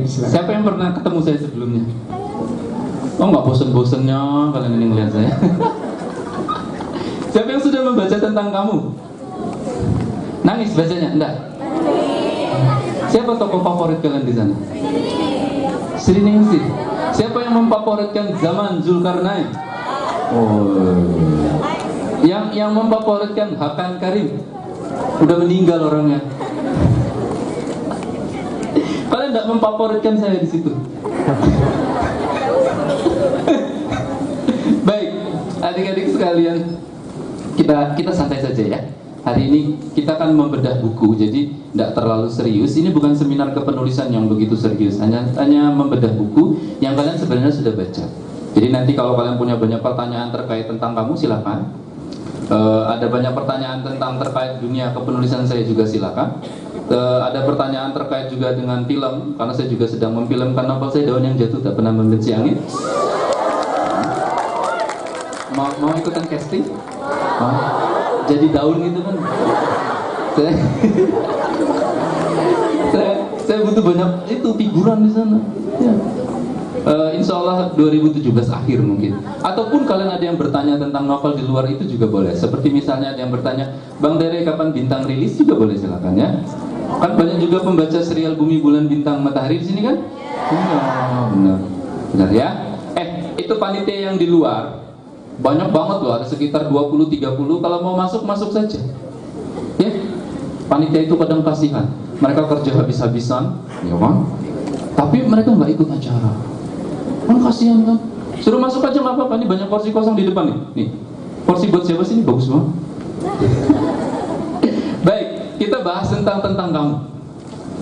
Silakan. Siapa yang pernah ketemu saya sebelumnya? Oh, nggak bosen-bosennya kalian ini ngeliat saya. Siapa yang sudah membaca tentang kamu? Nangis bacanya? Enggak. Siapa tokoh favorit kalian di sana? Sri Ningsih. Siapa yang memfavoritkan zaman Zulkarnain? Oh. Yang memfavoritkan Hakan Karim? Udah meninggal orangnya. Kalian tidak memfavoritkan saya di situ. Baik, adik-adik sekalian, kita santai saja ya. Hari ini kita akan membedah buku, jadi tidak terlalu serius. Ini bukan seminar kepenulisan yang begitu serius, hanya membedah buku yang kalian sebenarnya sudah baca. Jadi nanti kalau kalian punya banyak pertanyaan terkait tentang kamu, silakan. Ada banyak pertanyaan tentang terkait dunia kepenulisan saya juga silakan. Ada pertanyaan terkait juga dengan film, karena saya juga sedang memfilmkan novel saya Daun yang Jatuh Tak Pernah Membenci Angin. Mau ikutan casting? Jadi daun gitu kan? Saya butuh banyak itu figuran di sana. Ya. Insya Allah 2017 akhir mungkin. Ataupun kalian ada yang bertanya tentang novel di luar itu juga boleh. Seperti misalnya ada yang bertanya, Bang Dere kapan Bintang rilis, juga boleh, silakan ya. Kan banyak juga pembaca serial Bumi Bulan Bintang Matahari di sini kan? Benar, benar ya. Itu panitia yang di luar banyak banget loh, ada sekitar 20-30. Kalau mau masuk saja ya. Panitia itu kadang kasihan, mereka kerja habis-habisan ya kan, tapi mereka nggak ikut acara kan, kasihan kan. Suruh masuk aja nggak apa-apa, nih banyak kursi kosong di depan nih kursi buat siapa sih, ini bagus banget. Baik, kita bahas tentang kamu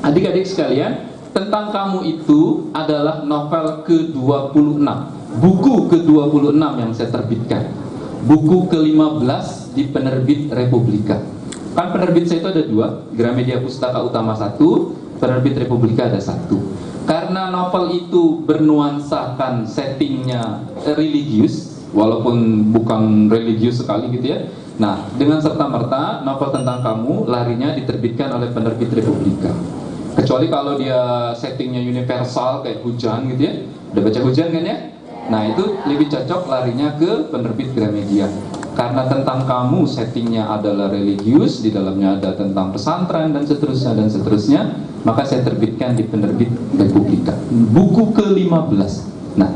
adik-adik sekalian. Tentang kamu itu adalah novel ke-26, buku ke-26 yang saya terbitkan. Buku ke-15 di penerbit Republika. Kan penerbit saya itu ada 2, Gramedia Pustaka Utama 1, penerbit Republika ada 1. Karena novel itu bernuansakan settingnya religius, walaupun bukan religius sekali gitu ya. Nah, dengan serta-merta novel tentang kamu larinya diterbitkan oleh penerbit Republika. Kecuali kalau dia settingnya universal kayak hujan gitu ya. Udah baca hujan kan ya? Nah itu lebih cocok larinya ke penerbit Gramedia. Karena tentang kamu settingnya adalah religius, di dalamnya ada tentang pesantren dan seterusnya, maka saya terbitkan di penerbit Republika. Buku ke-15. Nah,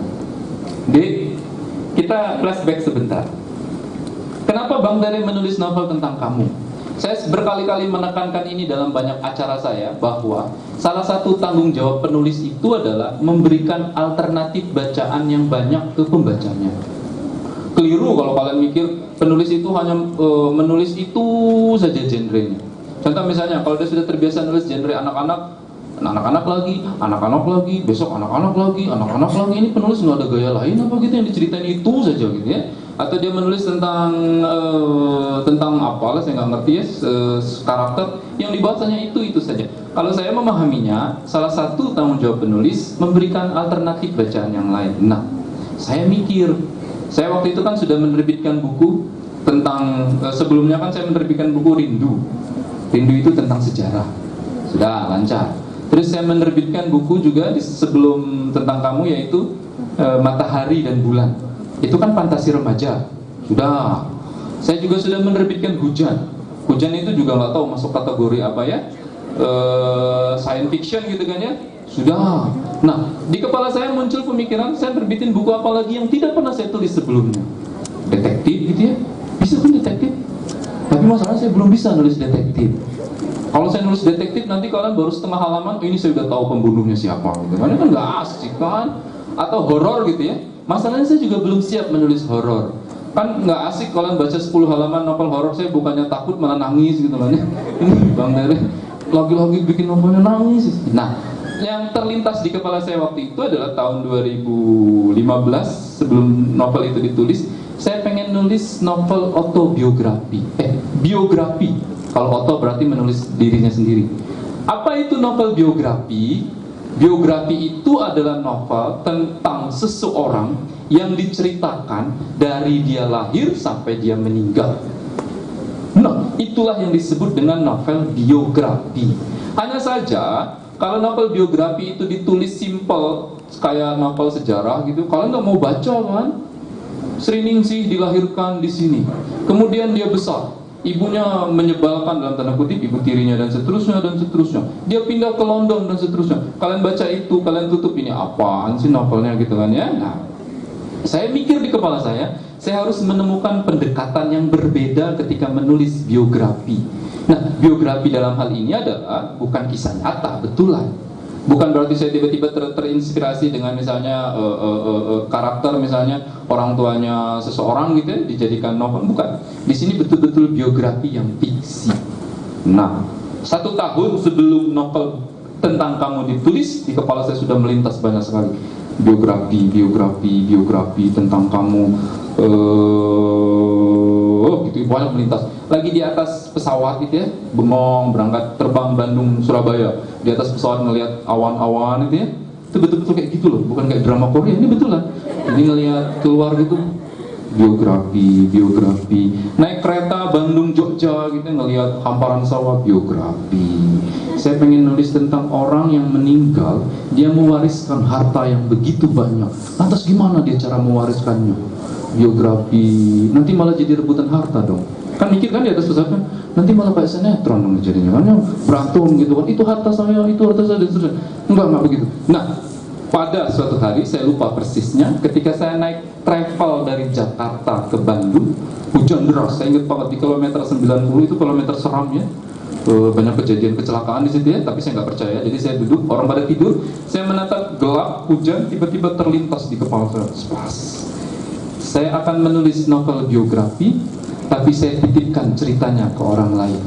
kita flashback sebentar. Kenapa Bang Dere menulis novel tentang kamu? Saya berkali-kali menekankan ini dalam banyak acara saya, bahwa salah satu tanggung jawab penulis itu adalah memberikan alternatif bacaan yang banyak ke pembacanya. Keliru kalau kalian mikir penulis itu hanya menulis itu saja genrenya. Contoh misalnya, kalau dia sudah terbiasa nulis genre anak-anak lagi, besok anak-anak lagi, ini penulis nggak ada gaya lain apa gitu yang diceritain itu saja gitu ya. Atau dia menulis tentang apalah, saya nggak ngerti ya, karakter yang dibahasanya itu saja. Kalau saya memahaminya, salah satu tanggung jawab penulis memberikan alternatif bacaan yang lain. Nah, saya mikir, saya waktu itu kan sudah menerbitkan buku tentang sebelumnya kan saya menerbitkan buku Rindu itu tentang sejarah, sudah lancar. Terus saya menerbitkan buku juga sebelum tentang kamu, yaitu Matahari dan Bulan. Itu kan fantasi remaja. Sudah. Saya juga sudah menerbitkan Hujan itu juga nggak tahu masuk kategori apa ya, science fiction gitu kan ya. Sudah. Nah, di kepala saya muncul pemikiran, saya terbitin buku apa lagi yang tidak pernah saya tulis sebelumnya. Detektif gitu ya. Bisa kan detektif? Tapi masalahnya saya belum bisa nulis detektif. Kalau saya nulis detektif, nanti kalian baru setengah halaman, ini saya udah tahu pembunuhnya siapa gitu. Karena kan nggak asik kan. Atau horor gitu ya. Masalahnya saya juga belum siap menulis horor. Kan nggak asik kalian baca 10 halaman novel horor saya, bukannya takut malah nangis gitu kan ya. Ini Bang Dere lagi-lagi bikin novelnya nangis. Nah, yang terlintas di kepala saya waktu itu adalah tahun 2015, sebelum novel itu ditulis, saya pengen nulis novel autobiografi. Biografi. Kalau auto berarti menulis dirinya sendiri. Apa itu novel biografi? Biografi itu adalah novel tentang seseorang yang diceritakan dari dia lahir sampai dia meninggal. Nah, itulah yang disebut dengan novel biografi. Hanya saja Kalau novel biografi itu ditulis simple kayak novel sejarah gitu, kalian nggak mau baca kan? Sri Ningsih dilahirkan di sini, kemudian dia besar, ibunya menyebalkan dalam tanda kutip, ibu tirinya dan seterusnya dan seterusnya. Dia pindah ke London dan seterusnya. Kalian baca itu, kalian tutup, ini apaan sih novelnya gitu kan ya? Nah, saya mikir di kepala saya harus menemukan pendekatan yang berbeda ketika menulis biografi. Nah, biografi dalam hal ini adalah bukan kisah nyata, betulan. Bukan berarti saya tiba-tiba terinspirasi dengan misalnya karakter misalnya orang tuanya seseorang gitu ya, dijadikan novel, bukan. Di sini betul-betul biografi yang fiksi. Nah, 1 tahun sebelum novel tentang kamu ditulis, di kepala saya sudah melintas banyak sekali biografi tentang kamu, gitu banyak melintas. Lagi di atas pesawat gitu ya, bengong berangkat terbang Bandung Surabaya, di atas pesawat ngelihat awan-awan gitu ya, itu betul-betul kayak gitu loh, bukan kayak drama Korea, ini betulan. Jadi ngelihat keluar gitu, biografi. Naik kereta Bandung Jogja gitu, ngelihat hamparan sawah, biografi. Saya pengen nulis tentang orang yang meninggal, dia mewariskan harta yang begitu banyak. Lantas gimana dia cara mewariskannya? Biografi. Nanti malah jadi rebutan harta dong. Kan mikir kan di atas pesawatnya, nanti malah kayak sinetron dong jadinya kan, berantem gitu kan, itu harta saya, dan seterusnya. Enggak begitu. Nah, pada suatu hari, saya lupa persisnya, ketika saya naik travel dari Jakarta ke Bandung, hujan deras, saya ingat banget di kilometer 90, itu kilometer seram ya, banyak kejadian kecelakaan di situ ya, tapi saya nggak percaya. Jadi saya duduk, orang pada tidur, saya menatap gelap, hujan, tiba-tiba terlintas di kepala saya, spas. Saya akan menulis novel biografi, tapi saya titipkan ceritanya ke orang lain.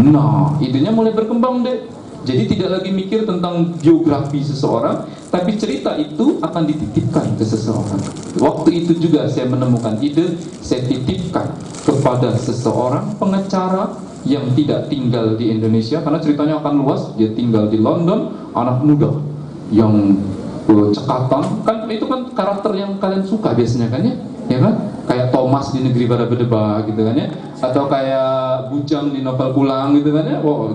Nah, idenya mulai berkembang deh. Jadi tidak lagi mikir tentang biografi seseorang, tapi cerita itu akan dititipkan ke seseorang. Waktu itu juga saya menemukan ide, saya titipkan kepada seseorang pengacara yang tidak tinggal di Indonesia, karena ceritanya akan luas. Dia tinggal di London, anak muda yang cekatan, kan itu kan karakter yang kalian suka biasanya kan ya kan? Kayak Thomas di Negeri Bara Bedebah gitu kan ya, atau kayak Bujang di Novel Pulang gitu kan ya. Wow,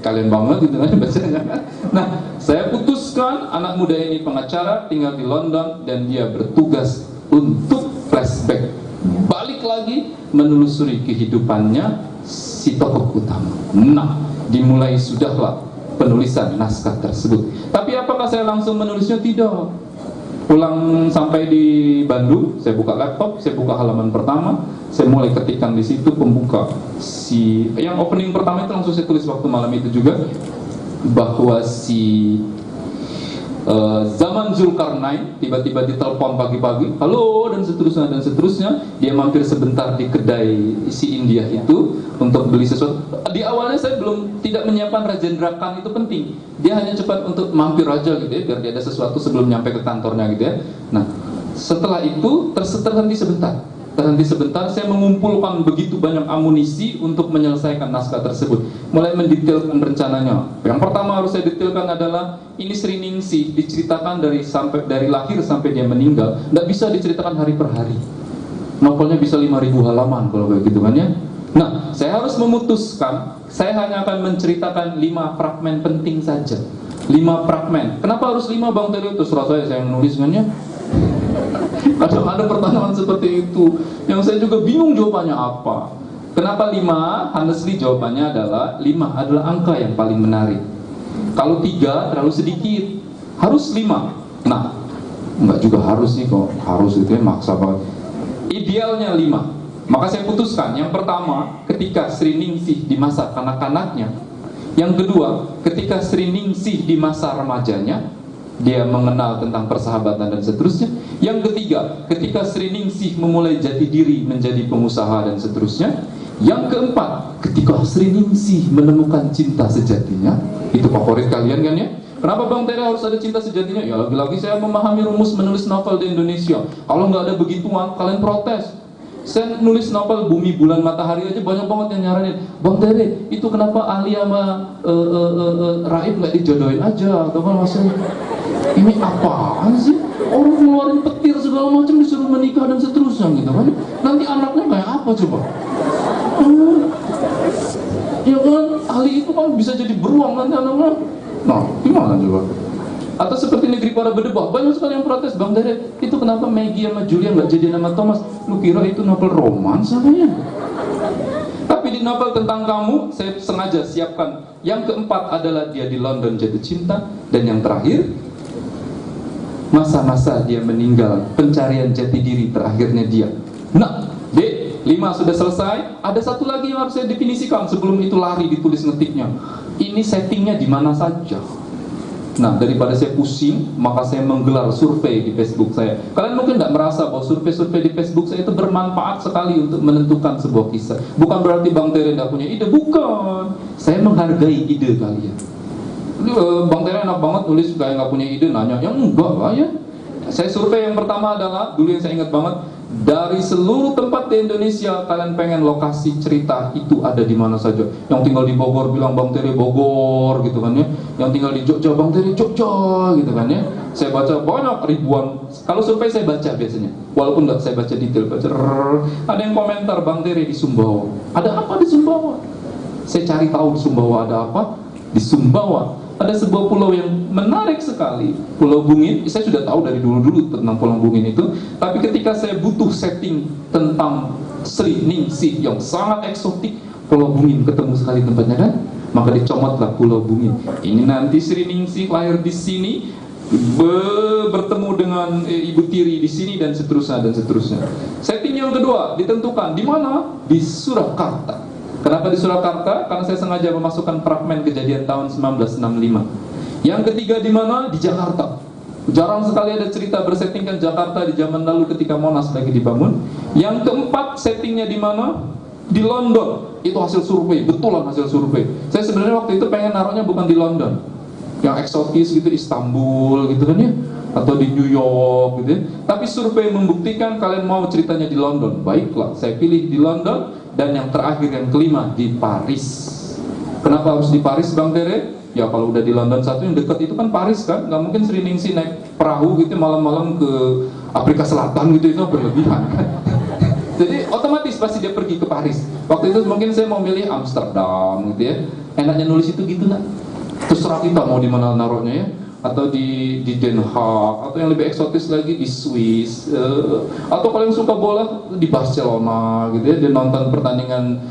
kalian banget gitu kan bacanya kan. Nah, saya putuskan anak muda ini pengacara, tinggal di London, dan dia bertugas untuk flashback, balik lagi menelusuri kehidupannya si tokoh utama. Nah, dimulai sudahlah penulisan naskah tersebut. Tapi apakah saya langsung menulisnya? Tidak. Pulang sampai di Bandung, saya buka laptop, saya buka halaman pertama, saya mulai ketikkan di situ pembuka. Yang opening pertama itu langsung saya tulis waktu malam itu juga, bahwa Zaman Zulkarnain tiba-tiba ditelepon pagi-pagi, halo, dan seterusnya. Dia mampir sebentar di kedai si India itu untuk beli sesuatu. Di awalnya saya tidak menyiapkan Rajendra Khan, itu penting. Dia hanya cepat untuk mampir aja gitu ya, biar dia ada sesuatu sebelum nyampe ke kantornya gitu ya. Nah, setelah itu terhenti sebentar, saya mengumpulkan begitu banyak amunisi untuk menyelesaikan naskah tersebut. Mulai mendetailkan rencananya. Yang pertama harus saya detailkan adalah, ini Sri Ningsih diceritakan dari lahir sampai dia meninggal, tidak bisa diceritakan hari per hari. Novelnya bisa 5.000 halaman kalau kayak gitu kan ya. Nah, saya harus memutuskan, saya hanya akan menceritakan 5 fragmen penting saja. 5 fragmen. Kenapa harus 5, Bang Terry? Terus saya menulis kan ya. Kadang ada pertanyaan seperti itu yang saya juga bingung jawabannya apa. Kenapa 5? Honestly jawabannya adalah 5 adalah angka yang paling menarik. Kalau 3 terlalu sedikit, harus 5. Nah, enggak juga harus sih kok. Harus itu ya, maksa banget. Idealnya 5. Maka saya putuskan, yang pertama ketika Sri Ningsih di masa kanak-kanaknya, yang kedua ketika Sri Ningsih di masa remajanya, dia mengenal tentang persahabatan dan seterusnya. Yang ketiga, ketika Sri Ningsih memulai jati diri menjadi pengusaha dan seterusnya. Yang keempat, ketika Sri Ningsih menemukan cinta sejatinya. Itu favorit kalian kan ya? Kenapa Bang Terry harus ada cinta sejatinya? Ya lagi-lagi saya memahami rumus menulis novel di Indonesia. Kalau nggak ada begituan, kalian protes. Saya nulis novel Bumi Bulan Matahari aja banyak banget yang nyaranin, Bang Terry, itu kenapa ahli sama Raib nggak dijodohin aja? Atau kan maksudnya, ini apaan sih? Orang ngeluarin petir segala macam disuruh menikah dan seterusnya gitu kan? Nanti anaknya kayak apa coba? Ya kan, ahli itu kan bisa jadi beruang nanti anaknya. Nah, gimana coba? Atau seperti negeri para berdebah, banyak sekali yang protes, Bang Dere, itu kenapa Maggie sama Julia nggak jadi nama Thomas? Lu kira itu novel romans namanya? Tapi di novel tentang kamu, saya sengaja siapkan. Yang keempat adalah dia di London jatuh cinta, dan yang terakhir, masa-masa dia meninggal, pencarian jati diri terakhirnya dia. Nah, D, 5 sudah selesai. Ada satu lagi yang harus saya definisikan sebelum itu lari ditulis ngetiknya. Ini settingnya di mana saja. Nah, daripada saya pusing, maka saya menggelar survei di Facebook saya. Kalian mungkin tidak merasa bahwa survei-survei di Facebook saya itu bermanfaat sekali untuk menentukan sebuah kisah. Bukan berarti Bang Tere tidak punya ide, bukan. Saya menghargai ide kalian. Bang Tere enak banget nulis, kayak nggak punya ide, nanya. Yang enggak lah ya. Saya survei yang pertama adalah, dulu yang saya ingat banget, dari seluruh tempat di Indonesia, kalian pengen lokasi cerita itu ada di mana saja. Yang tinggal di Bogor bilang Bang Tere Bogor gitu kan ya. Yang tinggal di Jogja Bang Tere Jogja gitu kan ya. Saya baca banyak ribuan. Kalau survei saya baca biasanya, walaupun nggak saya baca detail, ada yang komentar Bang Tere di Sumbawa. Ada apa di Sumbawa? Saya cari tahu di Sumbawa ada apa. Di Sumbawa ada sebuah pulau yang menarik sekali, Pulau Bungin. Saya sudah tahu dari dulu-dulu tentang Pulau Bungin itu. Tapi ketika saya butuh setting tentang Sri Ningsih yang sangat eksotik, Pulau Bungin ketemu sekali tempatnya kan, maka dicomotlah Pulau Bungin. Ini nanti Sri Ningsih lahir di sini, bertemu dengan Ibu Tiri di sini, dan seterusnya dan seterusnya. Setting yang kedua ditentukan di mana? Di Surakarta. Kenapa di Surakarta? Karena saya sengaja memasukkan fragmen kejadian tahun 1965. Yang ketiga di mana? Di Jakarta. Jarang sekali ada cerita bersettingkan Jakarta di zaman lalu ketika Monas lagi dibangun. Yang keempat settingnya di mana? Di London. Itu hasil survei, betulan hasil survei. Saya sebenarnya waktu itu pengen naruhnya bukan di London, yang eksotis gitu, Istanbul gitu kan ya, atau di New York gitu ya. Tapi survei membuktikan kalian mau ceritanya di London. Baiklah, saya pilih di London. Dan yang terakhir, yang kelima, di Paris. Kenapa harus di Paris Bang Tere? Ya kalau udah di London satu, yang dekat itu kan Paris kan. Nggak mungkin Sri Ningsih naik perahu gitu malam-malam ke Afrika Selatan gitu, itu berlebihan kan. Jadi otomatis pasti dia pergi ke Paris. Waktu itu mungkin saya mau milih Amsterdam gitu ya. Enaknya nulis itu gitu nak. Terserah kita mau di mana naruhnya ya. Atau di Den Haag, atau yang lebih eksotis lagi di Swiss, atau kalau yang suka bola di Barcelona gitu ya, dia nonton pertandingan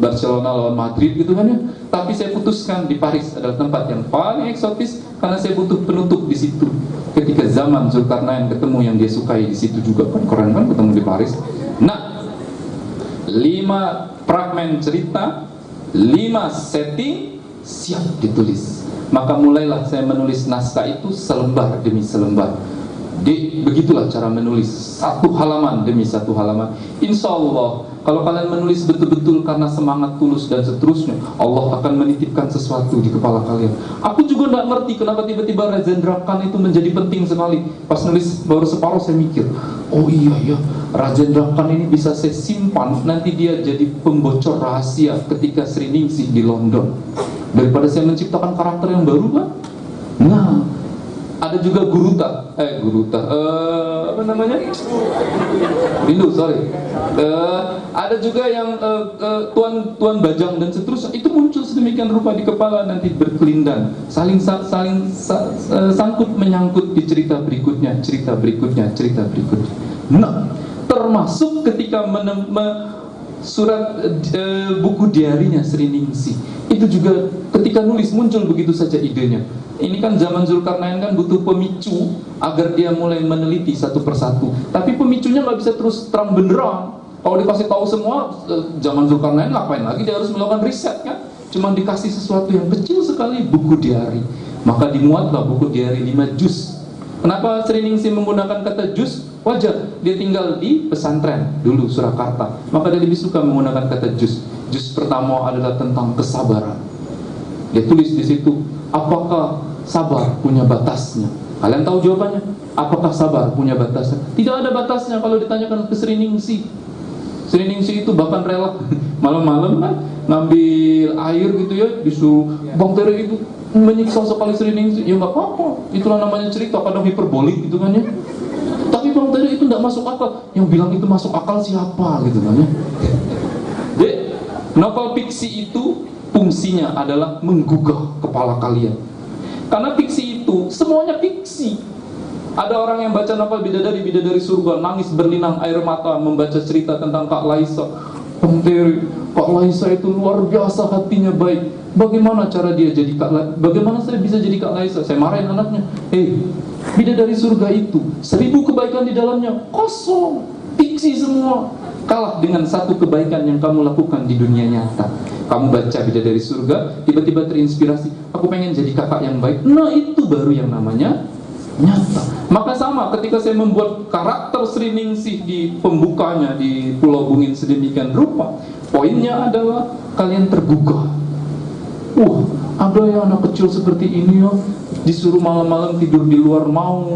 Barcelona lawan Madrid gitu kan ya. Tapi saya putuskan di Paris adalah tempat yang paling eksotis karena saya butuh penutup di situ. Ketika zaman Zulkarnain ketemu yang dia sukai di situ juga kan, keren kan ketemu di Paris. Nah, 5 fragmen cerita, 5 setting siap ditulis. Maka mulailah saya menulis naskah itu selembar demi selembar. Begitulah cara menulis, satu halaman demi satu halaman. Insya Allah, kalau kalian menulis betul-betul karena semangat tulus dan seterusnya, Allah akan menitipkan sesuatu di kepala kalian. Aku juga tidak ngerti kenapa tiba-tiba Rajendra Khan itu menjadi penting sekali. Pas nulis baru separuh saya mikir, oh iya ya, Rajendra Khan ini bisa saya simpan, nanti dia jadi pembocor rahasia ketika Sri Ningsih di London. Daripada saya menciptakan karakter yang baru kan. Nah, ada juga Guruta, apa namanya? Rindu, sorry. Ada juga yang Tuan Bajang dan seterusnya. Itu muncul sedemikian rupa di kepala, nanti berkelindan, saling sangkut menyangkut di cerita berikutnya. Nah, termasuk ketika surat buku diarinya Sri Ningsih. Itu juga ketika nulis muncul begitu saja idenya. Ini kan zaman Zulkarnain kan butuh pemicu agar dia mulai meneliti satu persatu. Tapi pemicunya nggak bisa terus terang benderang. Kalau dikasih tahu semua, zaman Zulkarnain ngapain lagi? Dia harus melakukan riset kan? Cuma dikasih sesuatu yang kecil sekali, buku diari. Maka dimuatlah buku diari 5 juz. Kenapa Sri Ningsih menggunakan kata juz? Wajar, dia tinggal di pesantren dulu Surakarta. Maka dia lebih suka menggunakan kata juz. Juz pertama adalah tentang kesabaran. Dia tulis di situ, apakah sabar punya batasnya? Kalian tahu jawabannya? Apakah sabar punya batasnya? Tidak ada batasnya kalau ditanyakan ke Sri Ningsih. Sri Ningsih itu bahkan rela malam-malam kan ngambil air gitu ya, disuruh Bang Tere itu menyiksa sekali Sri Ningsih. Ya nggak apa-apa, itulah namanya cerita, kadang hiperbolik gitu kan ya. Tapi Bang Tere itu tidak masuk akal. Yang bilang itu masuk akal siapa gitu kan ya. Jadi Novel fiksi itu fungsinya adalah menggugah kepala kalian. Karena fiksi itu semuanya fiksi. Ada orang yang baca novel Bidadari Surga, nangis berlinang air mata membaca cerita tentang Kak Laisa. Bang Terry, Kak Laisa itu luar biasa hatinya baik. Bagaimana cara dia jadi Kak Laisa? Bagaimana saya bisa jadi Kak Laisa? Saya marahin anaknya. Bidadari Surga itu 1000 kebaikan di dalamnya kosong, fiksi semua. Kalah dengan satu kebaikan yang kamu lakukan di dunia nyata. Kamu baca Bidadari Surga, tiba-tiba terinspirasi, aku pengen jadi kakak yang baik. Nah, itu baru yang namanya nyata. Maka sama ketika saya membuat karakter Sri Ningsih di pembukanya di Pulau Bungin sedemikian rupa, poinnya adalah kalian tergugah. Ada yang anak kecil seperti ini ya, disuruh malam-malam tidur di luar mau,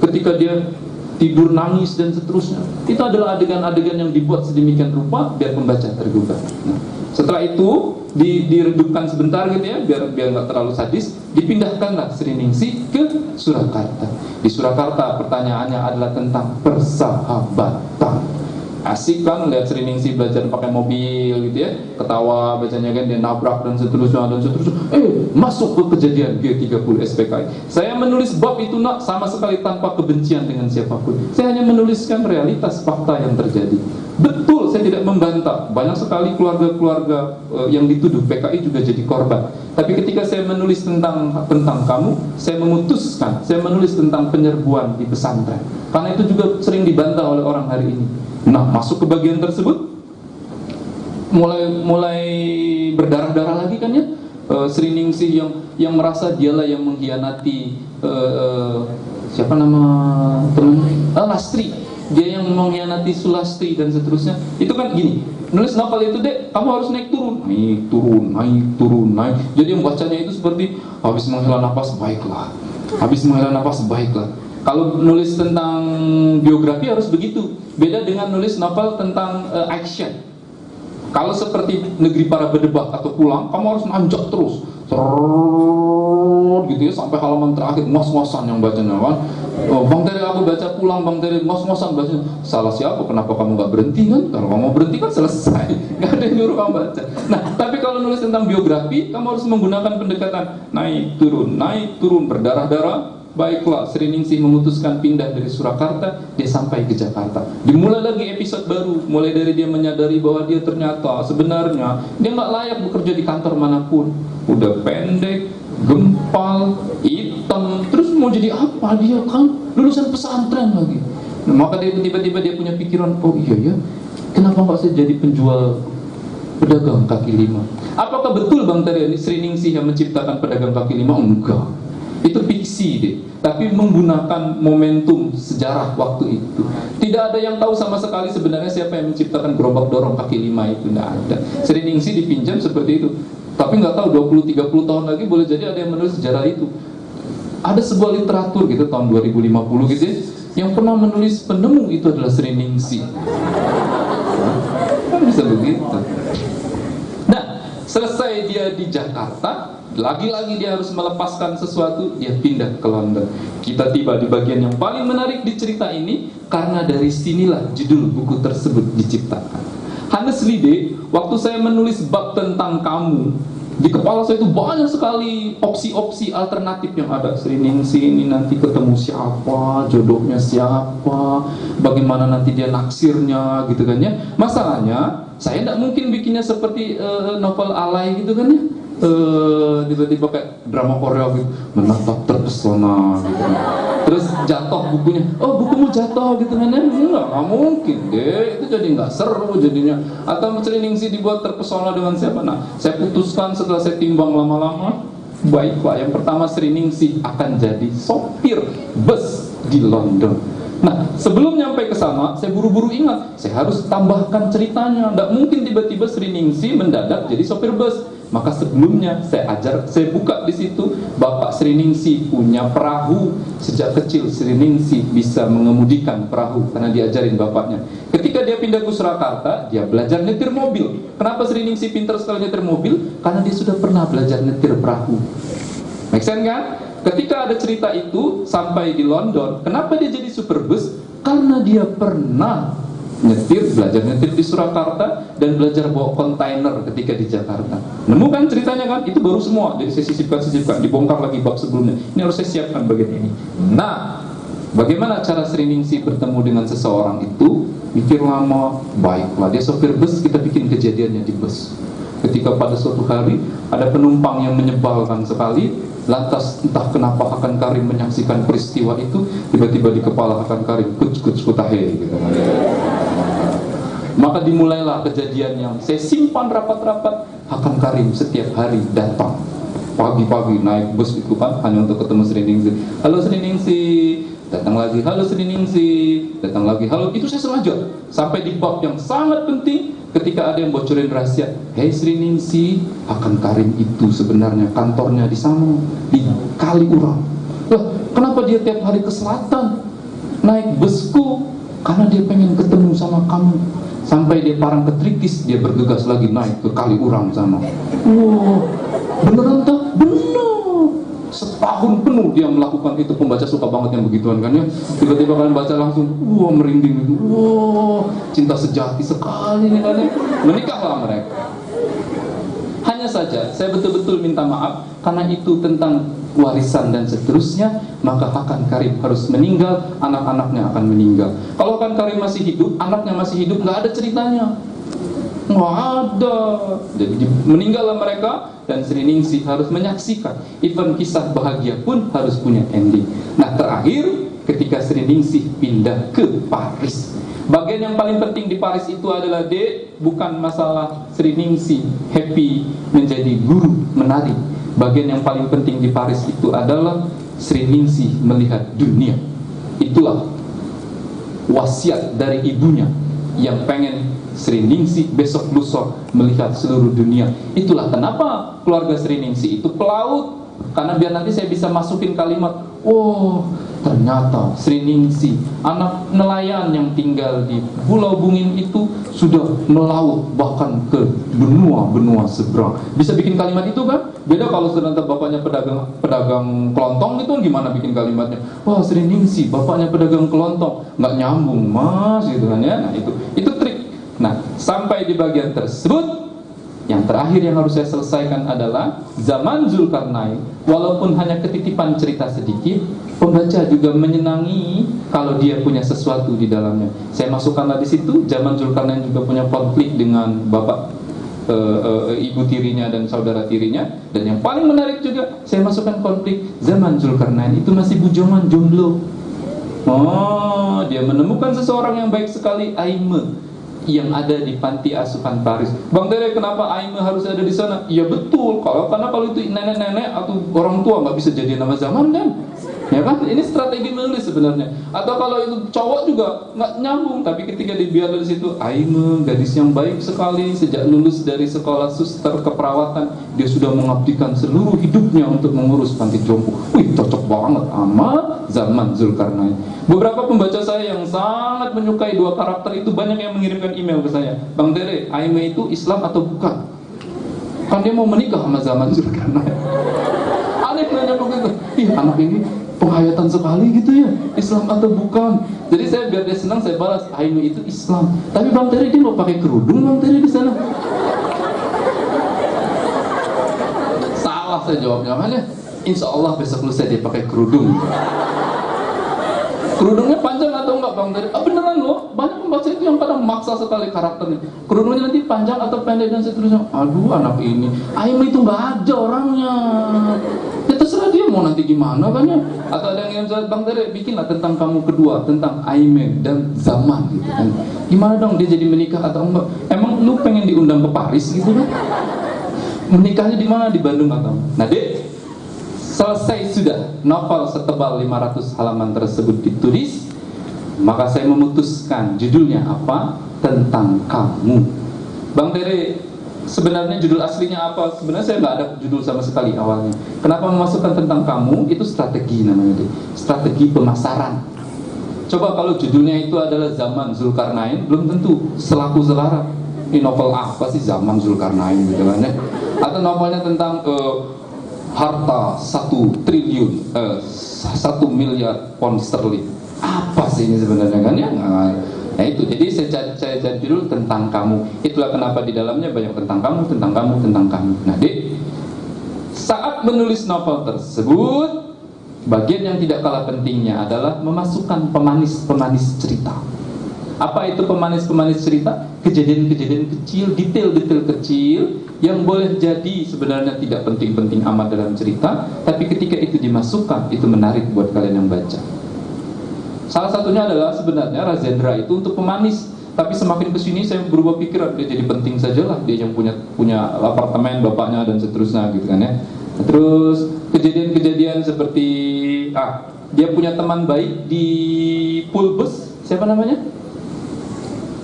ketika dia tidur nangis dan seterusnya. Itu adalah adegan-adegan yang dibuat sedemikian rupa biar pembaca tergugah. Setelah itu diredupkan sebentar gitu ya, biar nggak terlalu sadis, dipindahkanlah Sri Ningsih ke Surakarta. Di Surakarta pertanyaannya adalah tentang persahabatan. Asik kan lihat Sri Ningsih belajar pakai mobil gitu ya, ketawa bacanya kan, dia nabrak dan seterusnya. Masuk ke kejadian G30 SPKI. Saya menulis bab itu sama sekali tanpa kebencian dengan siapapun. Saya hanya menuliskan realitas fakta yang terjadi. Betul, saya tidak membantah. Banyak sekali keluarga-keluarga yang dituduh PKI juga jadi korban. Tapi ketika saya menulis tentang kamu, saya memutuskan, saya menulis tentang penyerbuan di pesantren. Karena itu juga sering dibantah oleh orang hari ini. Nah, masuk ke bagian tersebut, mulai berdarah-darah lagi kan ya. Sri Ningsih yang merasa dialah yang mengkhianati siapa nama teman Lastri, dia yang mengkhianati Sulastri dan seterusnya. Itu kan gini, nulis novel itu dek, kamu harus naik turun. Jadi yang bacanya itu seperti habis menghela nafas baiklah. Kalau nulis tentang biografi harus begitu. Beda dengan nulis novel tentang action. Kalau seperti Negeri Para Bedebah atau Pulang, kamu harus nanjak terus gitu ya, sampai halaman terakhir, ngos-ngosan yang bacanya kan. Bang Terry, aku baca Pulang, Bang Terry ngos-ngosan bacanya. Salah siapa? Kenapa kamu gak berhenti kan? Kalau kamu mau berhenti kan selesai, gak ada yang nyuruh kamu baca. Nah, tapi kalau nulis tentang biografi, kamu harus menggunakan pendekatan naik turun, berdarah-darah. Baiklah, Sri Ningsih memutuskan pindah dari Surakarta, dia sampai ke Jakarta. Dimulai lagi episode baru, mulai dari dia menyadari bahwa dia ternyata sebenarnya dia nggak layak bekerja di kantor manapun. Udah pendek, gempal, hitam, terus mau jadi apa dia kan? Lulusan pesantren lagi. Nah, maka dia tiba-tiba dia punya pikiran, oh iya ya, kenapa nggak saya jadi penjual pedagang kaki lima? Apakah betul Bang Terry Sri Ningsih yang menciptakan pedagang kaki lima? Enggak. Itu fiksi deh, tapi menggunakan momentum sejarah waktu itu. Tidak ada yang tahu sama sekali sebenarnya siapa yang menciptakan gerobak dorong kaki lima itu, tidak ada. Sri Ningsih dipinjam seperti itu. Tapi nggak tahu 20-30 tahun lagi boleh jadi ada yang menulis sejarah itu. Ada sebuah literatur gitu tahun 2050 gitu ya, yang pernah menulis penemu itu adalah Sri Ningsih. Kan bisa begitu. Nah, selesai dia di Jakarta, lagi-lagi dia harus melepaskan sesuatu, dia pindah ke London. Kita tiba di bagian yang paling menarik di cerita ini, karena dari sinilah judul buku tersebut diciptakan. Honestly, waktu saya menulis bab tentang kamu, di kepala saya itu banyak sekali opsi-opsi alternatif yang ada. Sri Ningsih ini nanti ketemu siapa, jodohnya siapa, bagaimana nanti dia naksirnya gitu kan ya. Masalahnya, saya tidak mungkin bikinnya seperti novel alay gitu kan ya. Tiba-tiba kayak drama Korea gitu, menatap terpesona gitu. Terus jatuh bukunya, oh bukumu jatuh gitu kan ya. Enggak mungkin deh, itu jadi nggak seru jadinya. Atau Sri Ningsih dibuat terpesona dengan siapa? Nah, saya putuskan setelah saya timbang lama-lama, baiklah, yang pertama Sri Ningsih akan jadi sopir bus di London. Nah, sebelum nyampe ke sana, saya buru-buru ingat, saya harus tambahkan ceritanya. Tidak mungkin tiba-tiba Sri Ningsih mendadak jadi sopir bus. Maka sebelumnya saya buka di situ, Bapak Sri Ningsih punya perahu. Sejak kecil Sri Ningsih bisa mengemudikan perahu karena diajarin bapaknya. Ketika dia pindah ke Surakarta, dia belajar nyetir mobil. Kenapa Sri Ningsih pintar sekali nyetir mobil? Karena dia sudah pernah belajar nyetir perahu. Make sense kan? Ketika ada cerita itu sampai di London, kenapa dia jadi super bus? Karena dia pernah belajar nyetir di Surakarta, dan belajar bawa kontainer ketika di Jakarta. Nemukan ceritanya kan? Itu baru semua. Jadi saya sisipkan, dibongkar lagi bab sebelumnya. Ini harus saya siapkan bagian ini. Nah, bagaimana cara Sri Ningsih bertemu dengan seseorang itu? Mikir lama, baiklah. Dia sopir bus, kita bikin kejadiannya di bus. Ketika pada suatu hari ada penumpang yang menyebalkan sekali, lantas entah kenapa Hakan Karim menyaksikan peristiwa itu, tiba-tiba di kepala Hakan Karim kuc kutahe gitu. Maka dimulailah kejadian yang saya simpan rapat-rapat. Hakan Karim setiap hari datang pagi-pagi naik bus itu kan hanya untuk ketemu Sri Ningsih. Halo Sri Ningsih, datang lagi. Halo Sri Ningsih, datang lagi. Halo, itu saya sengaja sampai di bab yang sangat penting. Ketika ada yang bocorin rahasia, hei Sri Ningsih, Hakan Karim itu sebenarnya kantornya di sana, di Kaliurang. Lah, kenapa dia tiap hari ke selatan naik busku? Karena dia pengen ketemu sama kamu. Sampai dia parang ketrikis, dia bergegas lagi naik ke Kaliurang sana. Wow, beneran tak? Bener. Setahun penuh dia melakukan itu. Pembaca suka banget yang begituan kan ya. Tiba-tiba kalian baca langsung, wah merinding itu. Wah, cinta sejati sekali nih kalian. Menikahlah mereka. Hanya saja saya betul-betul minta maaf karena itu tentang warisan dan seterusnya, maka Hakan Karim harus meninggal, anak-anaknya akan meninggal. Kalau Hakan Karim masih hidup, anaknya masih hidup, nggak ada ceritanya. Nggak ada. Jadi meninggallah mereka, dan Sri Ningsih harus menyaksikan. Even kisah bahagia pun harus punya ending. Nah, terakhir ketika Sri Ningsih pindah ke Paris, bagian yang paling penting di Paris itu adalah bukan masalah Sri Ningsih happy menjadi guru menari. Bagian yang paling penting di Paris itu adalah Sri Ningsih melihat dunia. Itulah wasiat dari ibunya yang pengen Sri Ningsih besok lusa melihat seluruh dunia. Itulah kenapa keluarga Sri Ningsih itu pelaut. Karena biar nanti saya bisa masukin kalimat, oh ternyata Sri Ningsih, anak nelayan yang tinggal di Pulau Bungin itu sudah melaut bahkan ke benua-benua seberang. Bisa bikin kalimat itu kan? Beda kalau ternyata bapaknya pedagang kelontong itu gimana bikin kalimatnya? Wah, Sri Ningsih bapaknya pedagang kelontong, nggak nyambung mas gitu kan ya. Nah itu trik. Nah, sampai di bagian tersebut, yang terakhir yang harus saya selesaikan adalah zaman Zulkarnain. Walaupun hanya ketitipan cerita sedikit, pembaca juga menyenangi kalau dia punya sesuatu di dalamnya. Saya masukkanlah di situ, zaman Zulkarnain juga punya konflik dengan bapak, ibu tirinya dan saudara tirinya. Dan yang paling menarik juga, saya masukkan konflik zaman Zulkarnain itu masih bujongan, jomblo. Oh, dia menemukan seseorang yang baik sekali, Aime, yang ada di panti asuhan Paris. Bang Tere, kenapa Aime harus ada di sana? Iya betul, karena kalau itu nenek-nenek atau orang tua nggak bisa jadi nama zaman kan? Ya kan? Ini strategi menulis sebenarnya. Atau kalau itu cowok juga nggak nyambung, tapi ketika dibiarkan di situ, Aime gadis yang baik sekali, sejak lulus dari sekolah suster keperawatan, dia sudah mengabdikan seluruh hidupnya untuk mengurus panti jompo. Wih, cocok banget sama zaman Zulkarnain. Beberapa pembaca saya yang sangat menyukai dua karakter itu banyak yang mengirimkan email ke saya. Bang Tere, Aime itu Islam atau bukan? Kan dia mau menikah sama zaman Zulkarnain. Aneh nanya begitu. Ih, anak ini penghayatan sekali gitu ya, Islam atau bukan. Jadi saya biar dia senang, saya balas, Aime itu Islam. Tapi Bang Tere, dia mau pakai kerudung Bang Tere di sana. Salah saya jawabnya, makanya insya Allah besok lusa dia pakai kerudung. Kerudungnya panjang atau enggak Bang Tere? Ah beneran loh, banyak pembaca itu yang pada maksa sekali karakternya. Kerudungnya nanti panjang atau pendek dan seterusnya. Aduh anak ini, Aime itu nggak ada orangnya. Ya terserah dia mau nanti gimana kan ya. Atau ada yang ingin Bang Tere, bikinlah tentang kamu kedua, tentang Aime dan zaman gitu kan. Gimana dong dia jadi menikah atau enggak? Emang lu pengen diundang ke Paris gitu kan? Menikahnya di mana? Di Bandung atau? Nah Dek, selesai sudah novel setebal 500 halaman tersebut ditulis, maka saya memutuskan judulnya apa? Tentang kamu. Bang Tere, sebenarnya judul aslinya apa? Sebenarnya saya nggak ada judul sama sekali awalnya. Kenapa memasukkan tentang kamu? Itu strategi namanya, strategi pemasaran. Coba kalau judulnya itu adalah zaman Zulkarnain, belum tentu selaku selara. Ini novel apa sih zaman Zulkarnain gitu kan ya? Atau novelnya tentang harta 1 triliun 1 miliar pound sterling. Apa sih ini sebenarnya kan ya? Nah itu, jadi saya cari judul tentang kamu. Itulah kenapa di dalamnya banyak tentang kamu, tentang kamu, tentang kamu. Nah, saat menulis novel tersebut, bagian yang tidak kalah pentingnya adalah memasukkan pemanis-pemanis cerita. Apa itu pemanis-pemanis cerita? Kejadian-kejadian kecil, detail-detail kecil yang boleh jadi sebenarnya tidak penting-penting amat dalam cerita, tapi ketika itu dimasukkan, itu menarik buat kalian yang baca. Salah satunya adalah sebenarnya Razendra itu untuk pemanis, tapi semakin kesini saya berubah pikiran, dia jadi penting sajalah, dia yang punya apartemen bapaknya dan seterusnya gitu kan ya. Terus kejadian-kejadian seperti dia punya teman baik di Pulbus, siapa namanya?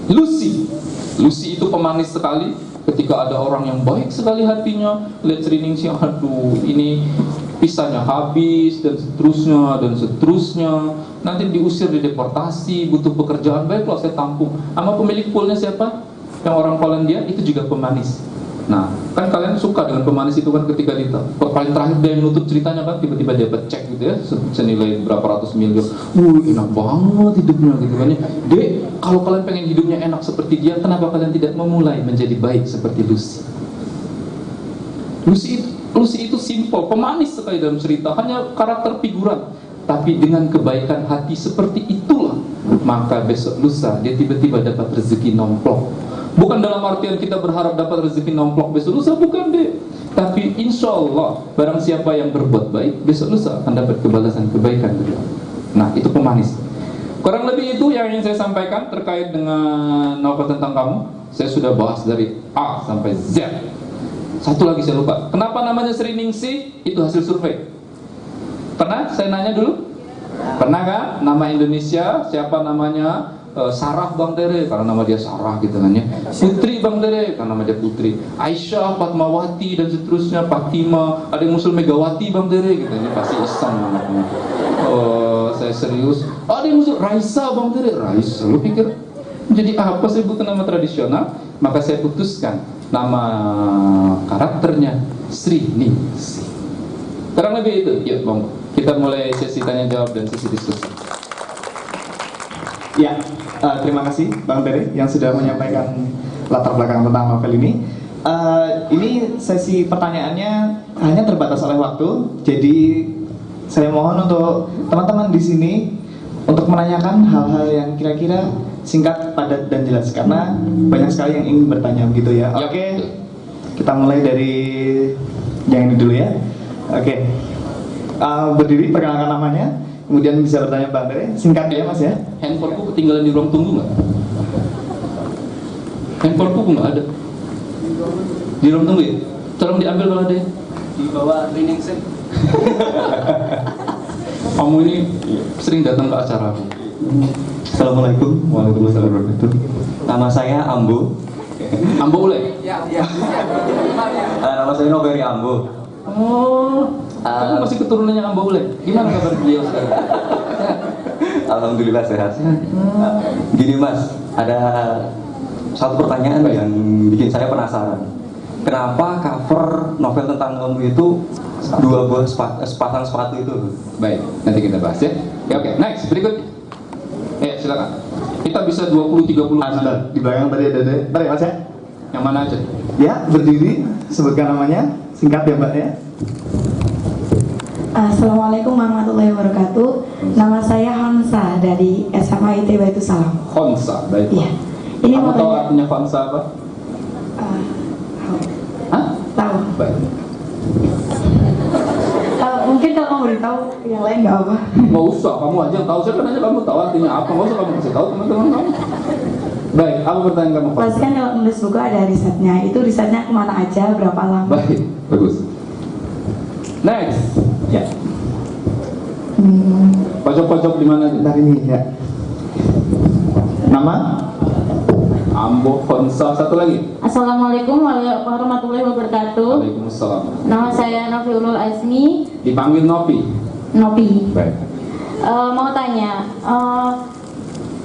Lucy itu pemanis sekali. Ketika ada orang yang baik sekali hatinya, lihat Sriningsih, aduh ini pisahnya habis dan seterusnya, nanti diusir, dideportasi, butuh pekerjaan, baiklah saya tampung. Sama pemilik poolnya siapa? Yang orang Polandia, itu juga pemanis. Nah, kan kalian suka dengan pemanis itu kan, ketika paling terakhir dia yang nutup ceritanya kan, tiba-tiba dia dapat cek gitu ya, senilai berapa ratus miliar. Enak banget hidupnya gitu kan ya. Dek, kalau kalian pengen hidupnya enak seperti dia, kenapa kalian tidak memulai menjadi baik seperti Lucy? Lucy itu simple, pemanis sekali dalam cerita, hanya karakter figuran. Tapi dengan kebaikan hati seperti itulah, maka besok lusa dia tiba-tiba dapat rezeki nomplok. Bukan dalam artian kita berharap dapat rezeki nomplok besok lusa, bukan deh. Tapi insya Allah, barang siapa yang berbuat baik, besok lusa akan dapat kebalasan kebaikan juga. Nah, itu pemanis. Kurang lebih itu yang ingin saya sampaikan terkait dengan novel tentang kamu. Saya sudah bahas dari A sampai Z. Satu lagi saya lupa. Kenapa namanya Sriningsih? Itu hasil survei. Pernah? Saya nanya dulu. Pernah kan? Nama Indonesia, siapa namanya? Sarah Bang Tere, karena nama dia Sarah gitu kan ya. Putri Bang Tere, karena nama dia Putri. Aisyah, Fatmawati dan seterusnya, Fatima, ada yang muncul Megawati Bang Tere gitu. Ini pasti iseng namanya. Saya serius. Ada yang muncul Raisa Bang Tere. Raisa, lu pikir jadi apa sebutan nama tradisional? Maka saya putuskan nama karakternya Sriningsih. Kurang lebih itu. Yuk Bang, kita mulai sesi tanya jawab dan sesi diskusi. Ya, terima kasih Bang Tere yang sudah menyampaikan latar belakang tentang novel ini. Ini sesi pertanyaannya hanya terbatas oleh waktu, jadi saya mohon untuk teman-teman di sini untuk menanyakan hal-hal yang kira-kira singkat, padat, dan jelas, karena banyak sekali yang ingin bertanya begitu ya. Oke, kita mulai dari yang ini dulu ya. Oke, berdiri, perkenalkan namanya, kemudian bisa bertanya Bang Tere, singkat ya Mas ya. Handphoneku ketinggalan di ruang tunggu nggak? Handphoneku nggak ada di ruang tunggu ya? Tolong diambil kalau ada ya. Di bawah Sriningsih. Kamu ini sering datang ke acara aku. Assalamualaikum. Waalaikumsalam warahmatullahi wabarakatuh. Nama saya Ambo. Ambo Ule? Ya. Nama saya Noberi Ambo. Kamu masih keturunannya Ambo Ule. Gimana kabar beliau sekarang? Alhamdulillah sehat. Gini Mas, ada satu pertanyaan yang bikin saya penasaran. Kenapa cover novel tentang kamu itu dua buah sepasang sepatu itu? Baik, nanti kita bahas ya. Oke, next, berikut. Silakan. Kita bisa 20-30 Sebentar, di belakang tadi ada deh. Bentar ya Mas ya. Yang mana aja? Ya, berdiri, sebutkan namanya, singkat ya Mbak ya. Assalamualaikum warahmatullahi wabarakatuh. Nama saya Hansa dari SMA IT Baitu Salam. Khonsa, baik. Iya. Ini Kamu mau tahu tanya. artinya Khonsa apa? Hah? Tahu. Baik. Mungkin kalau mau beritahu yang lain nggak apa. Nggak usah, kamu aja yang tahu. Saya kan nanya kamu tahu artinya apa. Nggak usah kamu kasih tahu teman-teman kamu. Baik, apa pertanyaan kamu? Pasti kan kalau nulis buku ada risetnya. Itu risetnya kemana aja, berapa lama? Baik, bagus. Next. Ya. Pojok-pojok di mana? Bentar ini ya. Nama? Ambo Khonsa, satu lagi. Assalamualaikum warahmatullahi wabarakatuh. Waalaikumsalam. Nama saya Noviulul Azmi, Dipanggil Nopi. Nopi. Baik. Mau tanya,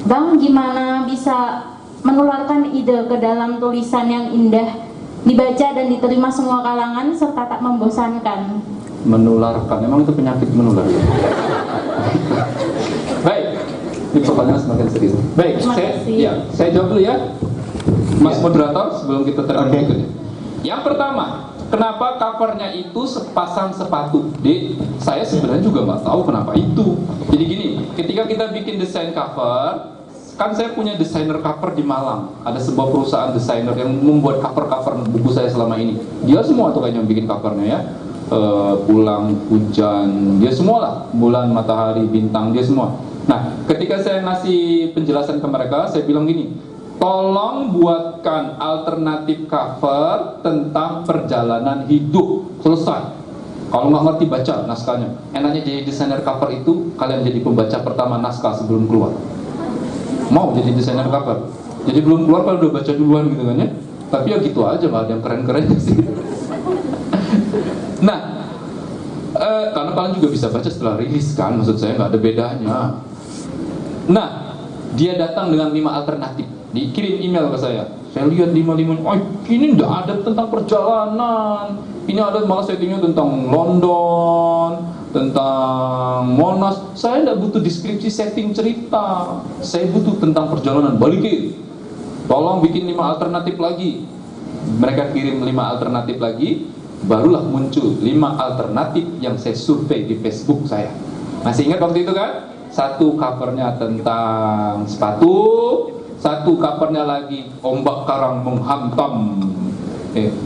Bang, gimana bisa menularkan ide ke dalam tulisan yang indah, dibaca dan diterima semua kalangan serta tak membosankan? Menularkan, emang itu penyakit menular ya? Baik, Ini pertanyaan semakin serius. Baik, Terima kasih. saya jawab dulu ya, Mas moderator, sebelum kita terangkan Oke. berikutnya. Yang pertama, kenapa covernya itu sepasang sepatu? Saya sebenarnya juga nggak tahu kenapa itu. Jadi gini, ketika kita bikin desain cover, kan saya punya desainer cover di Malang. Ada sebuah perusahaan desainer yang membuat cover-cover buku saya selama ini. Dia semua tuh kayaknya yang bikin covernya ya. Pulang, hujan, dia semua lah. Bulan, matahari, bintang, dia semua. Nah, ketika saya ngasih penjelasan ke mereka, saya bilang gini, tolong buatkan alternatif cover tentang perjalanan hidup. Selesai. Kalau nggak ngerti baca naskahnya, enaknya jadi desainer cover itu kalian jadi pembaca pertama naskah sebelum keluar. Mau jadi desainer cover, jadi belum keluar kalau udah baca duluan gitu kan ya. Tapi ya gitu aja, nggak ada yang keren-keren sih. Nah, karena kalian juga bisa baca setelah rilis kan, maksud saya nggak ada bedanya. Nah, dia datang dengan 5 alternatif, dikirim email ke saya. Saya lihat 5, oh ini nggak ada tentang perjalanan, ini ada malah settingnya tentang London, tentang Monas. Saya nggak butuh deskripsi setting cerita, saya butuh tentang perjalanan. Balikin, tolong bikin 5 alternatif lagi. Mereka kirim 5 alternatif lagi, barulah muncul 5 alternatif yang saya survei di Facebook saya. Masih ingat waktu itu kan? Satu covernya tentang sepatu, satu covernya lagi ombak karang menghantam,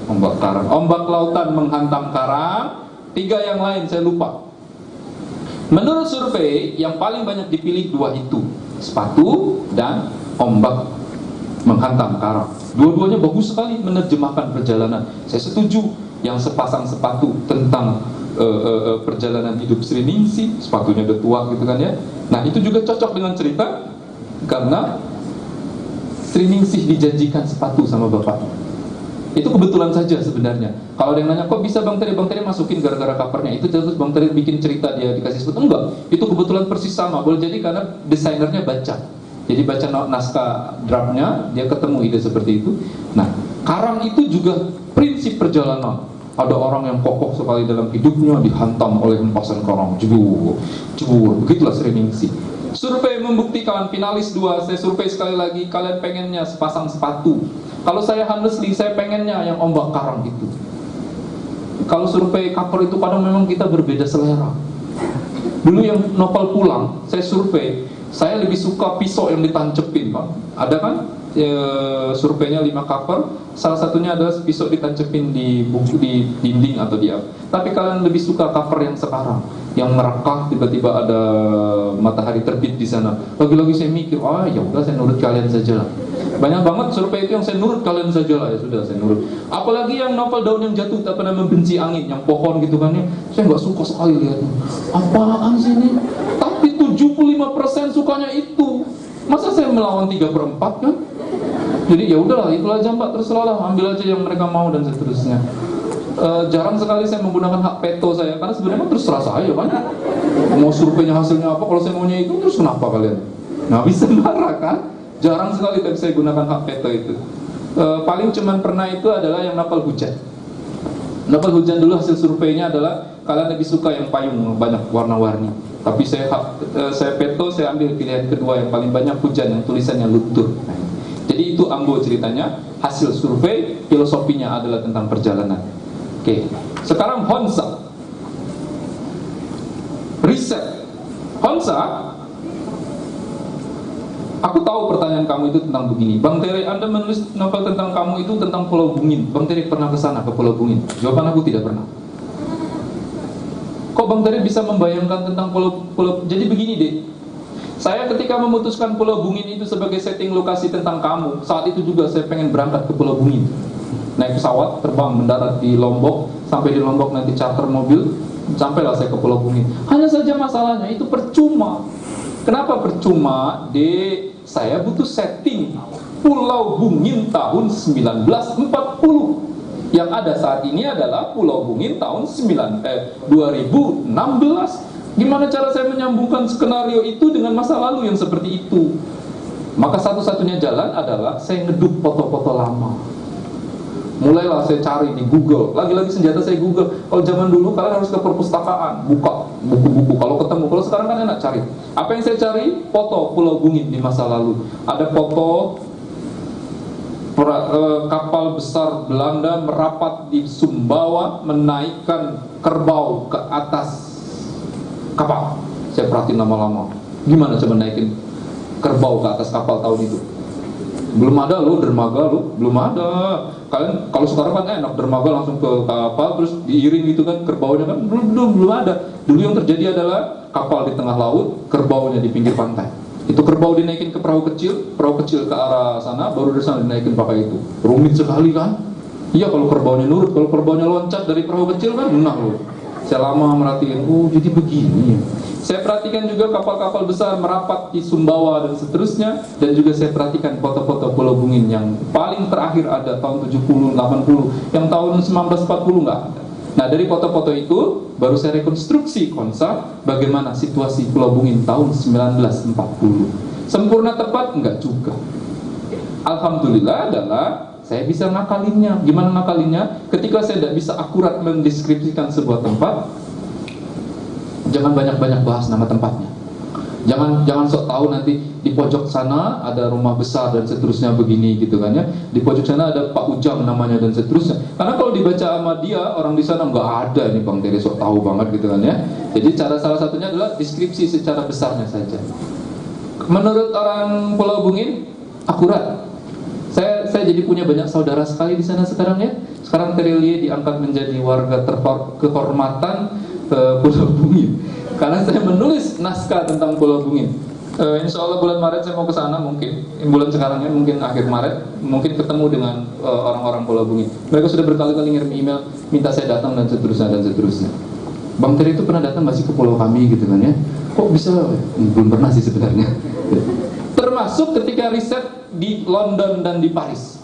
ombak lautan menghantam karang. 3 yang lain saya lupa. Menurut survei yang paling banyak dipilih 2 itu, sepatu dan ombak menghantam karang. Dua-duanya bagus sekali menerjemahkan perjalanan. Saya setuju. Yang sepasang sepatu tentang perjalanan hidup Sri Ningsih, sepatunya udah tua gitu kan ya. Nah itu juga cocok dengan cerita, karena Sri Ningsih dijanjikan sepatu sama bapaknya. Itu kebetulan saja sebenarnya. Kalau ada yang nanya, kok bisa Bang Terry masukin gara-gara covernya itu, terus Bang Terry bikin cerita dia dikasih sepatu? Enggak, itu kebetulan persis sama. Boleh jadi karena desainernya baca. Jadi baca naskah draftnya, dia ketemu ide seperti itu. Nah, karang itu juga prinsip perjalanan. Ada orang yang kokoh sekali dalam hidupnya dihantam oleh hempasan karang, jebur, begitulah Sri Ningsih. Survei membuktikan, finalis 2, saya survei sekali lagi, kalian pengennya sepasang sepatu. Kalau saya honestly, saya pengennya yang ombak karang itu. Kalau survei cover itu kadang memang kita berbeda selera. Dulu yang novel Pulang, saya survei, saya lebih suka pisau yang ditancepin, Pak. Ada kan? Surveinya 5 cover, salah satunya adalah pisau ditancepin di buku, di dinding atau di apa. Tapi kalian lebih suka cover yang sekarang, yang merekah, tiba-tiba ada matahari terbit di sana. Lagi-lagi saya mikir, ya udah saya nurut kalian saja lah. Banyak banget survei itu yang saya nurut kalian saja lah, ya sudah saya nurut. Apalagi yang novel Daun yang Jatuh Tak Pernah Membenci Angin, yang pohon gitu kan ya, saya nggak suka sekali lihatnya. Apaan sih ini? Tapi 75% sukanya itu. Masa saya melawan 3/4 kan? Jadi ya udahlah, itulah aja Mbak, terserah lah, ambil aja yang mereka mau dan seterusnya. Jarang sekali saya menggunakan hak veto saya, karena sebenarnya terserah saya kan. Mau surveinya hasilnya apa, kalau saya maunya itu, terus kenapa kalian? Nggak bisa marah kan? Jarang sekali tapi saya gunakan hak veto itu. Paling cuman pernah itu adalah yang novel Hujan. Novel Hujan dulu hasil surveinya adalah kalian lebih suka yang payung banyak warna-warni. Tapi saya veto, saya ambil pilihan kedua yang paling banyak Hujan, yang tulisannya luntur. Jadi itu ambo ceritanya, hasil survei, filosofinya adalah tentang perjalanan. Oke, sekarang Honsa. Riset. Honsa, aku tahu pertanyaan kamu itu tentang begini. Bang Terry, Anda menulis novel tentang kamu itu tentang Pulau Bungin. Bang Terry pernah ke sana, ke Pulau Bungin? Jawaban aku tidak pernah. Kok Bang Terry bisa membayangkan tentang pulau? Jadi begini deh. Saya ketika memutuskan Pulau Bungin itu sebagai setting lokasi tentang kamu, saat itu juga saya pengen berangkat ke Pulau Bungin. Naik pesawat, terbang, mendarat di Lombok, sampai di Lombok nanti charter mobil, sampailah saya ke Pulau Bungin. Hanya saja masalahnya itu percuma. Kenapa percuma? Saya butuh setting Pulau Bungin tahun 1940. Yang ada saat ini adalah Pulau Bungin tahun 2016. Gimana cara saya menyambungkan skenario itu dengan masa lalu yang seperti itu? Maka satu-satunya jalan adalah saya ngeduk foto-foto lama. Mulailah saya cari di Google. Lagi-lagi senjata saya Google. Kalau zaman dulu kalian harus ke perpustakaan, buka buku-buku. Kalau ketemu, kalau sekarang kan enak cari. Apa yang saya cari? Foto Pulau Bungin di masa lalu. Ada foto kapal besar Belanda merapat di Sumbawa, menaikkan kerbau ke atas kapal. Saya perhatiin lama-lama, gimana coba naikin kerbau ke atas kapal tahun itu? Belum ada loh dermaga loh, belum ada. Kalian kalau sekarang kan enak, dermaga langsung ke kapal terus diiring gitu kan, kerbaunya kan belum ada. Dulu yang terjadi adalah kapal di tengah laut, kerbaunya di pinggir pantai. Itu kerbau dinaikin ke perahu kecil ke arah sana, baru dari sana dinaikin pakai itu. Rumit sekali kan? Iya, kalau kerbaunya nurut, kalau kerbaunya loncat dari perahu kecil kan enak loh. Saya lama merhatiin, oh jadi begini. Saya perhatikan juga kapal-kapal besar merapat di Sumbawa dan seterusnya, dan juga saya perhatikan foto-foto Pulau Bungin yang paling terakhir ada tahun 70, 80, yang tahun 1940 nggak ada. Nah, dari foto-foto itu baru saya rekonstruksi konsep bagaimana situasi Pulau Bungin tahun 1940. Sempurna tepat? Enggak juga. Alhamdulillah adalah saya bisa ngakalinnya. Gimana ngakalinnya? Ketika saya tidak bisa akurat mendeskripsikan sebuah tempat, jangan banyak-banyak bahas nama tempatnya. Jangan sok tahu nanti di pojok sana ada rumah besar dan seterusnya begini gitu kan ya. Di pojok sana ada Pak Ujang namanya dan seterusnya. Karena kalau dibaca sama dia, orang di sana nggak ada ini Bang Tere sok tahu banget gitu kan ya. Jadi cara salah satunya adalah deskripsi secara besarnya saja. Menurut orang Pulau Bungin akurat. Saya jadi punya banyak saudara sekali di sana sekarang ya. Sekarang Terelie diangkat menjadi warga kehormatan Pulau Bungin. Karena saya menulis naskah tentang Pulau Bungin. Insya Allah bulan Maret saya mau ke sana, mungkin bulan sekarangnya mungkin akhir Maret, mungkin ketemu dengan orang-orang Pulau Bungin. Mereka sudah berkali-kali ngirim email minta saya datang dan seterusnya. Bang Teri itu pernah datang masih ke pulau kami gitu kan ya? Kok bisa? Belum pernah sih sebenarnya. Termasuk ketika riset di London dan di Paris.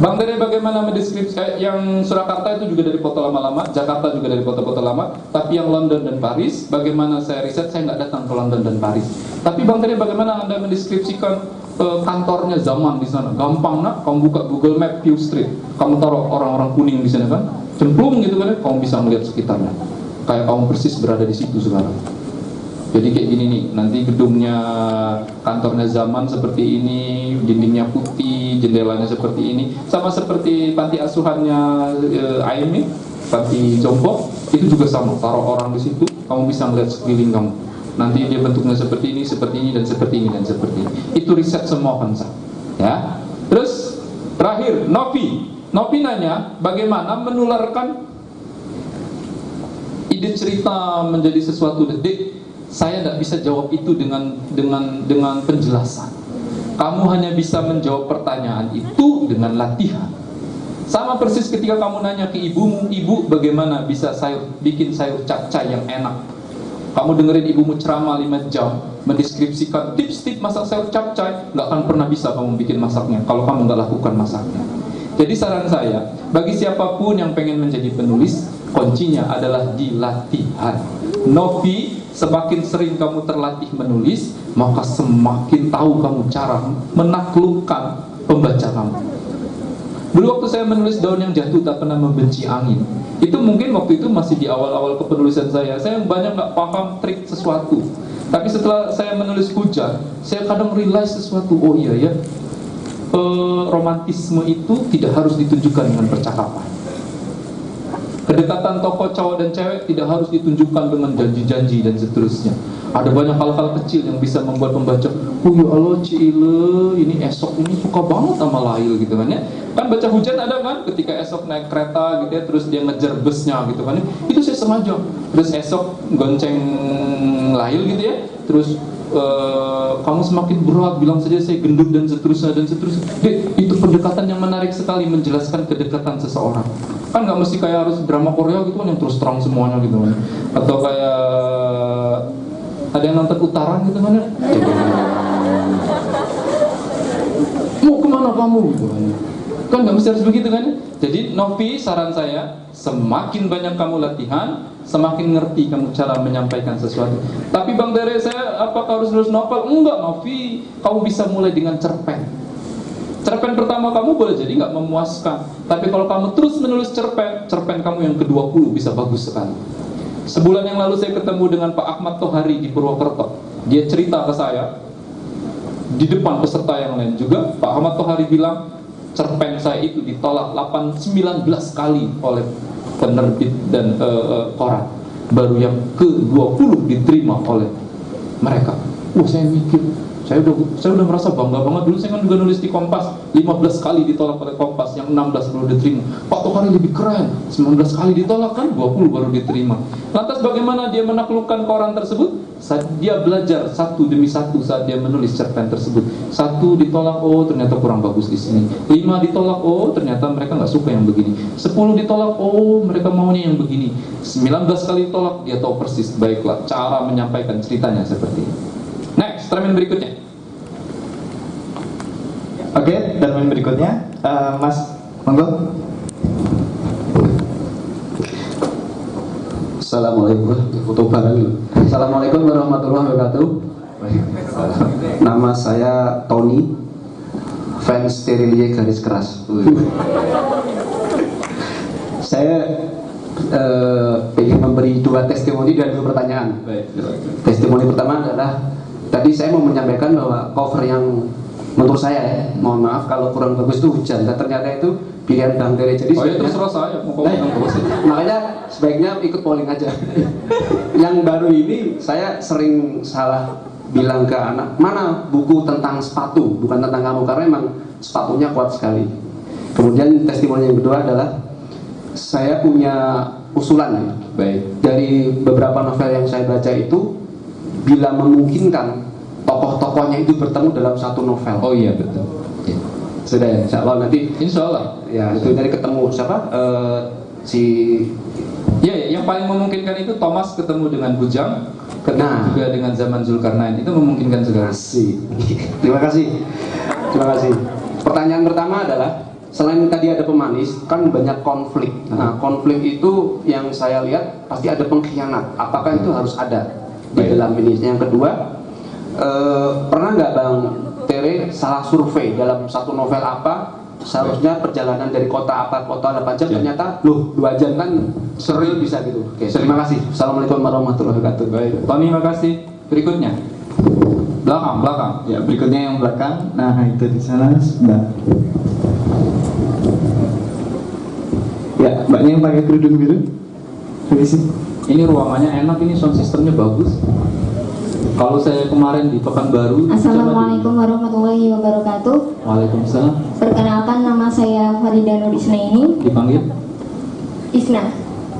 Bang Tere bagaimana mendeskripsikan yang Surakarta itu juga dari foto lama-lama, Jakarta juga dari foto-foto lama, tapi yang London dan Paris, bagaimana saya riset, saya nggak datang ke London dan Paris. Tapi Bang Tere bagaimana Anda mendeskripsikan kantornya zaman di sana? Gampang nak, kamu buka Google Map View Street, kamu taruh orang-orang kuning di sana kan, cemplung gitu kan, kamu bisa melihat sekitarnya, kayak kamu persis berada di situ sekarang. Jadi kayak gini nih, nanti gedungnya kantornya zaman seperti ini, dindingnya putih, jendelanya seperti ini, sama seperti panti asuhannya AMI, panti jompo, itu juga sama, taruh orang di situ, kamu bisa melihat sekeliling kamu. Nanti dia bentuknya seperti ini, dan seperti ini, dan seperti ini. Itu riset semua konsep, ya. Terus terakhir, Novi nanya, bagaimana menularkan ide cerita menjadi sesuatu detik. Saya tidak bisa jawab itu dengan penjelasan. Kamu hanya bisa menjawab pertanyaan itu dengan latihan. Sama persis ketika kamu nanya ke ibumu, ibu bagaimana bisa bikin sayur capcay yang enak. Kamu dengerin ibumu ceramah 5 jam mendeskripsikan tips-tips masak sayur capcay, nggak akan pernah bisa kamu bikin masaknya kalau kamu nggak lakukan masaknya. Jadi saran saya, bagi siapapun yang pengen menjadi penulis, kuncinya adalah di latihan. Novi, semakin sering kamu terlatih menulis, maka semakin tahu kamu cara menaklukkan pembaca kamu. Dulu waktu saya menulis Daun yang Jatuh Tak Pernah Membenci Angin, itu mungkin waktu itu masih di awal-awal kepenulisan saya banyak nggak paham trik sesuatu. Tapi setelah saya menulis Hujan, saya kadang realize sesuatu, oh iya ya, romantisme itu tidak harus ditunjukkan dengan percakapan. Kedekatan tokoh cowok dan cewek tidak harus ditunjukkan dengan janji-janji dan seterusnya. Ada banyak hal-hal kecil yang bisa membuat pembaca, oh ya Allah Cile, ini esok ini suka banget sama Lail gitu kan ya. Kan baca Hujan ada kan, ketika esok naik kereta gitu ya, terus dia ngejar busnya gitu kan ya. Itu saya sengaja. Terus esok gonceng Lail gitu ya, terus kamu semakin berat, bilang saja saya gendut dan seterusnya. Itu pendekatan yang menarik sekali menjelaskan kedekatan seseorang. Kan nggak mesti kayak harus drama Korea gitu kan yang terus terang semuanya gitu kan. Atau kayak ada yang nonton Utaran gitu kan ya. Mau kemana kamu gitu kan. Kan nggak mesti harus begitu kan ya. Jadi Novi, saran saya, semakin banyak kamu latihan, semakin ngerti kamu cara menyampaikan sesuatu. Tapi Bang Tere, saya apakah harus nulis novel? Enggak Novi, kamu bisa mulai dengan cerpen. Cerpen pertama kamu boleh jadi nggak memuaskan, tapi kalau kamu terus menulis cerpen kamu yang ke-20 bisa bagus sekali. Sebulan yang lalu saya ketemu dengan Pak Ahmad Tohari di Purwokerto. Dia cerita ke saya di depan peserta yang lain juga. Pak Ahmad Tohari bilang cerpen saya itu ditolak 19 kali oleh penerbit dan koran. Baru yang ke-20 diterima oleh mereka. Saya mikir, saya udah merasa bangga banget. Dulu saya kan juga nulis di Kompas, 15 kali ditolak oleh Kompas, yang 16 baru diterima. Pak Tohari lebih keren, 19 kali ditolak kan, 20 baru diterima. Lantas bagaimana dia menaklukkan koran tersebut? Saat dia belajar satu demi satu saat dia menulis cerpen tersebut. 1 ditolak, oh ternyata kurang bagus di sini. 5 ditolak, oh ternyata mereka nggak suka yang begini. 10 ditolak, oh mereka maunya yang begini. 19 kali ditolak, dia tahu persis. Baiklah, cara menyampaikan ceritanya seperti ini. Next, termin berikutnya. Oke, termin berikutnya, Mas, monggo. Assalamualaikum. Foto bareng dulu. Assalamualaikum warahmatullahi wabarakatuh. Nama saya Tony, fans Sterilie garis keras. Saya ingin memberi 2 testimoni dan 2 pertanyaan. Testimoni pertama adalah tadi saya mau menyampaikan bahwa cover yang menurut saya mohon maaf kalau kurang bagus itu hujan, dan ternyata itu pilihan Bang Tere. Jadi Oh ya terserah saya mau komen yang bagus. makanya sebaiknya ikut polling aja. Yang baru ini saya sering salah bilang ke anak, mana buku tentang sepatu, bukan tentang kamu, karena memang sepatunya kuat sekali. Kemudian testimoni yang kedua adalah saya punya usulan ya. Baik. Dari beberapa novel yang saya baca itu, bila memungkinkan tokoh-tokohnya itu bertemu dalam satu novel. Oh iya betul. Ya. Sudah ya, insya Allah nanti Insya Allah. ya itu dari ketemu siapa si Ya, yang paling memungkinkan itu Thomas ketemu dengan Bujang, ketemu Nah. juga dengan zaman Zulkarnain. Itu memungkinkan sekali. Asik. Terima kasih. Terima kasih. Pertanyaan pertama adalah, selain tadi ada pemanis, kan banyak konflik. Nah, konflik itu yang saya lihat pasti ada pengkhianat. Apakah itu harus ada di Baik. dalam ini? Yang kedua, pernah nggak Bang Tere salah survei dalam satu novel apa? Seharusnya perjalanan dari kota apa kota 8 jam, Ya. ternyata 2 jam kan sering bisa gitu. Oke, terima kasih. Assalamualaikum warahmatullahi wabarakatuh. Baik. Tony, makasih. Berikutnya. Belakang. Ya, berikutnya yang belakang. Nah, itu di sana sebelah. Ya, mbaknya yang pakai kerudung biru. Permisi. Ini ruangannya enak, ini sound systemnya bagus. Kalau saya kemarin di Pekanbaru. Assalamualaikum warahmatullahi wabarakatuh. Waalaikumsalam. Perkenalkan, nama saya Farida Nur Isna ini. Dipanggil? Isna.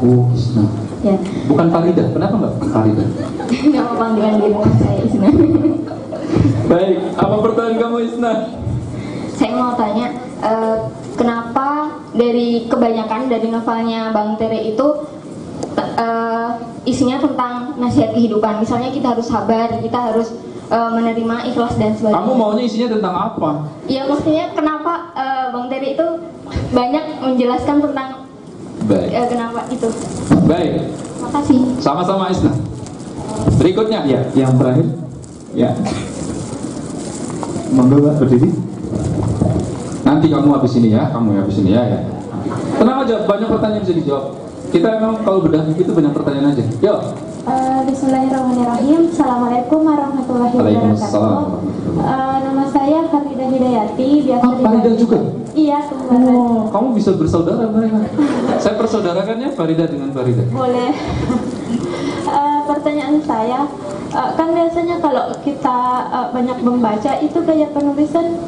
Oh, Isna. Ya. Bukan Farida. Kenapa nggak Farida? Nama panggilan di rumah saya Isna. Baik. Apa pertanyaan kamu, Isna? Saya mau tanya, kenapa dari kebanyakan dari novelnya Bang Tere itu isinya tentang nasihat kehidupan. Misalnya kita harus sabar, kita harus menerima, ikhlas dan sebagainya. Kamu maunya isinya tentang apa? Ya, maksudnya kenapa Bang Tere itu banyak menjelaskan tentang Baik. kenapa itu. Baik. Makasih. Sama-sama, Isna. Berikutnya. Ya, yang terakhir. Ya. Monggo Mbak berdiri. Nanti kamu habis ini ya, ya. Tenang aja, banyak pertanyaan bisa dijawab. Kita emang kalau bedah buku itu banyak pertanyaan aja. Yo. Bismillahirrahmanirrahim. Assalamualaikum warahmatullahi Waalaikumsalam. wabarakatuh. Nama saya Farida Hidayati. Biasa Farida dipanggil- juga? Iya, kembaran. Oh, kamu bisa bersaudara mereka. Saya persaudarakannya Farida dengan Farida. Boleh. Pertanyaan saya, kan biasanya kalau kita banyak membaca itu gaya penulisan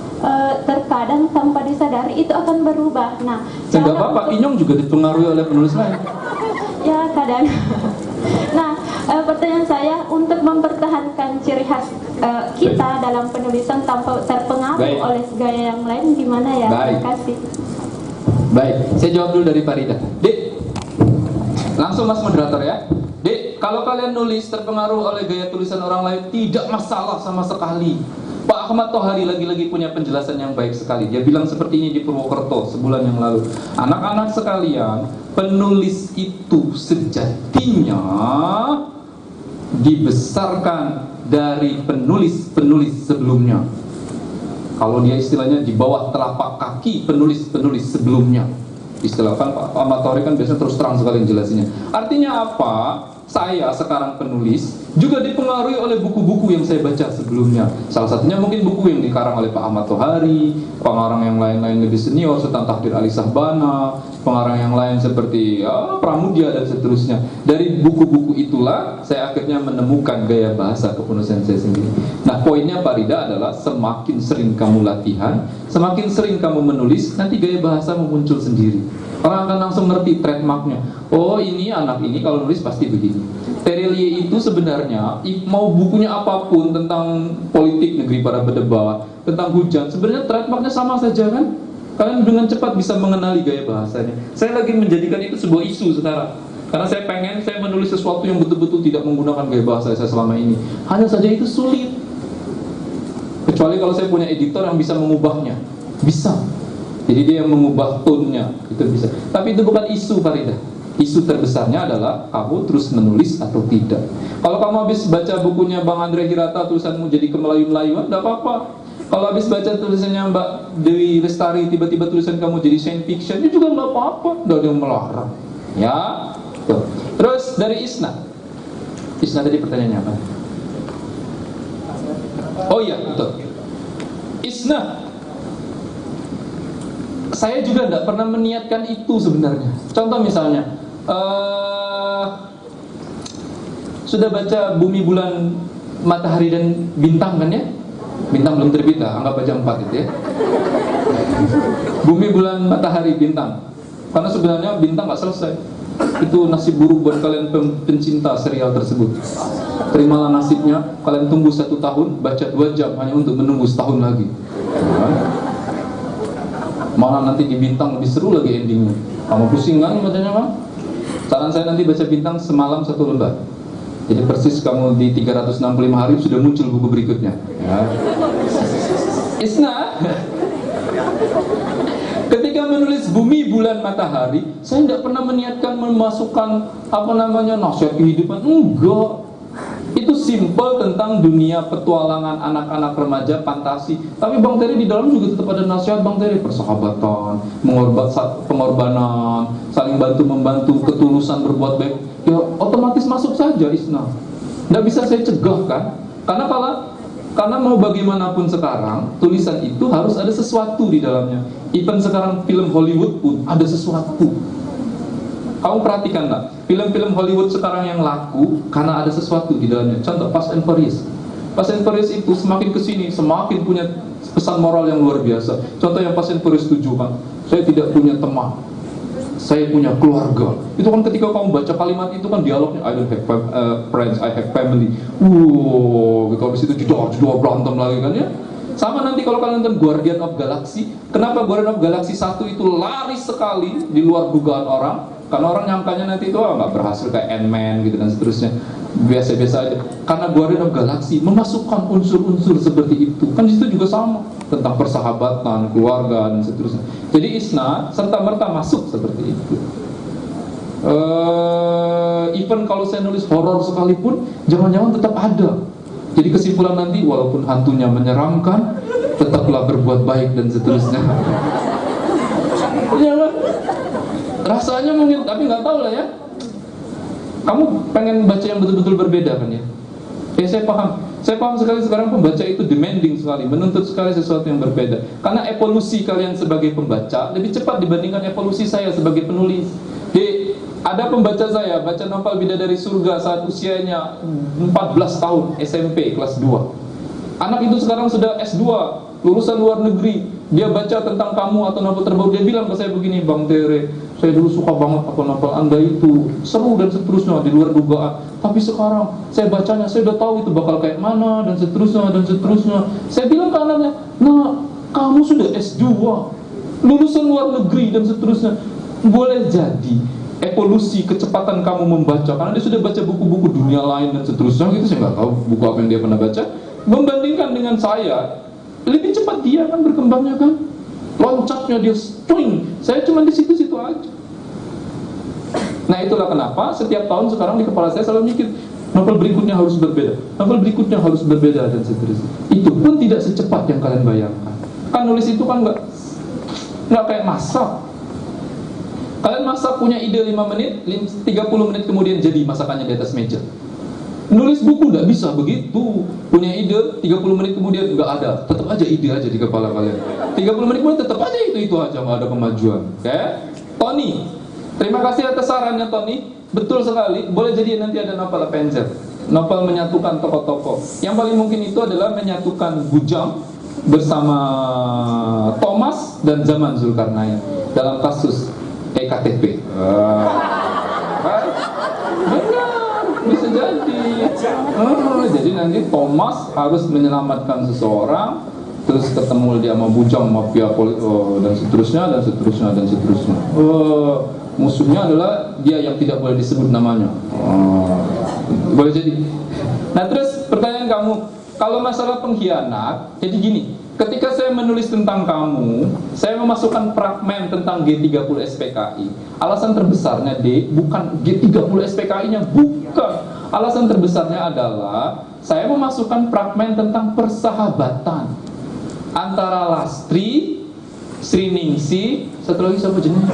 terkadang tanpa disadari itu akan berubah. Nah, Enggak apa-apa, Inyong juga dipengaruhi oleh penulis lain. ya kadang. Nah, pertanyaan saya, untuk mempertahankan ciri khas kita dalam penulisan tanpa terpengaruh Baik. oleh gaya yang lain gimana ya? Baik. Terima kasih. Baik, saya jawab dulu dari Farida. Dek, langsung Mas moderator ya. Dek, kalau kalian nulis terpengaruh oleh gaya tulisan orang lain, tidak masalah sama sekali. Pak Ahmad Tohari lagi-lagi punya penjelasan yang baik sekali. Dia bilang seperti ini di Purwokerto sebulan yang lalu. Anak-anak sekalian, penulis itu sejatinya dibesarkan dari penulis-penulis sebelumnya. Kalau dia istilahnya di bawah telapak kaki penulis-penulis sebelumnya. Istilah kan Pak Ahmad Tohari kan biasanya terus terang sekali jelasinnya. Artinya apa? Saya sekarang penulis juga dipengaruhi oleh buku-buku yang saya baca sebelumnya. Salah satunya mungkin buku yang dikarang oleh Pak Ahmad Tohari, pengarang yang lain-lain lebih senior Sultan Takdir Ali Sahbana, pengarang yang lain seperti Pramudia dan seterusnya. Dari buku-buku itulah saya akhirnya menemukan gaya bahasa kepenulisan saya sendiri. Nah, poinnya Pak Rida adalah semakin sering kamu latihan, semakin sering kamu menulis, nanti gaya bahasa muncul sendiri. Orang akan langsung ngerti trademarknya. Oh, ini anak ini kalau nulis pasti begini. Terelie itu sebenarnya mau bukunya apapun tentang politik negeri para berdebat, tentang hujan, sebenarnya trademarknya sama saja kan? Kalian dengan cepat bisa mengenali gaya bahasanya. Saya lagi menjadikan itu sebuah isu sekarang. Karena saya pengen saya menulis sesuatu yang betul-betul tidak menggunakan gaya bahasa saya selama ini. Hanya saja itu sulit. Kecuali kalau saya punya editor yang bisa mengubahnya. Bisa. Jadi dia yang mengubah tone-nya, itu bisa. Tapi itu bukan isu, Farida. Isu terbesarnya adalah kamu terus menulis atau tidak. Kalau kamu habis baca bukunya Bang Andre Hirata, tulisanmu jadi kemelayu-melayuan, tidak apa-apa. Kalau habis baca tulisannya Mbak Dewi Lestari, tiba-tiba tulisan kamu jadi science fiction, itu juga nggak apa-apa, nggak ada yang melarang. Ya, tuh. Terus dari Isna. Isna tadi pertanyaannya apa? Oh iya, betul. Isna. Saya juga tidak pernah meniatkan itu sebenarnya. Contoh misalnya, sudah baca Bumi, Bulan, Matahari dan Bintang kan ya? Bintang belum terbit lah, anggap aja 4 gitu ya. Bumi, Bulan, Matahari, Bintang. Karena sebenarnya Bintang nggak selesai. Itu nasib buruk buat kalian pencinta serial tersebut. Terimalah nasibnya, kalian tunggu 1 tahun, baca 2 jam hanya untuk menunggu setahun lagi. Malah nanti di Bintang lebih seru lagi endingnya. Kamu pusing kan bacanya, Bang? Saran saya nanti baca Bintang semalam 1 lembar. Jadi persis kamu di 365 hari sudah muncul buku berikutnya ya. Isna. Ketika menulis Bumi, Bulan, Matahari, saya tidak pernah meniatkan memasukkan nasihat kehidupan. Enggak. Itu simple tentang dunia petualangan anak-anak remaja, fantasi. Tapi Bang Terry di dalam juga tetap ada nasihat Bang Terry, persahabatan, pengorbanan, saling bantu-membantu, ketulusan berbuat baik. Ya otomatis masuk saja Isna. Tidak bisa saya cegah kan? Karena mau bagaimanapun sekarang, tulisan itu harus ada sesuatu di dalamnya. Even sekarang film Hollywood pun ada sesuatu. Kamu perhatikan lah, film-film Hollywood sekarang yang laku karena ada sesuatu di dalamnya. Contoh Fast and Furious. Fast and Furious itu semakin kesini semakin punya pesan moral yang luar biasa. Contoh yang Fast and Furious 7 kan, saya tidak punya teman, saya punya keluarga. Itu kan ketika kamu baca kalimat itu kan dialognya, I don't have friends, I have family. Gitu, habis itu jedor berantem lagi kan ya. Sama nanti kalau kalian nonton Guardian of Galaxy. Kenapa Guardian of Galaxy 1 itu laris sekali di luar dugaan orang? Karena orang nyangkanya nanti itu nggak berhasil kayak Ant-Man gitu dan seterusnya, biasa-biasa aja. Karena Guardian of Galaxy memasukkan unsur-unsur seperti itu. Kan di situ juga sama tentang persahabatan, keluarga dan seterusnya. Jadi Isna serta-merta masuk seperti itu. Even kalau saya nulis horor sekalipun, jangan-jangan tetap ada. Jadi kesimpulan nanti, walaupun hantunya menyeramkan, tetaplah berbuat baik dan seterusnya. Ya kan? Rasanya mungkin, tapi nggak tahu lah ya. Kamu pengen baca yang betul-betul berbeda kan ya? Saya paham sekali sekarang pembaca itu demanding sekali, menuntut sekali sesuatu yang berbeda. Karena evolusi kalian sebagai pembaca lebih cepat dibandingkan evolusi saya sebagai penulis. Jadi ada pembaca saya baca novel Bidadari Surga saat usianya 14 tahun, SMP kelas 2. Anak itu sekarang sudah S2, lulusan luar negeri. Dia baca tentang kamu atau novel terbaru, dia bilang ke saya begini, Bang Tere, saya dulu suka banget novel Anda itu, seru dan seterusnya, di luar dugaan. Tapi sekarang saya bacanya, saya udah tahu itu bakal kayak mana dan seterusnya dan seterusnya. Saya bilang ke anaknya, nah kamu sudah S2, lulusan luar negeri dan seterusnya. Boleh jadi evolusi kecepatan kamu membaca, karena dia sudah baca buku-buku dunia lain dan seterusnya gitu, saya nggak tahu buku apa yang dia pernah baca. Membandingkan dengan saya, lebih cepat dia kan berkembangnya kan, loncatnya dia swing. Saya cuma di situ-situ aja. Nah itulah kenapa setiap tahun sekarang di kepala saya selalu mikir, novel berikutnya harus berbeda, novel berikutnya harus berbeda dan seterusnya. Itu pun tidak secepat yang kalian bayangkan. Kan nulis itu kan nggak kayak masak. Kalian masak punya ide 5 menit, 30 menit kemudian jadi masakannya di atas meja. Nulis buku nggak bisa begitu. Punya ide, 30 menit kemudian nggak ada. Tetap aja ide aja di kepala kalian. 30 menit kemudian tetap aja itu aja, nggak ada kemajuan. Oke? Tony, terima kasih atas sarannya Tony. Betul sekali. Boleh jadi nanti ada novel Avenger. Novel menyatukan tokoh-tokoh. Yang paling mungkin itu adalah menyatukan Bujang bersama Thomas dan Zaman Zulkarnain dalam kasus EKTP. Benar, bisa jadi. Jadi nanti Thomas harus menyelamatkan seseorang, terus ketemu dia sama Bujang, mafia dan seterusnya dan seterusnya dan seterusnya. Musuhnya adalah dia yang tidak boleh disebut namanya. Boleh jadi. Nah terus pertanyaan kamu, kalau masalah pengkhianat, jadi gini. Ketika saya menulis tentang kamu, saya memasukkan fragmen tentang G30 SPKI. Alasan terbesarnya D, bukan G30 SPKI-nya, bukan. Alasan terbesarnya adalah saya memasukkan fragmen tentang persahabatan antara Lastri, Sri Ningsih, satu lagi siapa jenis?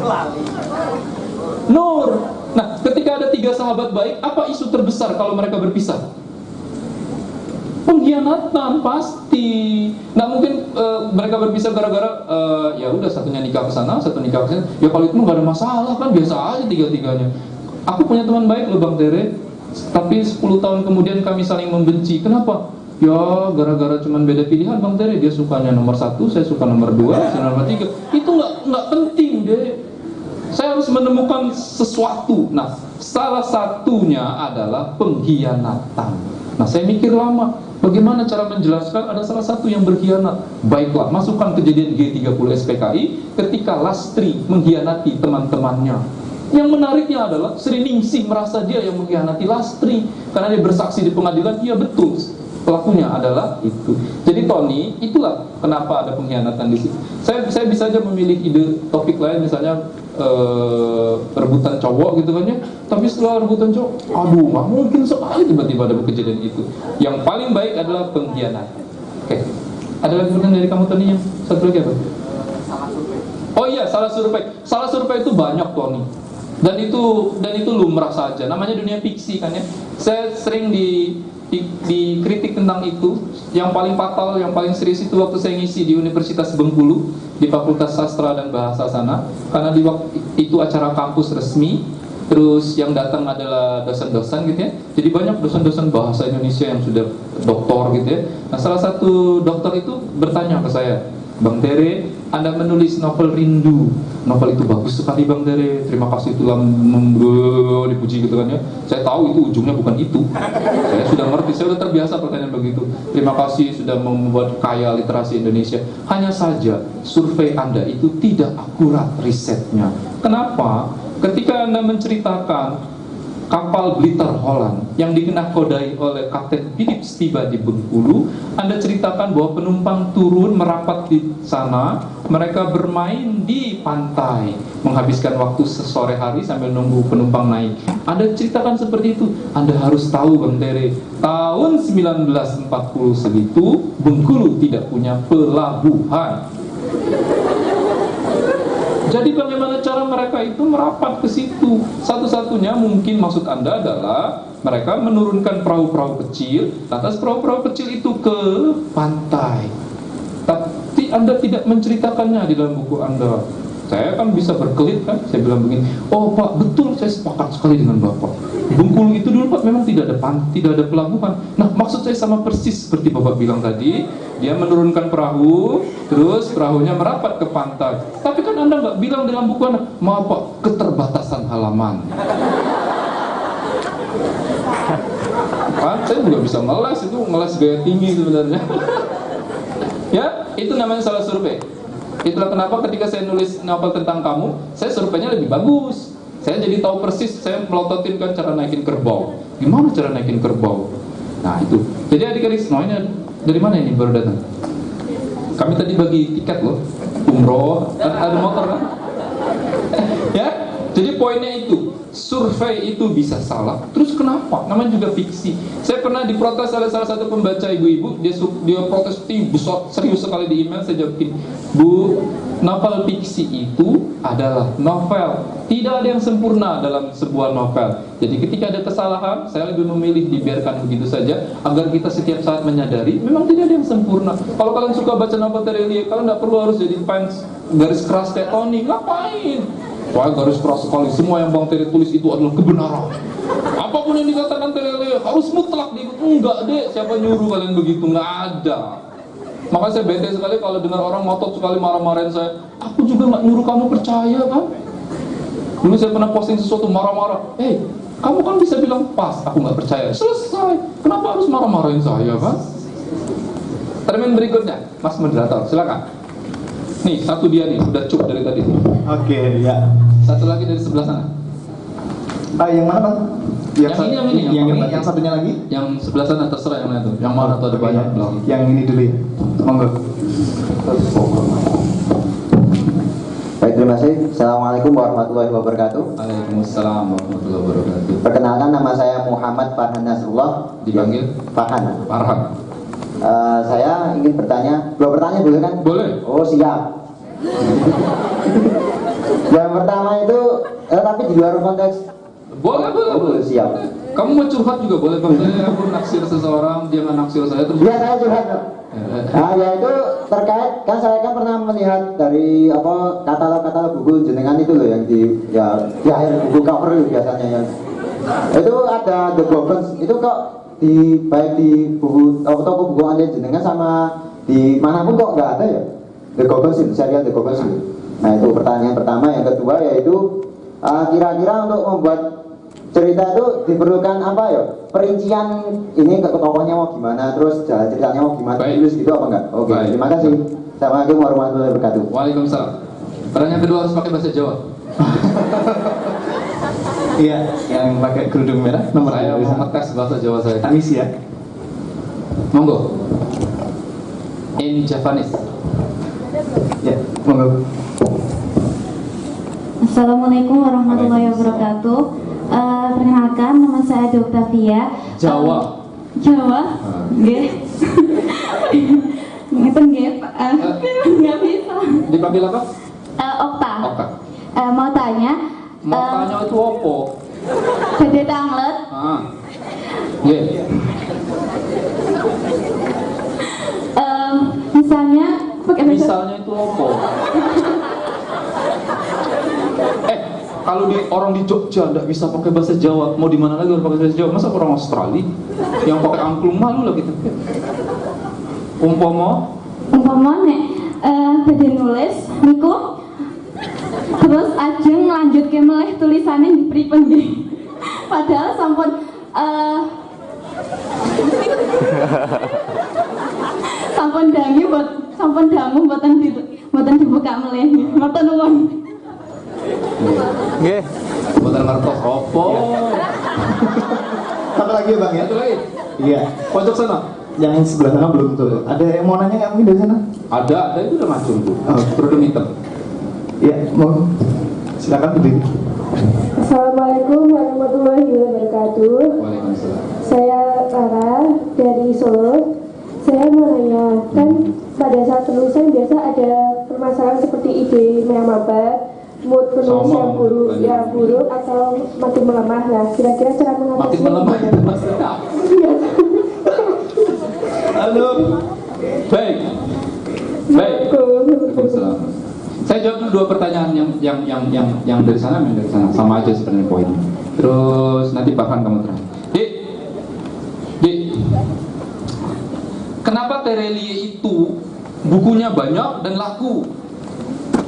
Nur. Nah, ketika ada 3 sahabat baik, apa isu terbesar kalau mereka berpisah? Pengkhianatan pasti. Nggak mungkin mereka berpisah gara-gara ya udah satunya nikah ke sana, satu nikah ke sana. Ya kalau itu nggak ada masalah kan, biasa aja tiga-tiganya. Aku punya teman baik loh Bang Tere, tapi 10 tahun kemudian kami saling membenci. Kenapa? Ya gara-gara cuman beda pilihan Bang Tere. Dia sukanya nomor 1, saya suka nomor 2, saya nomor 3. Itu nggak penting deh. Saya harus menemukan sesuatu. Nah, salah satunya adalah pengkhianatan. Nah, saya mikir lama, bagaimana cara menjelaskan ada salah satu yang berkhianat. Baiklah, masukkan kejadian G30 SPKI ketika Lastri mengkhianati teman-temannya. Yang menariknya adalah Sri Ningsih merasa dia yang mengkhianati Lastri karena dia bersaksi di pengadilan, iya betul, pelakunya adalah itu. Jadi Tony, itulah kenapa ada pengkhianatan di situ. Saya bisa aja memilih ide topik lain, misalnya rebutan cowok gitu kan ya. Tapi setelah rebutan cowok, aduh nggak mungkin sekali tiba-tiba ada kejadian itu. Yang paling baik adalah pengkhianatan. Oke. Ada lagi pertanyaan dari kamu Tony yang satu lagi apa? Oh iya, salah survei. Salah survei itu banyak Tony. Dan itu lumrah saja. Namanya dunia fiksi kan ya. Saya sering dikritik tentang itu. Yang paling fatal, yang paling serius itu waktu saya ngisi di Universitas Bengkulu di Fakultas Sastra dan Bahasa sana. Karena di waktu itu acara kampus resmi, terus yang datang adalah dosen-dosen gitu ya. Jadi banyak dosen-dosen bahasa Indonesia yang sudah doktor gitu ya. Nah salah satu dokter itu bertanya ke saya, Bang Tere, Anda menulis novel rindu. Novel itu bagus sekali Bang Tere. Terima kasih telah dipuji gitu kan ya. Saya tahu itu ujungnya bukan itu. Saya sudah ngerti, saya sudah terbiasa pertanyaan begitu. Terima kasih sudah membuat kaya literasi Indonesia. Hanya saja survei Anda itu tidak akurat risetnya. Kenapa? Ketika Anda menceritakan kapal Blitar Holland yang dikenakodai oleh Kapten Philips tiba di Bengkulu, Anda ceritakan bahwa penumpang turun merapat di sana, mereka bermain di pantai, menghabiskan waktu sore hari sambil nunggu penumpang naik. Anda ceritakan seperti itu. Anda harus tahu Bang Tere, tahun 1940 segitu Bengkulu tidak punya pelabuhan. Jadi bagaimana cara mereka itu merapat ke situ? Satu-satunya mungkin maksud Anda adalah mereka menurunkan perahu-perahu kecil, lantas perahu-perahu kecil itu ke pantai. Tapi Anda tidak menceritakannya di dalam buku Anda. Saya kan bisa berkelit kan, saya bilang begini, oh Pak, betul, saya sepakat sekali dengan Bapak. Bengkulu itu dulu Pak memang tidak ada pelabuhan. Nah maksud saya sama persis seperti Bapak bilang tadi, dia menurunkan perahu, terus perahunya merapat ke pantai. Tapi kan Anda nggak bilang dalam buku Anda, maaf Pak, keterbatasan halaman. Kan saya juga bisa ngeles, itu ngeles gaya tinggi sebenarnya. Ya, itu namanya salah survei. Itulah kenapa ketika saya nulis novel tentang kamu, saya surveinya lebih bagus. Saya jadi tahu persis, saya melototin kan cara naikin kerbau. Gimana cara naikin kerbau? Nah itu. Jadi adik-adik semua ini dari mana ini baru datang? Kami tadi bagi tiket loh, umroh, ada motor kan? Ya, jadi poinnya itu, survei itu bisa salah. Terus kenapa? Namanya juga fiksi. Saya pernah diprotes oleh salah satu pembaca ibu-ibu, dia protes besar, serius sekali di email. Saya jawabin, Bu, novel fiksi itu adalah novel. Tidak ada yang sempurna dalam sebuah novel. Jadi ketika ada kesalahan, saya lebih memilih dibiarkan begitu saja, agar kita setiap saat menyadari memang tidak ada yang sempurna. Kalau kalian suka baca novel Terelie, kalian tidak perlu harus jadi fans garis keras kayak Tony. Ngapain? Wah, garis keras sekali. Semua yang Bang Tere tulis itu adalah kebenaran. Apapun yang dikatakan Terelie harus mutlak diikut. Enggak deh, siapa nyuruh kalian begitu? Nggak ada. Makanya saya bete sekali kalau dengar orang ngotot sekali marah-marahin saya. Aku juga nggak nyuruh kamu percaya kan? Dulu saya pernah posting sesuatu marah-marah. Kamu kan bisa bilang pas, aku nggak percaya. Selesai. Kenapa harus marah-marahin saya kan? Termin berikutnya, Mas moderator, silakan. Nih, satu dia nih, udah cukup dari tadi. Oke, ya. Satu lagi dari sebelah sana. Yang mana, Bang? Yang ini, yang satunya lagi? Yang sebelah sana terserah yang mana tuh. Yang mana tuh ada banyak belakang. Yang ini dulu ya. Monggo. Baik, terima kasih. Assalamualaikum warahmatullahi wabarakatuh. Waalaikumsalam warahmatullahi wabarakatuh. Perkenalkan, nama saya Muhammad Farhan Nasrullah. Dipanggil Farhan. Farhan. Saya ingin bertanya, dua pertanyaan boleh kan? Boleh. Oh, siap. Yang pertama itu, tapi di luar konteks. Boleh. Siap. Kamu mau curhat juga boleh, Bang. Aku naksir seseorang, dia nggak naksir saya terus. Ya, saya curhat. Nah, yaitu terkait, kan saya kan pernah melihat dari katalog buku jenengan itu loh yang di akhir buku cover itu biasanya yang itu ada The Goblins, itu kok baik di buku toko buku anda jenengan sama di manapun kok nggak ada ya The Goblins itu, serial The Goblins itu. Nah, itu pertanyaan pertama. Yang kedua yaitu kira-kira untuk membuat cerita itu diperlukan apa ya, perincian ini ke tokohnya mau gimana, terus jalan ceritanya mau gimana, tulis gitu apa enggak? Oke, terima kasih. Assalamualaikum warahmatullahi wabarakatuh. Waalaikumsalam. Pertanyaan kedua harus pakai bahasa Jawa. Iya, yang pakai kerudung merah nomor Saya mau ngetes bahasa Jawa saya. Tamis ya. Monggo. In Japanese. Ya, monggo. Assalamualaikum warahmatullahi wabarakatuh. Perkenalkan, nama saya Octavia. Jawa. Nggih. Ngeten nggih, Pak. Nggak bisa. Dipanggil apa? Okta. Okta. Mau tanya. Mau tanya itu apa? Gede tanglet. Nggih. Misalnya Misalnya itu apa? Kalau orang di Jogja nggak bisa pakai bahasa Jawa, mau di mana lagi orang pakai bahasa Jawa? Masa orang Australia yang pakai angklung malu lah gitu. Umpama nek badhe nulis niku terus ajeng lanjut ke meleh tulisannya di pripun nggih. Padahal sampun sampun dangu mboten dibuka meleh. Mboten nuwun. Nggih. buatan ngertos opo. Satu lagi ya, Bang ya. Satu lagi. Iya. Pojok sana. Yang sebelah sana belum tuh. Ada yang mau nanya nggak mungkin dari sana? Ada itu udah macul tuh. Oh. Kerudung hitam. Iya, mau. Silakan berdiri. Assalamualaikum warahmatullahi wabarakatuh. Waalaikumsalam. Saya Lara dari Solo. Saya mau nanya, kan pada saat penulisan biasa ada permasalahan seperti ide menyambar, mood penulis yang buruk atau makin melemah. Nah, kira-kira cara mengatasi Makin melemah itu maksudnya. Halo. Baik. Waalaikumsalam. Saya jawab dulu dua pertanyaan yang dari sana, yang dari sana sama aja sebenarnya poinnya. Terus nanti bahkan kamu terakhir. Dik, kenapa Terelie itu bukunya banyak dan laku?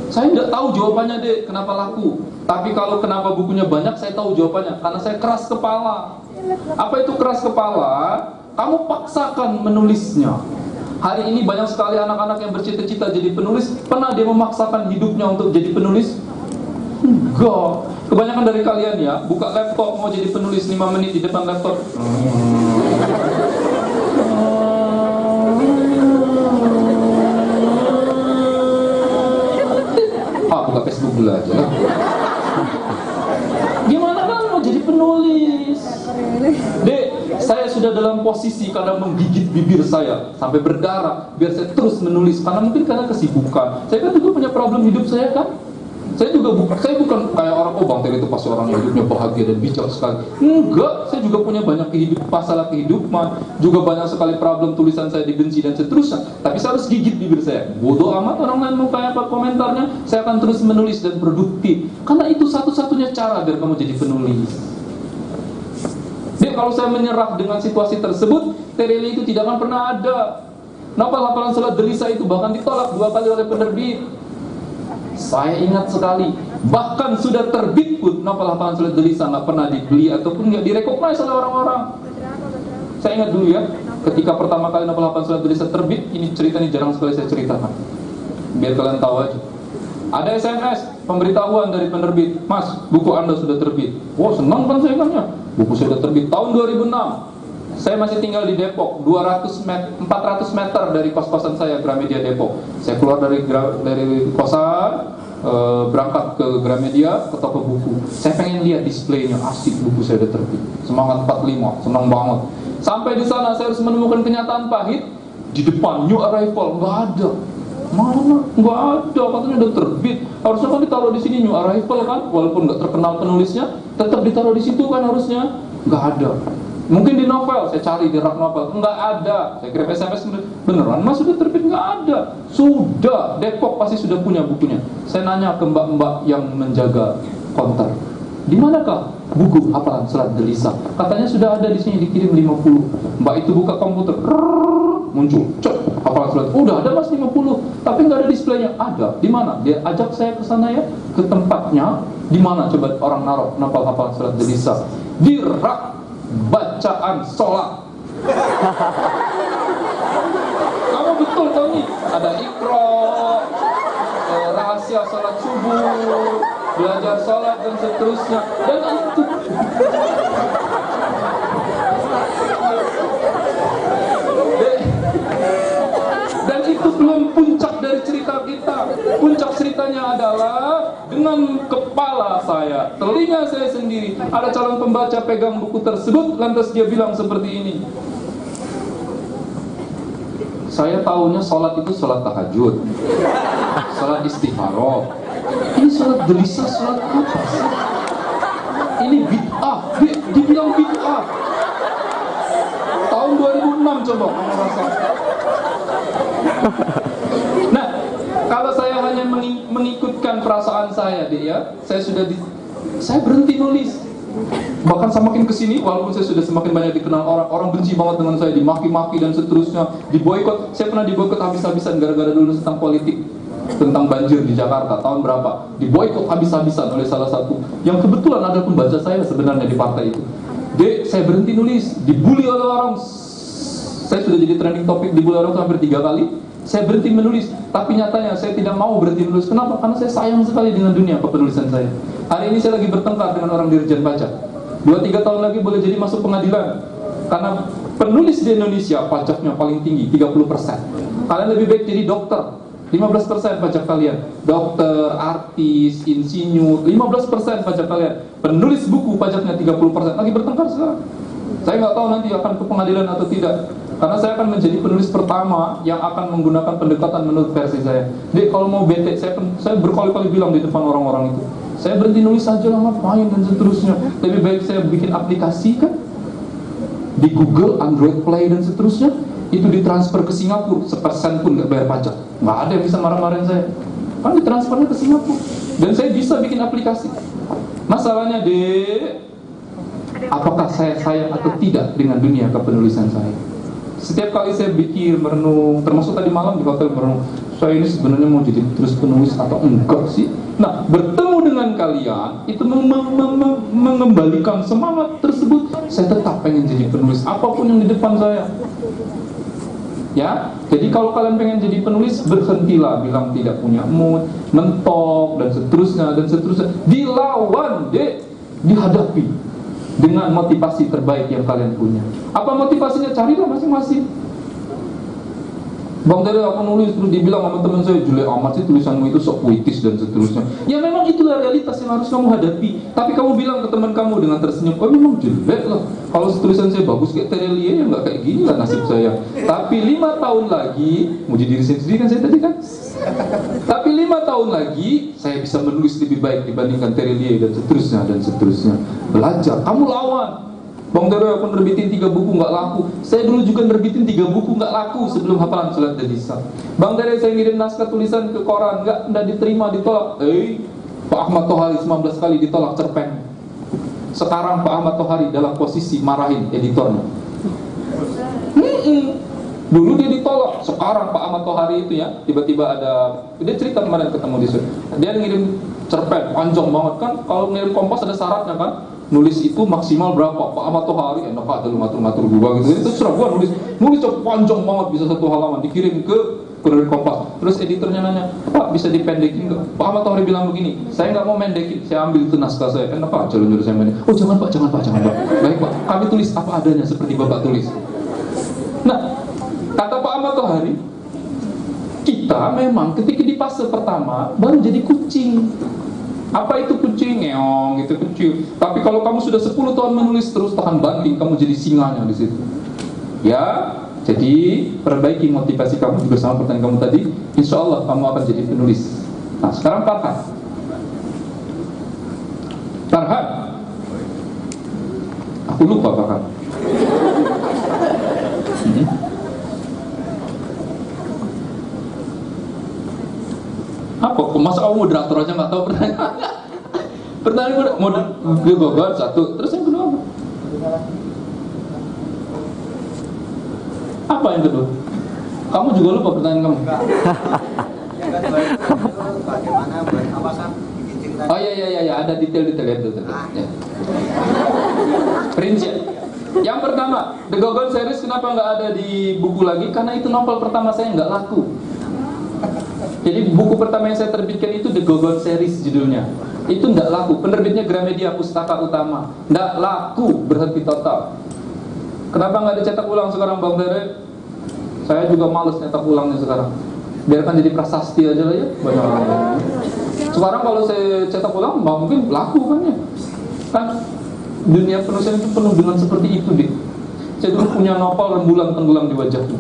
Saya tidak tahu jawabannya, Dek, kenapa laku. Tapi kalau kenapa bukunya banyak, saya tahu jawabannya. Karena saya keras kepala. Apa itu keras kepala? Kamu paksakan menulisnya. Hari ini banyak sekali anak-anak yang bercita-cita jadi penulis. Pernah dia memaksakan hidupnya untuk jadi penulis? Enggak. Kebanyakan dari kalian ya, buka laptop mau jadi penulis 5 menit di depan laptop. Buka Facebook dulu aja lah. Gimana kan mau jadi penulis? Dek, saya sudah dalam posisi kadang menggigit bibir saya sampai berdarah biar saya terus menulis, karena mungkin karena kesibukan. Saya kan juga punya problem hidup saya kan. Saya bukan kayak orang, oh Bang Terry itu pasti orang hidupnya bahagia dan bijak sekali. Enggak, saya juga punya banyak masalah kehidupan, juga banyak sekali problem tulisan saya dibenci dan seterusnya. Tapi saya harus gigit bibir saya. Bodoh amat orang lain mau kayak apa komentarnya, saya akan terus menulis dan produktif. Karena itu satu-satunya cara biar kamu jadi penulis. Jadi kalau saya menyerah dengan situasi tersebut, Terry itu tidak akan pernah ada. Novel hafalan Salat Delisa itu bahkan ditolak 2 kali oleh penerbit. Saya ingat sekali, bahkan sudah terbit pun novel hafalan Salat Delisa nggak pernah dibeli ataupun nggak direkognize oleh orang-orang. Saya ingat dulu ya, ketika pertama kali novel hafalan Salat Delisa terbit, ini cerita ini jarang sekali saya ceritakan, biar kalian tahu aja. Ada SMS pemberitahuan dari penerbit, Mas, buku Anda sudah terbit. Wow, senang kan saya kan ya, buku sudah terbit tahun 2006. Saya masih tinggal di Depok, 400 meter dari kos-kosan saya, Gramedia Depok. Saya keluar dari kosan, berangkat ke Gramedia, ke toko buku. Saya pengen lihat displaynya, asik, buku saya udah terbit. Semangat 45, senang banget. Sampai di sana saya harus menemukan kenyataan pahit. Di depan New Arrival nggak ada. Mana? Nggak ada, katanya udah terbit. Harusnya kan ditaruh di sini New Arrival kan, walaupun nggak terkenal penulisnya, tetap ditaruh di situ kan harusnya. Nggak ada. Mungkin di novel, saya cari di rak novel, nggak ada. Saya kirim SMS, beneran Mas sudah terbit? Nggak ada. Sudah, Depok pasti sudah punya bukunya. Saya nanya ke mbak-mbak yang menjaga konter, di manakah buku hafalan Salat Delisa? Katanya sudah ada di sini, dikirim 50. Mbak itu buka komputer, muncul, cek, hafalan Salat. Udah ada Mas 50, tapi nggak ada displaynya. Ada. Di mana? Dia ajak saya ke sana ya, ke tempatnya. Di mana coba orang naruh novel hafalan Salat Delisa? Di rak bacaan sholat. Kamu betul tahu nih, ada Iqra, rahasia sholat subuh, belajar sholat dan seterusnya. Dan itu belum puncak dari cerita kita. Puncak ceritanya adalah dengan kepala saya, telinga saya sendiri, ada calon pembaca pegang buku tersebut, lantas dia bilang seperti ini. Saya tahunya sholat itu sholat tahajud, sholat istikharah. Ini sholat Delisa, sholat apa sih? Ini bid'ah, dibilang bid'ah. Tahun 2006 coba kamu rasakan. Nah, kalau saya hanya mengikutkan perasaan saya, ya, saya berhenti nulis. Bahkan semakin kesini, walaupun saya sudah semakin banyak dikenal orang benci banget dengan saya, dimaki-maki dan seterusnya, diboikot. Saya pernah diboikot habis-habisan gara-gara dulu tentang politik, tentang banjir di Jakarta tahun berapa. Diboikot habis-habisan oleh salah satu yang kebetulan ada pembaca saya sebenarnya di partai itu. Dek, saya berhenti nulis, dibully oleh orang. Saya sudah jadi trending topik dibully orang hampir 3 kali. Saya berhenti menulis, tapi nyatanya saya tidak mau berhenti menulis. Kenapa? Karena saya sayang sekali dengan dunia kepenulisan saya. Hari ini saya lagi bertengkar dengan orang Dirjen Pajak. 2-3 tahun lagi boleh jadi masuk pengadilan. Karena penulis di Indonesia pajaknya paling tinggi, 30%. Kalian lebih baik jadi dokter, 15% pajak kalian. Dokter, artis, insinyur, 15% pajak kalian. Penulis buku pajaknya 30%. Lagi bertengkar sekarang. Saya nggak tahu nanti akan ke pengadilan atau tidak. Karena saya akan menjadi penulis pertama yang akan menggunakan pendekatan menurut versi saya. Jadi kalau mau bete, saya berkali-kali bilang di depan orang-orang itu, saya berhenti nulis aja lah, ngapain dan seterusnya. Lebih baik saya bikin aplikasi kan, di Google, Android Play dan seterusnya, itu ditransfer ke Singapura, sepersen pun nggak bayar pajak. Nggak ada yang bisa marah-marahin saya. Kan ditransfernya ke Singapura, dan saya bisa bikin aplikasi. Masalahnya apakah saya sayang atau tidak dengan dunia kepenulisan saya? Setiap kali saya pikir, merenung, termasuk tadi malam di hotel merenung, saya ini sebenarnya mau jadi terus penulis atau enggak sih? Nah, bertemu dengan kalian itu mengembalikan semangat tersebut. Saya tetap pengen jadi penulis apapun yang di depan saya. Ya, jadi kalau kalian pengen jadi penulis, berhentilah bilang tidak punya mood, mentok dan seterusnya. Dilawan, dihadapi dengan motivasi terbaik yang kalian punya. Apa motivasinya? Carilah masing-masing. Bang Terry aku nulis, terus dibilang sama teman saya, jelek amat sih tulisanmu itu sok puitis dan seterusnya. Ya memang itulah realitas yang harus kamu hadapi. Tapi kamu bilang ke teman kamu dengan tersenyum, oh memang jelek lah, Kalau tulisan saya bagus kayak Terelie ya nggak kayak gini lah nasib saya. Tapi 5 tahun lagi, muji diri saya sendiri kan saya tadi kan. Tapi 5 tahun lagi saya bisa menulis lebih baik dibandingkan Terelie dan seterusnya dan seterusnya. Belajar, kamu lawan. Bang Tere, aku nerbitin 3 buku nggak laku. Saya dulu juga nerbitin 3 buku nggak laku sebelum hafalan surat dan lisan. Bang Tere, saya ngirim naskah tulisan ke koran nggak diterima, ditolak. Pak Ahmad Tohari 19 kali ditolak cerpen. Sekarang Pak Ahmad Tohari dalam posisi marahin editornya. Dulu dia ditolak, sekarang Pak Ahmad Tohari itu ya tiba-tiba dia cerita kemarin ketemu di sini. Dia ngirim cerpen panjang banget kan. Kalau ngirim Kompas ada syaratnya kan. Nulis itu maksimal berapa? Pak Ahmad Tohari enak aja lu ngatur-ngatur gua gitu. Itu serah gua nulis panjang banget bisa 1 halaman dikirim ke penerbit Kompas. Terus editornya nanya, Pak bisa dipendekin nggak? Pak Ahmad Tohari bilang begini, saya nggak mau mendekin, saya ambil itu naskah saya. Enak aja lu nyuruh saya pendek. Oh jangan Pak. Baik Pak, kami tulis apa adanya seperti Bapak tulis. Nah, kata Pak Ahmad Tohari, kita memang ketika di fase pertama baru jadi kucing. Apa itu kucing? Ngeong, itu kecil. Tapi kalau kamu sudah 10 tahun menulis terus tahan banting, kamu jadi singanya di situ. Ya, jadi perbaiki motivasi kamu juga sama pertanyaan kamu tadi. Insya Allah kamu akan jadi penulis. Nah, sekarang Farhan. Aku lupa Farhan. Apa? Masa kamu moderator aja nggak tahu pertanyaan? Pertanyaan gue gogot 1, terus yang kedua apa? Apa yang kedua? Kamu juga lupa pertanyaan kamu? Oh iya, ada detail ya. Prinsip. Yang pertama, The Gogon Series kenapa nggak ada di buku lagi? Karena itu novel pertama saya nggak laku. Jadi buku pertama yang saya terbitkan itu The Gogon Series judulnya. Itu nggak laku. Penerbitnya Gramedia Pustaka Utama. Nggak laku, berhenti total. Kenapa nggak dicetak ulang sekarang Bang Tere? Saya juga males nyetak ulangnya sekarang. Biarkan jadi prasasti aja lah ya. Banyak orang. Sekarang kalau saya cetak ulang, mungkin laku kan ya. Kan dunia penulisan itu penuh dengan seperti itu deh. Saya dulu punya novel Rembulan Tenggelam di Wajahmu.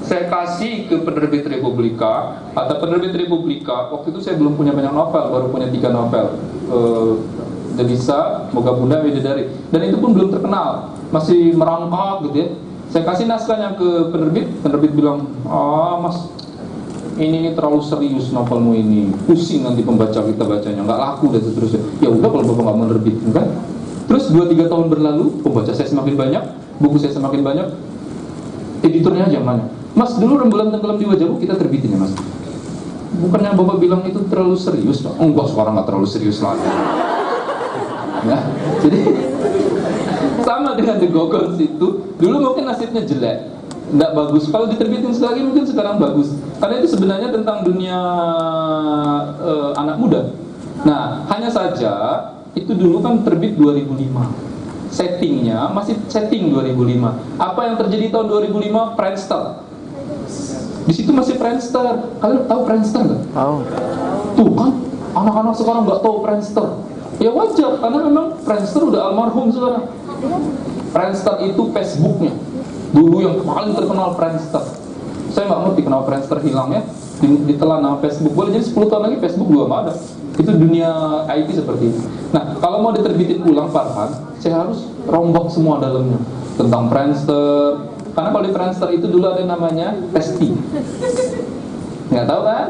Saya kasih ke penerbit Republika. Kata penerbit Republika, waktu itu saya belum punya banyak novel, baru punya 3 novel. Devisa, Moga Bunda, Widadari. Dan itu pun belum terkenal, masih merangkak gitu ya. Saya kasih naskahnya ke penerbit bilang, mas, ini terlalu serius novelmu ini, pusing nanti pembaca kita bacanya, nggak laku dan seterusnya. Ya udah kalau bapak nggak menerbitkan kan. Terus 2-3 tahun berlalu, pembaca saya semakin banyak, buku saya semakin banyak, editornya aja mana? Mas, dulu Rembulan Tenggelam di Wajahmu kita terbitin ya mas. Bukannya bapak bilang itu terlalu serius pak? Enggak, sekarang nggak terlalu serius lagi. Ya, jadi sama dengan The Gogons itu, dulu mungkin nasibnya jelek, nggak bagus. Kalau diterbitin sekali mungkin sekarang bagus. Karena itu sebenarnya tentang dunia anak muda. Nah, hanya saja itu dulu kan terbit 2005. Settingnya masih setting 2005. Apa yang terjadi tahun 2005? Friendster. Di situ masih Friendster. Kalian tahu Friendster nggak? Tahu. Tuh kan, anak-anak sekarang nggak tahu Friendster. Ya wajar, karena memang Friendster udah almarhum sekarang. Friendster itu Facebooknya. Dulu yang paling terkenal Friendster. Saya nggak ngerti kenapa Friendster hilang ya. Ditelan nama Facebook. Boleh jadi 10 tahun lagi Facebook juga nggak ada. Itu dunia IT seperti itu. Nah, kalau mau diterbitin ulang Farhan, saya harus rombak semua dalamnya tentang Friendster. Karena kalau di Friendster itu dulu ada namanya Testi. Nggak tahu kan?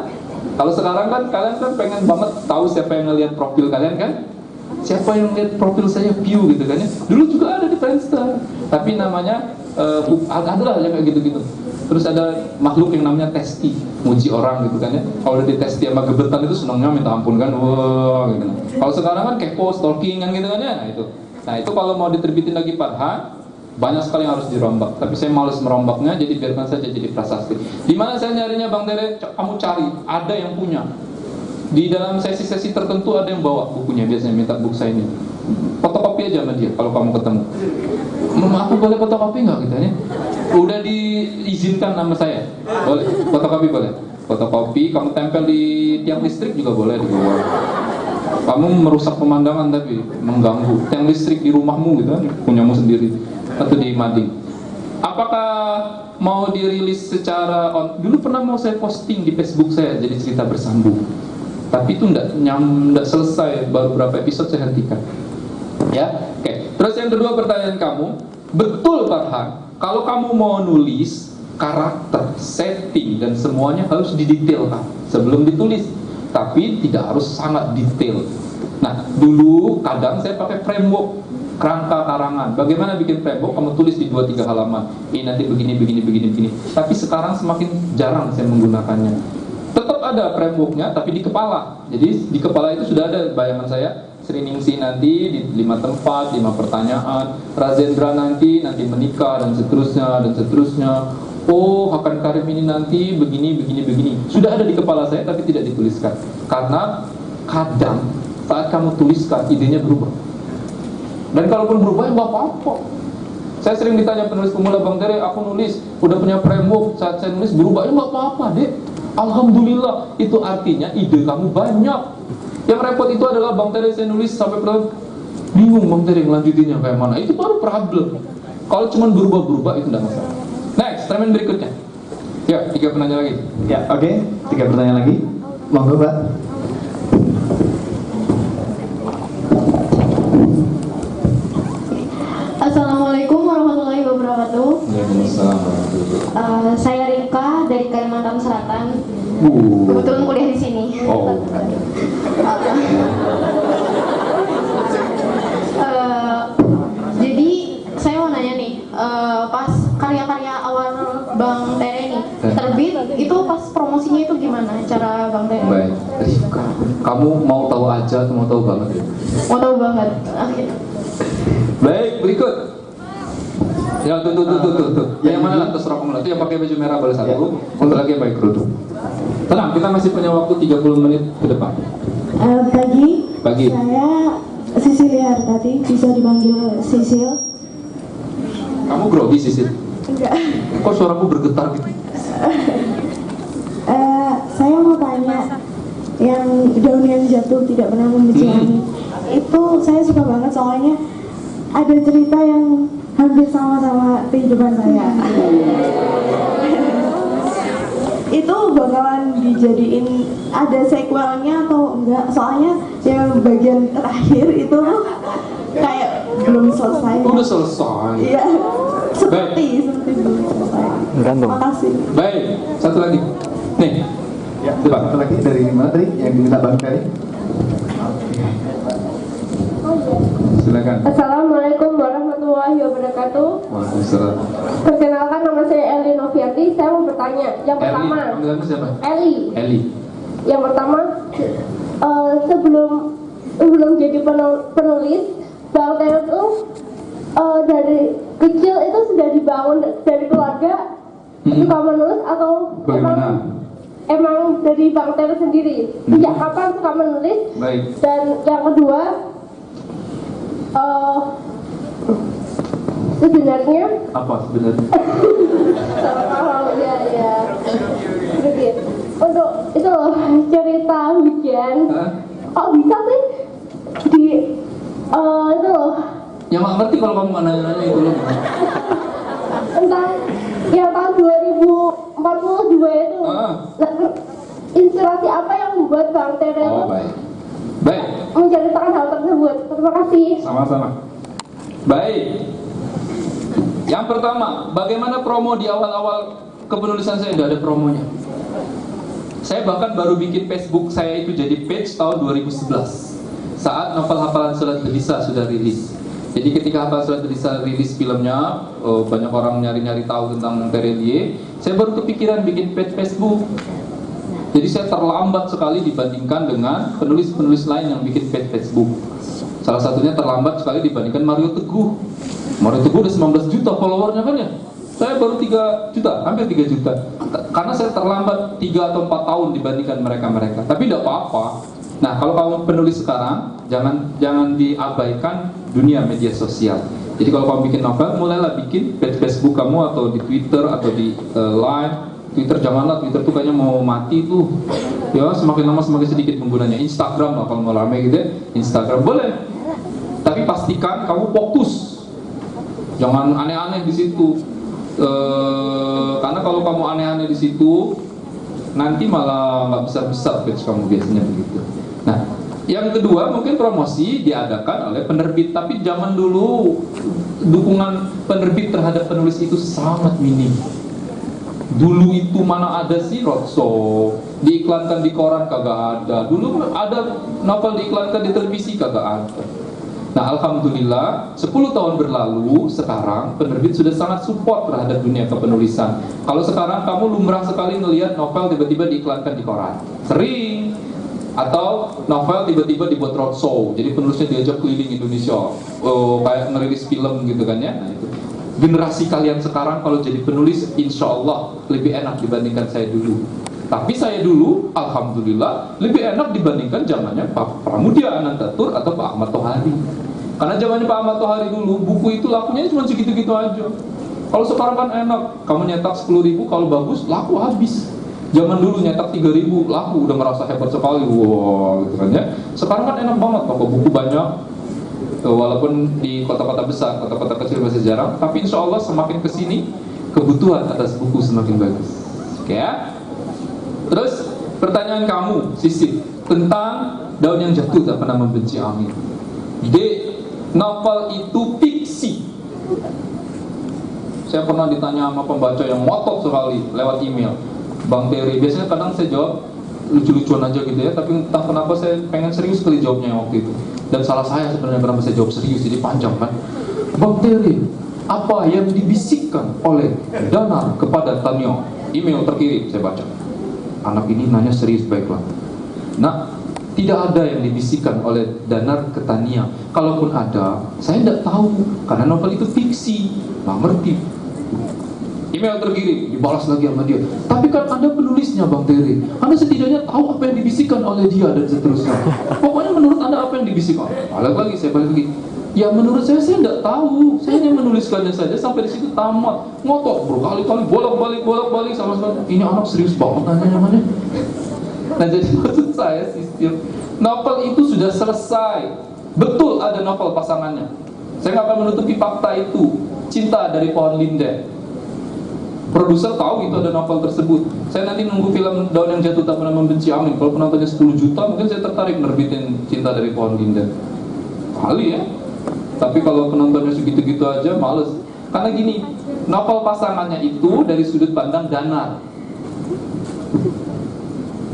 Kalau sekarang kan kalian kan pengen banget tahu siapa yang ngelihat profil kalian kan? Siapa yang lihat profil saya view gitu kan ya? Dulu juga ada di Friendster. Tapi namanya adalah yang kayak gitu-gitu. Terus ada makhluk yang namanya Testi, muji orang gitu kan ya. Kalau udah ditesti sama gebetan itu senangnya minta ampun kan, wah gitu. Kalau sekarang kan kepo, stalking kan gitu kan ya. Nah itu kalau mau diterbitin lagi Farhan, banyak sekali yang harus dirombak. Tapi saya malas merombaknya, jadi biarkan saja jadi prasasti. Di mana saya nyarinya Bang Tere? Kamu cari, ada yang punya. Di dalam sesi-sesi tertentu ada yang bawa bukunya, biasanya minta buku saya ini. Fotokopi aja sama dia kalau kamu ketemu. Aku boleh fotokopi nggak gitu ya? Udah diizinkan nama saya. Boleh, fotokopi boleh. Fotokopi, kamu tempel di tiang listrik juga boleh di bawah. Kamu merusak pemandangan tapi mengganggu tiang listrik di rumahmu gitu kan, punyamu sendiri atau di mading. Apakah mau dirilis secara dulu pernah mau saya posting di Facebook saya jadi cerita bersambung. Tapi itu enggak selesai, baru berapa episode saya hentikan. Ya, oke. Terus yang kedua pertanyaan kamu, betul Farhan, kalau kamu mau nulis karakter, setting dan semuanya harus didetailkan sebelum ditulis, tapi tidak harus sangat detail. Nah, dulu kadang saya pakai framework kerangka karangan. Bagaimana bikin framework? Kamu tulis di 2-3 halaman. Ini nanti begini. Tapi sekarang semakin jarang saya menggunakannya. Tetap ada frameworknya, tapi di kepala. Jadi di kepala itu sudah ada bayangan saya. Sri Ningsi nanti di 5 tempat, 5 pertanyaan. Razendra nanti menikah dan seterusnya. Oh, Hakan Karim ini nanti begini. Sudah ada di kepala saya, tapi tidak dituliskan. Karena kadang saat kamu tuliskan, idenya berubah. Dan kalaupun berubah, ya nggak apa-apa. Saya sering ditanya penulis pemula, Bang Tere, aku nulis, udah punya framework, saat saya nulis berubah, ya nggak apa-apa deh. Alhamdulillah, itu artinya ide kamu banyak. Yang repot itu adalah Bang Tere saya nulis sampai bingung Bang Tere ngelanjutinnya kayak mana. Itu baru problem. Kalau cuma berubah-berubah itu tidak masalah. Next, statement berikutnya. Ya, 3 penanya lagi. Ya, oke. 3 pertanyaan lagi. Monggo, Mbak. Assalamualaikum warahmatullahi wabarakatuh. Waalaikumsalam. Saya Rika dari Kalimantan Selatan. Kebetulan kuliah di sini. Oh. Jadi saya mau nanya nih, pas karya-karya awal Bang Tere nih terbit, itu pas promosinya itu gimana cara Bang Tere? Baik. Kamu mau tahu aja atau mau tahu banget ya? Mau tahu banget. Oke. Baik, berikut. Ya, tuh. Yang mana lah, terserah kamu. Itu yang pakai baju merah balas satu, untuk lagi yang pakai kerudung. Tenang, kita masih punya waktu 30 menit ke depan. Pagi. Saya Sisilia tadi, bisa dipanggil Sisil. Kamu grogi sih? Enggak. Kok suaraku bergetar gitu? Saya mau tanya, yang daun yang jatuh tidak pernah membenci angin. Itu saya suka banget soalnya ada cerita yang hampir sama kehidupan saya. Itu bakalan dijadiin ada sequelnya atau enggak? Soalnya yang bagian terakhir itu kayak belum selesai. Udah selesai. Iya. Seperti belum selesai. Terima kasih. Baik, satu lagi. Nih. Ya, satu lagi dari mana tadi yang diminta Bang Tere? Silakan. Assalamualaikum warahmatullahi wabarakatuh. Waalaikumsalam. Perkenalkan, nama saya Eli Novianti. Saya mau bertanya. Yang pertama. Panggilanmu siapa? Eli. Yang pertama, sebelum jadi penulis, Bang Tere tuh dari kecil itu sudah dibangun dari keluarga suka menulis atau Bagaimana? emang dari Bang Tere sendiri? Sejak kapan suka menulis? Baik. Dan yang kedua, sebenarnya Apa sebenarnya? ya begitu. Untuk itu loh, cerita hujan. Kok bisa sih di itu loh, Yang nggak ngerti kalau kamu nanya-nanya itu loh. tentang yang tahun 2042 itu. Inspirasi apa yang membuat Bang Tere itu Baik. menceritakan hal tersebut? Terima kasih. Sama-sama. Baik. Yang pertama, bagaimana promo di awal-awal kepenulisan saya? Tidak ada promonya. Saya bahkan baru bikin Facebook saya itu jadi page tahun 2011 saat novel Hafalan Surat Belisa sudah rilis. Jadi ketika Hafalan Surat Belisa rilis filmnya, banyak orang nyari-nyari tahu tentang Terelie. Saya baru kepikiran bikin page Facebook. Jadi saya terlambat sekali dibandingkan dengan penulis-penulis lain yang bikin page Facebook. Salah satunya terlambat sekali dibandingkan Mario Teguh. Mario Teguh udah 19 juta followernya kan ya? Saya baru 3 juta, hampir 3 juta. Karena saya terlambat 3 atau 4 tahun dibandingkan mereka-mereka. Tapi tidak apa-apa. Nah, kalau kamu penulis sekarang, jangan diabaikan dunia media sosial. Jadi kalau kamu bikin novel, mulailah bikin page Facebook kamu atau di Twitter atau di Line. Twitter janganlah, Twitter tuh kayaknya mau mati tuh. Ya, semakin lama semakin sedikit penggunanya. Instagram lah kalau mau rame gitu ya. Instagram boleh. Tapi pastikan kamu fokus. Jangan aneh-aneh di situ. Karena kalau kamu aneh-aneh di situ, nanti malah nggak besar-besar page kamu biasanya begitu. Nah, yang kedua mungkin promosi diadakan oleh penerbit, tapi zaman dulu dukungan penerbit terhadap penulis itu sangat minim. Dulu itu mana ada sih roadshow, diiklankan di koran kagak ada. Dulu ada novel diiklankan di televisi kagak ada. Nah, alhamdulillah 10 tahun berlalu, sekarang penerbit sudah sangat support terhadap dunia kepenulisan. Kalau sekarang kamu lumrah sekali ngelihat novel tiba-tiba diiklankan di koran, sering. Atau novel tiba-tiba dibuat roadshow, jadi penulisnya diajak keliling Indonesia, kayak ngerilis film gitu kan ya. Nah, itu. Generasi kalian sekarang kalau jadi penulis, insya Allah lebih enak dibandingkan saya dulu. Tapi saya dulu, alhamdulillah, lebih enak dibandingkan zamannya Pak Pramudia Anantatur atau Pak Ahmad Tohari. Karena zamannya Pak Ahmad Tohari dulu, buku itu lakunya cuma segitu-gitu aja. Kalau sekarang kan enak, kamu nyetak 10.000, kalau bagus, laku habis. Zaman dulu nyetak 3.000 laku udah merasa hebat sekali, wow gitu kan ya. Sekarang kan enak banget, toko buku banyak, walaupun di kota-kota besar, kota-kota kecil masih jarang. Tapi insya Allah semakin kesini kebutuhan atas buku semakin bagus. Oke ya. Terus pertanyaan kamu, Sisi, tentang Daun yang Jatuh Tak Pernah Membenci Amin. Jadi novel itu fiksi. Saya pernah ditanya sama pembaca yang ngotot sekali lewat email, Bang Terry, biasanya kadang saya jawab lucu-lucuan aja gitu ya, tapi entah kenapa saya pengen serius sekali jawabnya waktu itu. Dan salah saya sebenarnya kenapa saya jawab serius, jadi panjang kan. Bang Terry, apa yang dibisikkan oleh Danar kepada Tanyo? Email terkirim, saya baca. Anak ini nanya serius, baiklah. Nah, tidak ada yang dibisikkan oleh Danar ke Tania. Kalaupun ada, saya tidak tahu, karena novel itu fiksi, nggak ngerti. Email terkirim, dibalas lagi sama dia. Tapi kan Anda penulisnya, Bang Terry. Anda setidaknya tahu apa yang dibisikkan oleh dia dan seterusnya. Pokoknya menurut Anda apa yang dibisikkan? Balik lagi, saya balik lagi. Ya menurut saya tidak tahu. Saya hanya menuliskannya saja sampai di situ tamat. Ngotot berkali-kali bolak-balik sama sekali. Ini anak serius banget nanya-nanya. Nah, jadi maksud saya sistem novel itu sudah selesai. Betul ada novel pasangannya. Saya nggak akan menutupi fakta itu. Cinta dari Pohon Linden. Produser tahu itu ada novel tersebut. Saya nanti nunggu film Daun yang Jatuh Tak Pernah Membenci Amin. Kalau penontonnya 10 juta, mungkin saya tertarik nerbitin Cinta dari Pohon Linden. Kali ya. Tapi kalau penontonnya segitu-gitu aja, males. Karena gini, novel pasangannya itu dari sudut pandang Danar.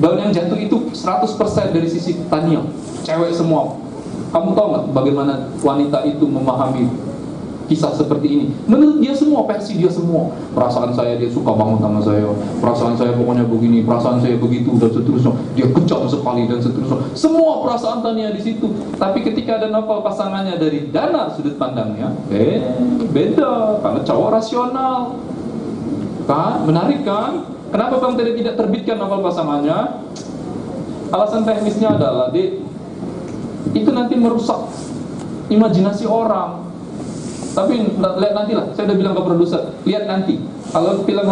Daun yang Jatuh itu 100% dari sisi Tania, cewek semua. Kamu tahu nggak bagaimana wanita itu memahami kisah seperti ini? Menurut dia semua, versi dia semua. Perasaan saya dia suka banget sama saya, perasaan saya pokoknya begini, perasaan saya begitu dan seterusnya. Dia kejam sekali dan seterusnya. Semua perasaan Tania di situ. Tapi ketika ada novel pasangannya dari Danar sudut pandangnya, beda. Karena cowok rasional. Kan? Menarik kan? Kenapa Bang Terry tidak terbitkan novel pasangannya? Alasan teknisnya adalah, itu nanti merusak imajinasi orang. Tapi lihat nanti lah, saya udah bilang ke produser, lihat nanti. Kalau film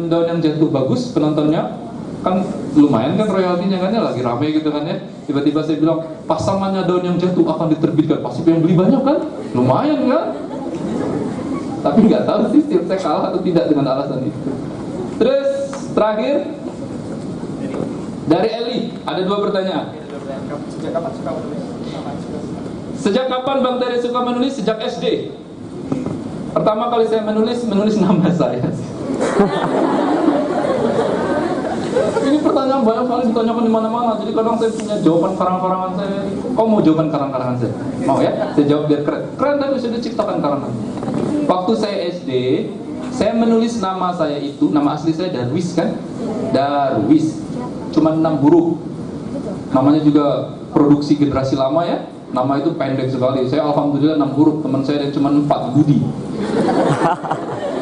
Daun yang Jatuh bagus penontonnya, kan lumayan kan royaltinya kan ya, lagi rame gitu kan ya. Tiba-tiba saya bilang pasangannya Daun yang Jatuh akan diterbitkan, pasti yang beli banyak kan? Lumayan kan? Tapi nggak tahu sih saya kalah atau tidak dengan alasan itu. Terus terakhir dari Eli ada 2 pertanyaan. Sejak kapan Bang Terry suka menulis? Sejak SD. Pertama kali saya menulis nama saya. Ini pertanyaan banyak sekali ditanyakan di mana-mana. Jadi kadang saya punya jawaban karang-karangan saya. Kau mau jawaban karang-karangan saya? Mau ya? Saya jawab biar keren. Keren tapi sudah ciptakan karangan. Waktu saya SD, saya menulis nama saya itu, nama asli saya Darwis kan? Darwis. Cuma 6 huruf. Namanya juga produksi generasi lama ya. Nama itu pendek sekali. Saya alhamdulillah 6 huruf. Teman saya ada cuma 4, Budi.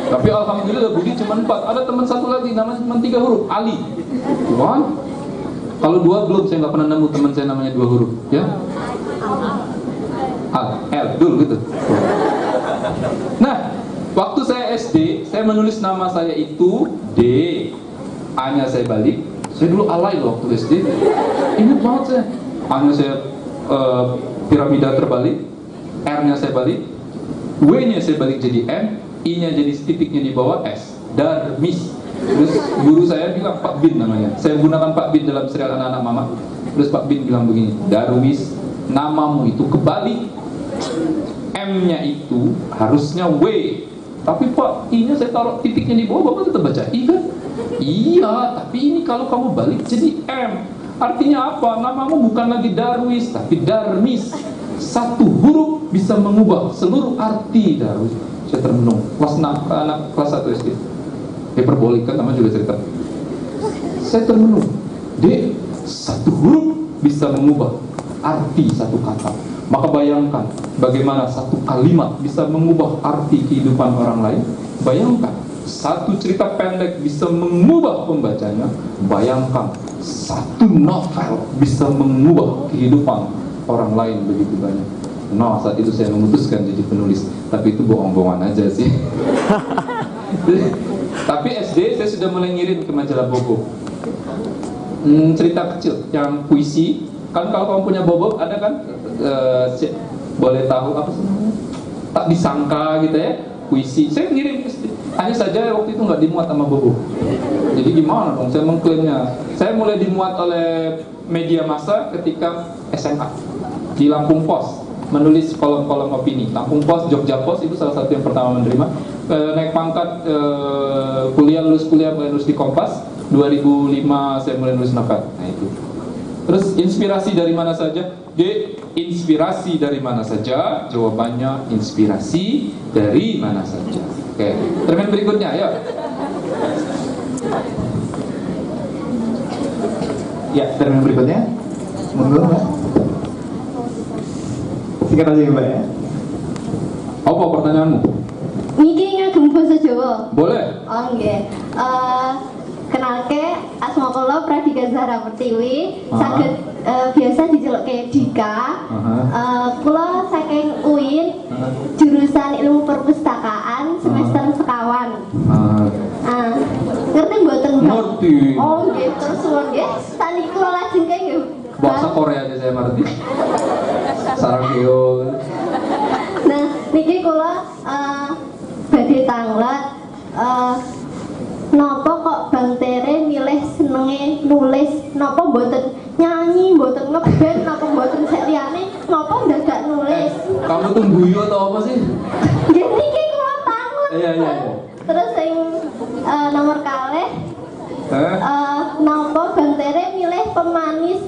Tapi alhamdulillah Budi cuma 4. Ada teman satu lagi namanya cuma 3 huruf, Ali. Wah. Kalau 2 belum, saya nggak pernah nemu teman saya namanya 2 huruf, ya. L dulu gitu. Nah, waktu saya SD, saya menulis nama saya itu D. A-nya saya balik. Saya dulu alay loh waktu SD. Ingat banget saya. A-nya saya piramida terbalik, R-nya saya balik, W-nya saya balik jadi M, I-nya jadi titiknya di bawah S. Darmis. Terus guru saya bilang Pak Bin namanya. Saya gunakan Pak Bin dalam serial Anak-anak Mama. Terus Pak Bin bilang begini, Darwis, namamu itu kebalik. M-nya itu harusnya W. Tapi Pak, I-nya saya taruh titiknya di bawah, Bapak tetap baca I kan? Iya, tapi ini kalau kamu balik jadi M. Artinya apa? Namamu bukan lagi Darwis, tapi Darmis. Satu huruf bisa mengubah seluruh arti Darwis. Saya termenung. Kelas 6, anak kelas 1 SD. Hiperbolik kan, nama juga cerita. Saya termenung. D, satu huruf bisa mengubah arti satu kata. Maka bayangkan bagaimana satu kalimat bisa mengubah arti kehidupan orang lain. Bayangkan satu cerita pendek bisa mengubah pembacanya. Bayangkan satu novel bisa mengubah kehidupan orang lain begitu banyak. Nah, saat itu saya memutuskan jadi penulis. Tapi itu bohong-bohongan aja sih. Tapi SD saya sudah mulai ngirim ke majalah Bobo. Cerita kecil yang puisi. Kan kalau kamu punya Bobo ada kan? Boleh tahu apa sih namanya? Tak disangka gitu ya. Puisi. Saya ngirim ke SD. Hanya saja waktu itu nggak dimuat sama Bobo. Jadi gimana dong saya mengklaimnya? Saya mulai dimuat oleh media massa ketika SMA di Lampung Pos, menulis kolom-kolom opini. Lampung Pos, Jogja Pos itu salah satu yang pertama menerima. Naik pangkat lulus kuliah mulai nulis di Kompas. 2005 saya mulai nulis novel. Nah itu. Terus inspirasi dari mana saja? Inspirasi dari mana saja? Jawabannya inspirasi dari mana saja. Oke, termin berikutnya ya. Ya, termin berikutnya. Monggo, Mbak. Singkat aja ya, Mbak ya. Apa pertanyaanmu? Niki ngagem basa Jawa. Boleh. Oh nggih. Kenalke asma kula Pradika Zahra Pertiwi, saged biasa dicelukke Dika. Kula saking UIN, jurusan Ilmu Perpustakaan semester sekawan. Ngerti mboten, Mbak? Ngerti. Oh nggih, terus suwun nggih. Saniki kula lajeng kae nggih. Bahasa Korea aja saya ngerti. Sarangyo. Nah, niki kula badhe tanglet napa kok Bang Tere milih senenge nulis, napa mboten nyanyi, mboten ngeband, napa mboten sek liyane, napa dadak nulis? Kamu tuh guyu atau apa sih? Nggih niki kula tanglet. Iya. Terus sing nomor kalih napa Bang Tere milih pemanis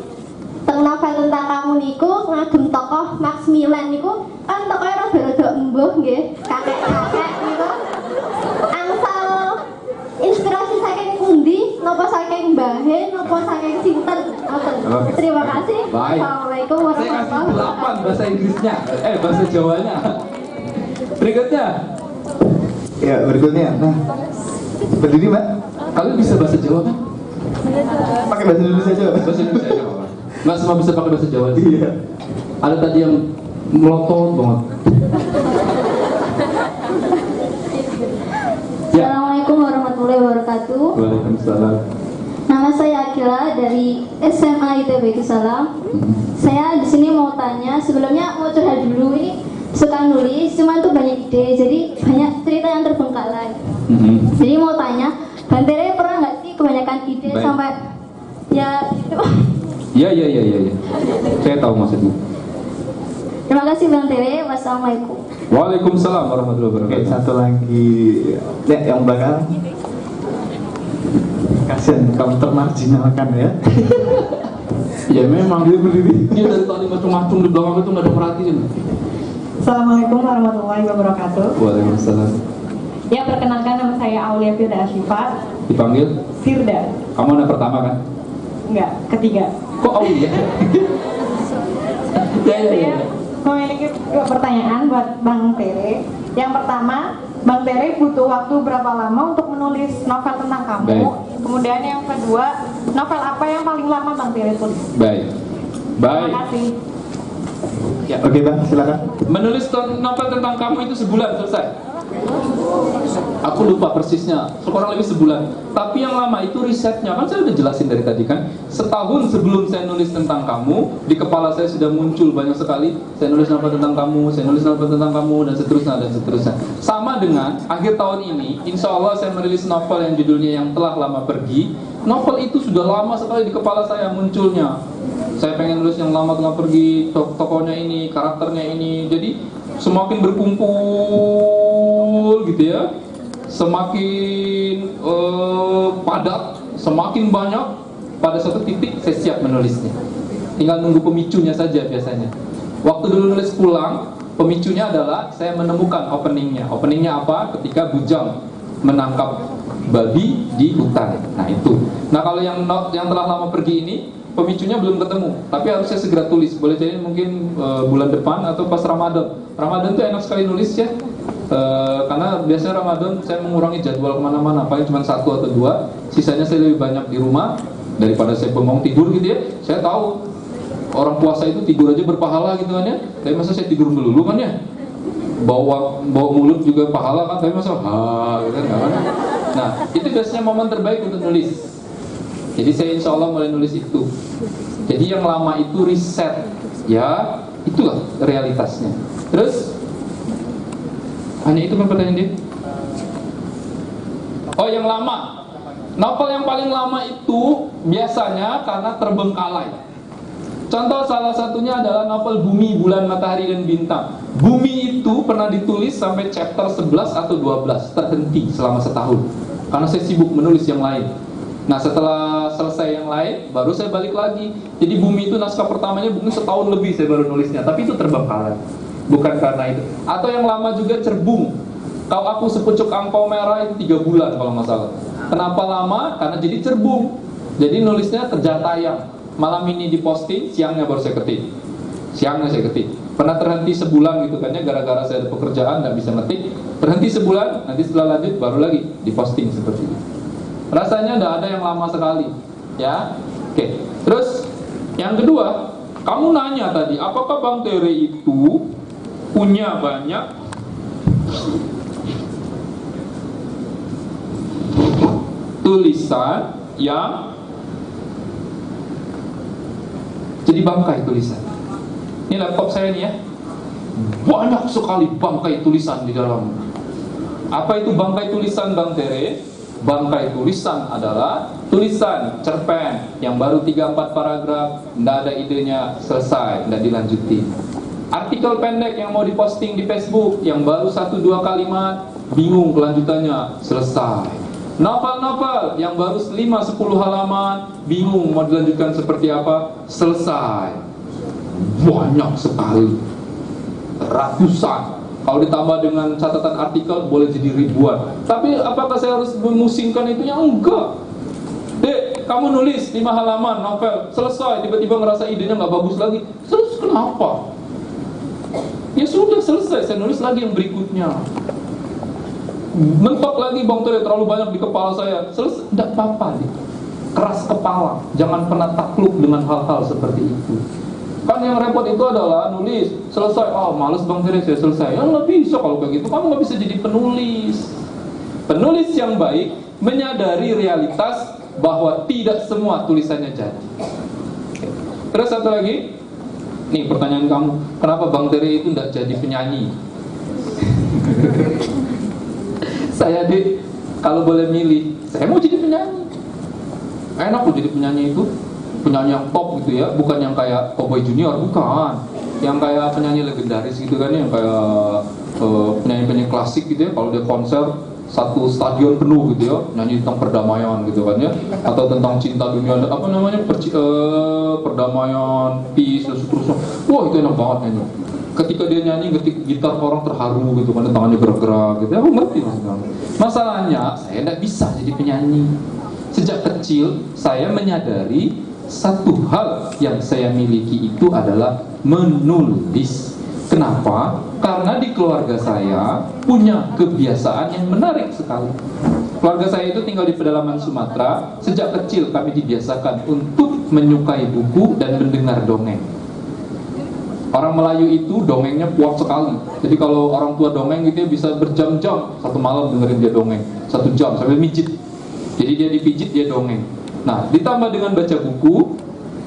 teng novel tentang kamu niku ngagem tokoh Maximilian niku kan tokohnya rada-rada embuh nggih, kakek-kakek niku. Angsal inspirasi saking pundi? Napa saking mbahe? Napa saking sinten? Terima kasih. Baik. Assalamualaikum Saya kasih warahmatullahi 8 bahasa Inggrisnya, bahasa Jawanya. Berikutnya. Ya, berikutnya. Nah, berdiri, Mbak. Kalian bisa bahasa Jawa kan? Pakai bahasa Indonesia aja, Mbak. Bahasa Indonesia aja, Pak. Nggak semua bisa pakai bahasa Jawa. Iya. Ada tadi yang melotot banget. Ya. Assalamualaikum warahmatullahi wabarakatuh. Waalaikumsalam. Nama saya Akila dari SMA ITB Salam. Saya di sini mau tanya, sebelumnya mau curhat dulu. Ini suka nulis, cuman tuh banyak ide, jadi banyak cerita yang terbengkalai. Jadi mau tanya, Bang Tere pernah nggak sih kebanyakan ide Baik. sampai ya gitu? Iya. Saya tahu maksudmu. Terima kasih Bang Tere. Wassalamualaikum. Waalaikumsalam warahmatullahi Oke, wabarakatuh. satu lagi. Ya, yang belakang. Kasian kamu termarginalkan ya. Ya memang dia berdiri. Dia dari tadi macung-macung di belakang itu nggak ada perhatiin. Assalamualaikum warahmatullahi wabarakatuh. Waalaikumsalam. Ya, perkenalkan nama saya Aulia Firda Asyifa. Dipanggil? Firda. Kamu anak pertama kan? Enggak, ketiga. Kok Aulia? Saya memiliki dua pertanyaan buat Bang Tere. Yang pertama, Bang Tere butuh waktu berapa lama untuk menulis novel tentang kamu? Baik. Kemudian yang kedua, novel apa yang paling lama Bang Tere tulis? Baik. Terima kasih. Ya. Oke, Bang, silakan. Menulis novel tentang kamu itu sebulan selesai. Aku lupa persisnya, kurang lebih sebulan. Tapi yang lama itu risetnya, kan saya udah jelasin dari tadi kan. Setahun sebelum saya nulis tentang kamu, di kepala saya sudah muncul banyak sekali. Saya nulis novel tentang kamu, saya nulis novel tentang kamu, dan seterusnya, dan seterusnya. Sama dengan akhir tahun ini, insya Allah saya merilis novel yang judulnya Yang Telah Lama Pergi. Novel itu sudah lama sekali di kepala saya munculnya. Saya pengen nulis Yang Lama Telah Pergi, tokohnya ini, karakternya ini. Jadi semakin berkumpul gitu ya, semakin padat, semakin banyak, pada suatu titik saya siap menulisnya. Tinggal nunggu pemicunya saja biasanya. Waktu dulu nulis pulang, pemicunya adalah saya menemukan openingnya. Openingnya apa? Ketika Bujang menangkap babi di hutan. Nah itu. Nah kalau yang telah lama pergi ini, pemicunya belum ketemu, tapi harusnya segera tulis. Boleh jadi mungkin bulan depan atau pas Ramadan. Ramadan tuh enak sekali nulis ya, karena biasanya Ramadan saya mengurangi jadwal kemana-mana, paling cuma 1 atau 2, sisanya saya lebih banyak di rumah daripada saya bengong tidur gitu ya. Saya tahu orang puasa itu tidur aja berpahala gitu kan ya, tapi masa saya tidur melulu kan ya, bawa mulut juga pahala kan, tapi masa gitu kan. Nah itu biasanya momen terbaik untuk nulis. Jadi saya insya Allah mulai nulis itu. Jadi yang lama itu riset, ya itulah realitasnya. Terus hanya itu kan pertanyaan dia. Oh yang lama, novel yang paling lama itu biasanya karena terbengkalai. Contoh salah satunya adalah novel Bumi, Bulan, Matahari, dan Bintang. Bumi itu pernah ditulis sampai chapter 11 atau 12, terhenti selama setahun karena saya sibuk menulis yang lain. Nah setelah selesai yang lain, baru saya balik lagi. Jadi Bumi itu naskah pertamanya mungkin setahun lebih saya baru nulisnya, tapi itu terbengkalai. Bukan karena itu. Atau yang lama juga Cerbung, Kau Aku Sepucuk Angpau Merah, itu 3 bulan kalau nggak salah. Kenapa lama? Karena jadi cerbung. Jadi nulisnya kerja tayang. Malam ini diposting, siangnya baru saya ketik. Siangnya saya ketik. Pernah terhenti sebulan gitu kan ya, gara-gara saya ada pekerjaan nggak bisa ngetik. Terhenti sebulan, nanti setelah lanjut baru lagi diposting seperti itu. Rasanya tidak ada yang lama sekali, ya. Oke. Terus yang kedua, kamu nanya tadi, apakah Bang Tere itu punya banyak tulisan yang jadi bangkai tulisan? Ini laptop saya nih ya, banyak sekali bangkai tulisan di dalam. Apa itu bangkai tulisan Bang Tere? Bangkai tulisan adalah tulisan cerpen yang baru 3-4 paragraf, tidak ada idenya, selesai, tidak dilanjuti. Artikel pendek yang mau diposting di Facebook yang baru 1-2 kalimat, bingung kelanjutannya, selesai. Novel-novel yang baru 5-10 halaman, bingung mau dilanjutkan seperti apa, selesai. Banyak sekali, ratusan. Kalau ditambah dengan catatan artikel boleh jadi ribuan. Tapi apakah saya harus memusingkan itu? Ya enggak. Dek, kamu nulis 5 halaman novel, selesai, tiba-tiba ngerasa idenya nggak bagus lagi. Terus kenapa? Ya sudah, selesai, saya nulis lagi yang berikutnya. Mentok lagi Bang Tere, terlalu banyak di kepala saya. Selesai, enggak apa-apa deh. Keras kepala, jangan pernah takluk dengan hal-hal seperti itu. Kan yang repot itu adalah nulis, selesai, males Bang Tere, saya selesai. Ya nggak bisa kalau kayak gitu, kamu nggak bisa jadi penulis. Penulis yang baik menyadari realitas bahwa tidak semua tulisannya jadi. Terus satu lagi, nih pertanyaan kamu, kenapa Bang Tere itu nggak jadi penyanyi? Saya kalau boleh milih, saya mau jadi penyanyi. Enak loh jadi penyanyi itu. Penyanyi yang top gitu ya, bukan yang kayak Cowboy Junior, bukan. Yang kayak penyanyi legendaris gitu kan, yang kayak penyanyi-penyanyi klasik gitu ya. Kalau dia konser, satu stadion penuh gitu ya, nyanyi tentang perdamaian gitu kan ya, atau tentang cinta dunia, apa namanya, perdamaian, peace, dan seterusnya. Wah itu enak banget nyanyi. Ketika dia nyanyi, ketika gitar orang terharu gitu kan, tangannya gerak-gerak gitu ya, aku ngerti maksudnya. Masalahnya, saya tidak bisa jadi penyanyi. Sejak kecil, saya menyadari satu hal yang saya miliki itu adalah menulis. Kenapa? Karena di keluarga saya punya kebiasaan yang menarik sekali. Keluarga saya itu tinggal di pedalaman Sumatera. Sejak kecil kami dibiasakan untuk menyukai buku dan mendengar dongeng. Orang Melayu itu dongengnya kuat sekali. Jadi kalau orang tua dongeng gitu ya bisa berjam-jam, satu malam dengerin dia dongeng 1 jam sambil mijit. Jadi dia dipijit, dia dongeng. Nah, ditambah dengan baca buku,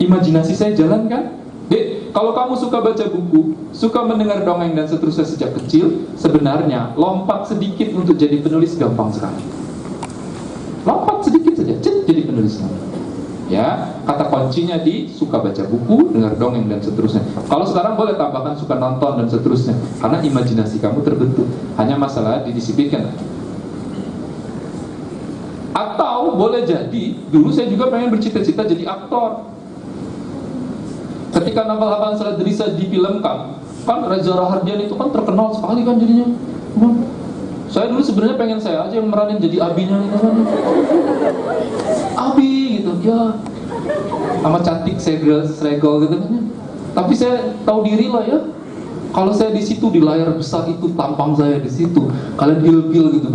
imajinasi saya jalan kan? Dek, kalau kamu suka baca buku, suka mendengar dongeng dan seterusnya sejak kecil, sebenarnya lompat sedikit untuk jadi penulis gampang sekali. Lompat sedikit saja, jadi penulis. Ya, kata kuncinya di suka baca buku, dengar dongeng dan seterusnya. Kalau sekarang boleh tambahkan suka nonton dan seterusnya, karena imajinasi kamu terbentuk. Hanya masalah didisiplinkan. Atau boleh jadi, dulu saya juga pengen bercita-cita jadi aktor. Ketika novel Hafalan Salat Derisa difilmkan, kan Reza Rahardian itu kan terkenal sekali kan jadinya. Saya dulu sebenarnya pengen saya aja yang meranin jadi abinya gitu kan. Abi gitu, ya. Sama cantik segel gitu kan. Tapi saya tahu diri lah ya. Kalau saya di situ di layar besar itu tampang saya di situ, kalian gil-gil gitu.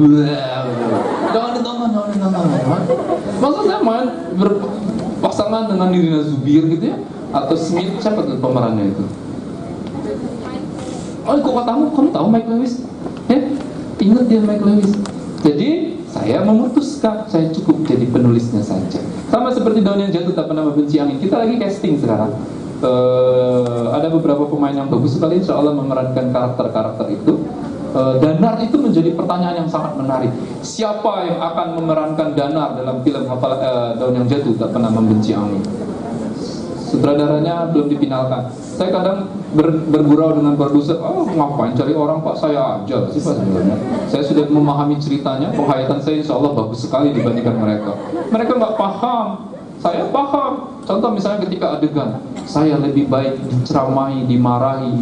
Jangan ditonton. Masa saya main berpasangan dengan Nirina Zubir gitu ya? Atau Smith, siapa tuh pemerannya itu? Oh, kok kamu tahu Mike Lewis? Ingat dia Mike Lewis. Jadi saya memutuskan saya cukup jadi penulisnya saja. Sama seperti Daun yang Jatuh Tak Pernah Membenci Angin. Kita lagi casting sekarang. Ada beberapa pemain yang bagus sekali, insya Allah memerankan karakter-karakter itu. Danar itu menjadi pertanyaan yang sangat menarik. Siapa yang akan memerankan Danar dalam film Daun yang Jatuh Tak Pernah Membenci Angin? Sutradaranya belum dipinalkan. Saya kadang bergurau dengan produser, ngapain cari orang Pak, saya aja sih Pak sebenarnya. Saya sudah memahami ceritanya, penghayatan saya insya Allah bagus sekali dibandingkan mereka. Mereka nggak paham, saya paham. Contoh misalnya ketika adegan, saya lebih baik diceramai, dimarahi,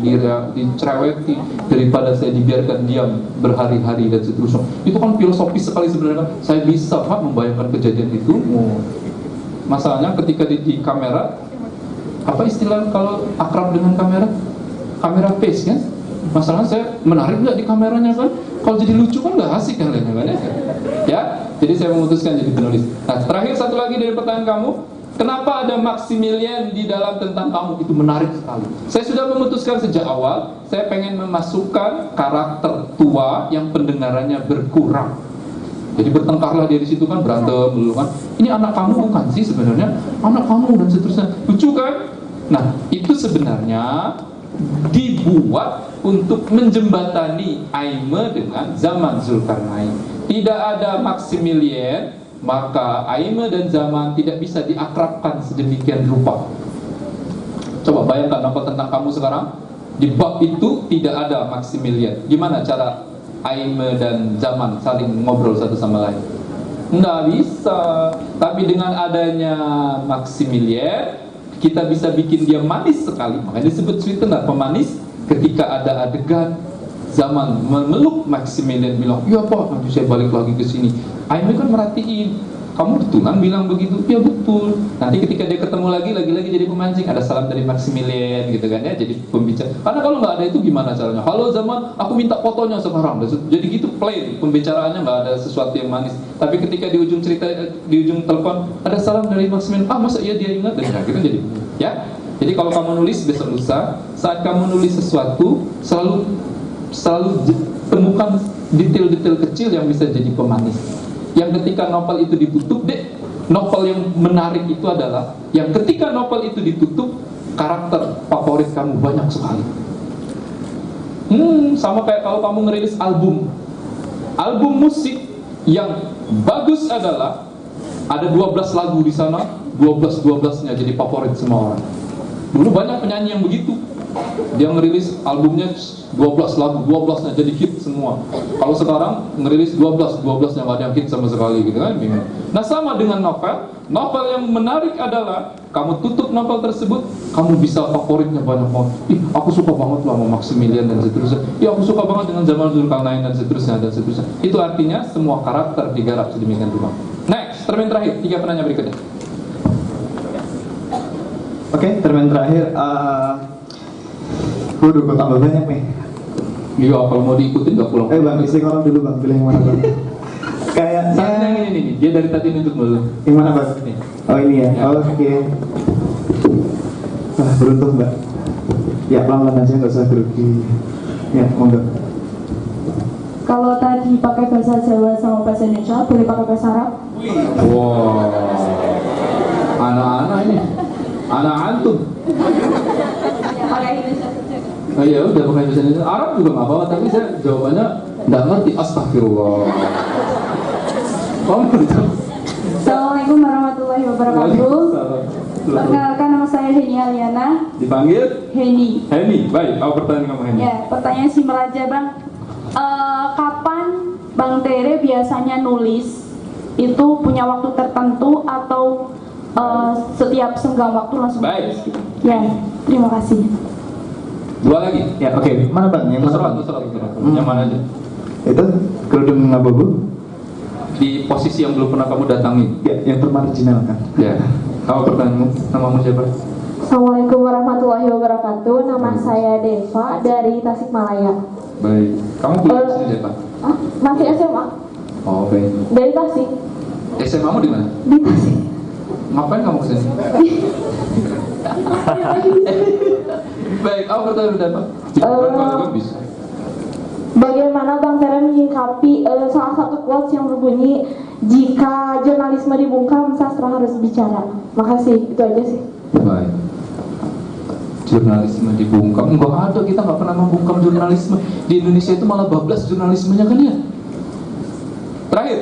dicereweti daripada saya dibiarkan diam berhari-hari dan seterusnya. Itu kan filosofis sekali sebenarnya. Saya bisa Pak membayangkan kejadian itu. Masalahnya ketika di kamera, apa istilah kalau akrab dengan kamera face kan? Masalahnya saya menarik nggak di kameranya kan? Kalau jadi lucu kan nggak asik kan lihatnya kan ya? Jadi saya memutuskan jadi penulis. Nah, terakhir satu lagi dari pertanyaan kamu, kenapa ada Maximilian di dalam tentang kamu? Itu menarik sekali. Saya sudah memutuskan sejak awal, saya pengen memasukkan karakter tua yang pendengarannya berkurang. Jadi bertengkarlah dia di situ kan, berantem dulu kan. Ini anak kamu bukan sih sebenarnya? Anak kamu dan seterusnya. Lucu kan? Nah, itu sebenarnya dibuat untuk menjembatani Aime dengan zaman Zulkarnain. Tidak ada Maximilian, maka Aime dan zaman tidak bisa diakrabkan sedemikian rupa. Coba bayangkan novel tentang kamu sekarang, di bab itu tidak ada Maximilian. Gimana cara Aime dan zaman saling ngobrol satu sama lain? Nggak bisa. Tapi dengan adanya Maximilian, kita bisa bikin dia manis sekali. Makanya disebut sweetener, pemanis. Ketika ada adegan zaman memeluk Maximilian, bilang, iya Pak, nanti saya balik lagi ke sini. Aime kan merhatiin, kamu betulan bilang begitu? Ya betul. Nanti ketika dia ketemu lagi jadi pemancing, ada salam dari Maximilian gitu kan ya, jadi pembicara. Karena kalau nggak ada itu gimana caranya? Halo zaman, aku minta fotonya sekarang. Jadi gitu plain, pembicaraannya nggak ada sesuatu yang manis. Tapi ketika di ujung cerita, di ujung telepon ada salam dari Maximilian, masa iya dia ingat, dan akhirnya jadi ya. Jadi kalau kamu nulis besok lusa, saat kamu nulis sesuatu selalu temukan detail-detail kecil yang bisa jadi pemanis. Yang ketika novel itu ditutup, novel yang menarik itu adalah yang ketika novel itu ditutup, karakter favorit kamu banyak sekali. Sama kayak kalau kamu ngerilis album musik yang bagus adalah ada 12 lagu di sana, 12-12-nya jadi favorit semua orang. Dulu banyak penyanyi yang begitu. Dia ngerilis albumnya 12 lagu, 12-nya jadi hit semua. Kalau sekarang ngerilis 12-12-nya nggak ada yang hit sama sekali gitu kan. Nah sama dengan novel yang menarik adalah kamu tutup novel tersebut, kamu bisa favoritnya banyak banget. Aku suka banget lah sama Maximilian dan seterusnya. Aku suka banget dengan zaman Zulkarnain dan seterusnya dan seterusnya. Itu artinya semua karakter digarap sedemikian rupa. Next, termin terakhir, 3 penanya berikutnya. Oke, termin terakhir. Waduh, gue tambah banyak nih. Iya, kalau mau diikutin gak pulang. Bang, isi kolam dulu bang, pilih yang mana bang? Kayak saya yang ini, dia dari tadi nunjuk dulu. Yang mana bang? Oh ini ya, oke. Wah, beruntung mbak. Ya, pelan-pelan aja, nggak usah grogi. Ya, monggo. Kalau tadi pakai bahasa Jawa sama bahasa Indonesia, boleh pakai bahasa Arab? Wow, anak-anak ini, anak antum. Pakai Indonesia saja. Oh iya, udah pakai bahasa Indonesia. Arab juga nggak apa-apa, tapi saya jawabannya nggak ngerti. Astagfirullah. Kamu ngerti? Assalamualaikum warahmatullahi wabarakatuh. Perkenalkan, nama saya Heni Aliana. Dipanggil Heni. Heni. Baik, apa pertanyaan kamu Heni? Ya, pertanyaan si Meraja Bang. Kapan Bang Tere biasanya nulis? Itu punya waktu tertentu atau setiap senggang waktu langsung? Baik. Ya, terima kasih. Dua lagi. Ya, oke. Mana Bang? Yang mana? Terserah. Yang mana aja? Itu kerudung abu-abu. Di posisi yang belum pernah kamu datangi. Ya, yang termarginal kan. Ya. Apa pertanyaanmu? Namamu siapa? Assalamualaikum warahmatullahi wabarakatuh. Nama saya Deva dari Tasikmalaya. Baik. Kamu kuliah di sini siapa? Masih SMA Oh, baik. dari Tasik. SMA-mu di mana? Di Tasik. Ngapain kamu kesini? Baik, apa pertanyaan siapa? Kalau bisa. Bagaimana Bang Tere menyikapi salah satu quotes yang berbunyi, jika jurnalisme dibungkam, sastra harus bicara. Makasih, itu aja sih. Baik. Jurnalisme dibungkam? Enggak ada, kita nggak pernah membungkam jurnalisme. Di Indonesia itu malah bablas jurnalismenya kan ya. Terakhir.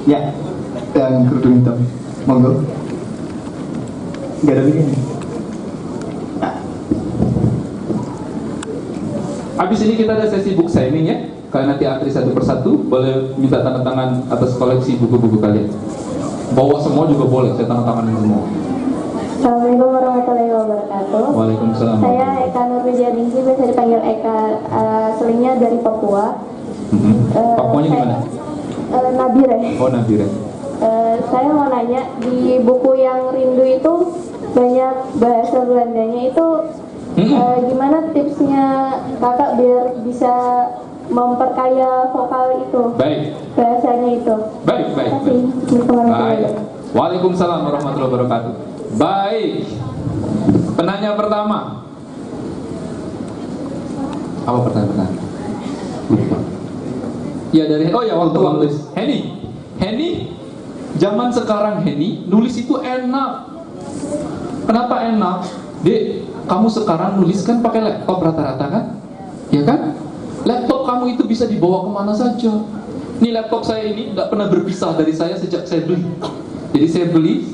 Ya, yang kerudung hitam. Monggo. Gak ada begini. Habis ini kita ada sesi book signing ya. Kalian nanti antri satu persatu, boleh minta tanda tangan atas koleksi buku-buku kalian. Bawa semua juga boleh, saya tanda tangan semua. Assalamualaikum warahmatullahi wabarakatuh. Waalaikumsalam. Saya Eka Nurwijaringki, biasa dipanggil Eka, aslinya dari Papua. Papuanya di mana? Nabire. Oh, Nabire. Saya mau nanya, di buku yang Rindu itu banyak bahasa Belandanya itu, gimana tipsnya kakak biar bisa memperkaya vokal itu? Baik. Bahasanya itu. Baik. Baik. Waalaikumsalam warahmatullahi wabarakatuh. Baik. Penanya pertama. Apa pertanyaan? Lupa. Ya dari waktu Heni, zaman sekarang Heni nulis itu enak. Kenapa enak? Dek, kamu sekarang nulis kan pakai laptop rata-rata kan? Ya kan? Laptop kamu itu bisa dibawa kemana saja. Ini laptop saya ini tidak pernah berpisah dari saya sejak saya beli. Jadi saya beli,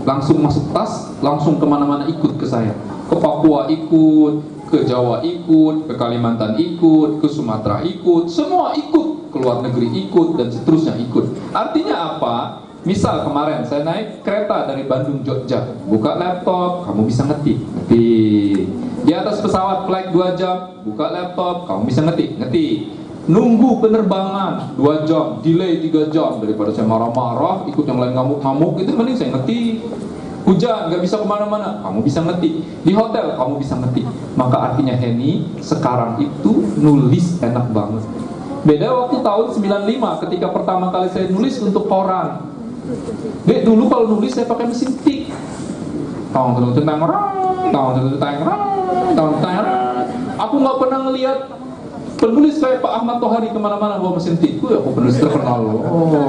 langsung masuk tas, langsung kemana-mana ikut ke saya. Ke Papua ikut, ke Jawa ikut, ke Kalimantan ikut, ke Sumatera ikut, semua ikut. Ke luar negeri ikut, dan seterusnya ikut. Artinya apa? Misal kemarin saya naik kereta dari Bandung Jogja, buka laptop, kamu bisa ngetik. Di atas pesawat flight 2 jam, buka laptop, kamu bisa ngetik. Nunggu penerbangan 2 jam, delay 3 jam, daripada saya marah-marah, ikut yang lain ngamuk-ngamuk, itu mending saya ngetik. Hujan, nggak bisa kemana-mana, kamu bisa ngetik. Di hotel, kamu bisa ngetik. Maka artinya Heni sekarang itu nulis enak banget. Beda waktu tahun 95 ketika pertama kali saya nulis untuk koran. Dek, dulu kalau nulis saya pakai mesin tik. Aku nggak pernah ngelihat penulis kayak Pak Ahmad Tohari kemana-mana bawa mesin tik. Aku penulis terkenal loh.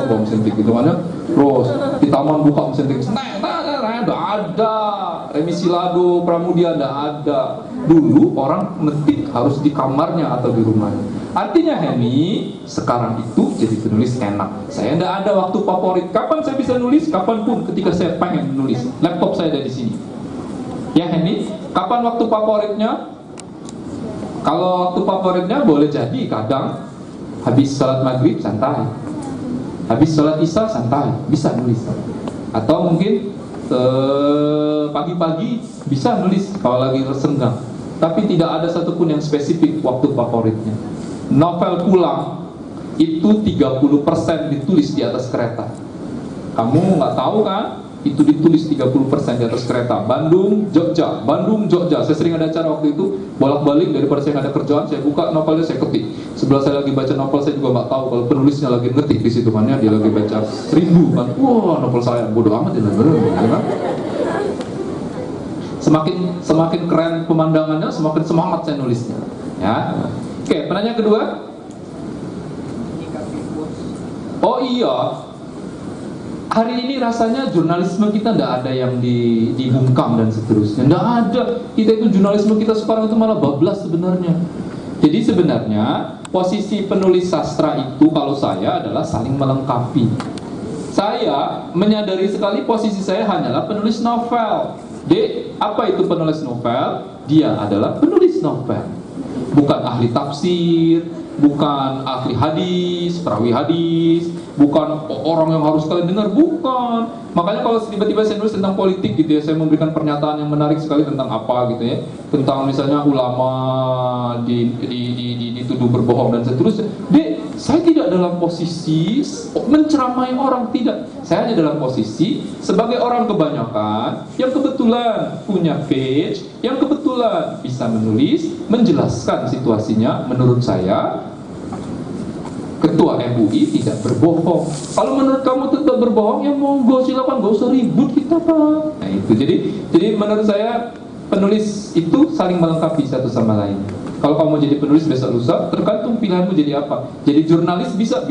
Bawa mesin tik gitu mana? Terus di taman buka mesin tik. Nggak ada. Remi Silado, Pramudia nggak ada. Dulu orang ngetik harus di kamarnya atau di rumahnya. Artinya Heni sekarang itu jadi penulis enak. Saya tidak ada waktu favorit. Kapan saya bisa nulis? Kapanpun ketika saya pengen nulis. Laptop saya ada di sini. Ya Heni, kapan waktu favoritnya? Kalau waktu favoritnya boleh jadi kadang habis sholat maghrib santai, habis sholat isya santai, bisa nulis. Atau mungkin pagi-pagi bisa nulis kalau lagi senggang. Tapi tidak ada satupun yang spesifik waktu favoritnya. Novel pulang itu 30% ditulis di atas kereta. Kamu nggak tahu kan? Itu ditulis 30% di atas kereta. Bandung, Jogja. Saya sering ada acara waktu itu, bolak-balik daripada saya nggak ada kerjaan, saya buka novelnya, saya ketik. Sebelah saya lagi baca novel, saya juga nggak tahu kalau penulisnya lagi ngetik di situ kan ya, dia lagi baca 1000 kan. Wah, novel saya bodoh amat ya kan? Semakin keren pemandangannya, semakin semangat saya nulisnya. Ya. Oke, penanya kedua. Oh iya, hari ini rasanya jurnalisme kita tidak ada yang dibungkam dan seterusnya. Tidak ada. Kita itu jurnalisme kita sekarang itu malah bablas sebenarnya. Jadi sebenarnya posisi penulis sastra itu kalau saya adalah saling melengkapi. Saya menyadari sekali posisi saya hanyalah penulis novel. Apa itu penulis novel? Dia adalah penulis novel, bukan ahli tafsir, bukan ahli hadis, perawi hadis, bukan orang yang harus kalian dengar, bukan. Makanya kalau tiba-tiba saya nulis tentang politik gitu ya, saya memberikan pernyataan yang menarik sekali tentang apa gitu ya, tentang misalnya ulama dituduh berbohong dan seterusnya. Saya tidak dalam posisi menceramai orang, tidak. Saya hanya dalam posisi sebagai orang kebanyakan yang kebetulan punya page, yang kebetulan bisa menulis, menjelaskan situasinya. Menurut saya Ketua MUI tidak berbohong. Kalau menurut kamu tetap berbohong, ya monggo silakan, gak usah ribut kita Pak. Nah itu, jadi menurut saya penulis itu saling melengkapi satu sama lain. Kalau kamu jadi penulis besok lusa, tergantung pilihanmu jadi apa. Jadi jurnalis bisa.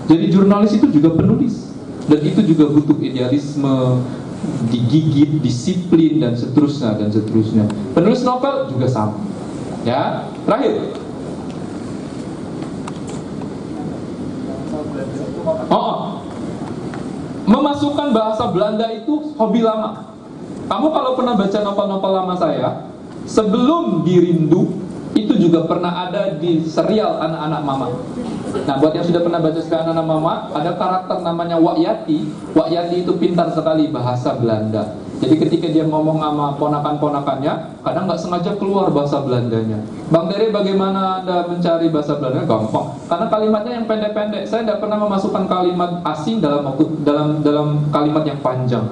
Jadi jurnalis itu juga penulis, dan itu juga butuh idealisme, digigit, disiplin dan seterusnya. Penulis novel juga sama. Ya, terakhir. Memasukkan bahasa Belanda itu hobi lama. Kamu kalau pernah baca novel-novel lama saya, sebelum di Rindu, itu juga pernah ada di serial Anak-anak Mama. Nah, buat yang sudah pernah baca serial Anak-anak Mama, ada karakter namanya Wak Yati. Wak Yati itu pintar sekali bahasa Belanda. Jadi ketika dia ngomong sama ponakan-ponakannya, kadang nggak sengaja keluar bahasa Belandanya. Bang Tere, bagaimana Anda mencari bahasa Belanda? Gampang, karena kalimatnya yang pendek-pendek. Saya tidak pernah memasukkan kalimat asing dalam kalimat yang panjang.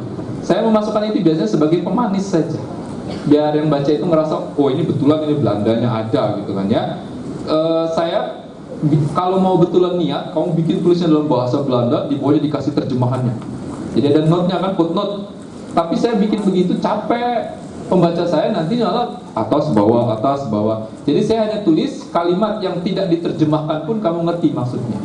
Saya memasukkan itu biasanya sebagai pemanis saja, biar yang baca itu ngerasa, oh ini betulan, ini Belandanya ada gitu kan ya. Saya kalau mau betulan niat, kamu bikin tulisnya dalam bahasa Belanda, di bawahnya dikasih terjemahannya. Jadi ada note-nya kan, footnote. Tapi saya bikin begitu capek, pembaca saya nanti nyala atas bawah. Jadi saya hanya tulis kalimat yang tidak diterjemahkan pun kamu ngerti maksudnya.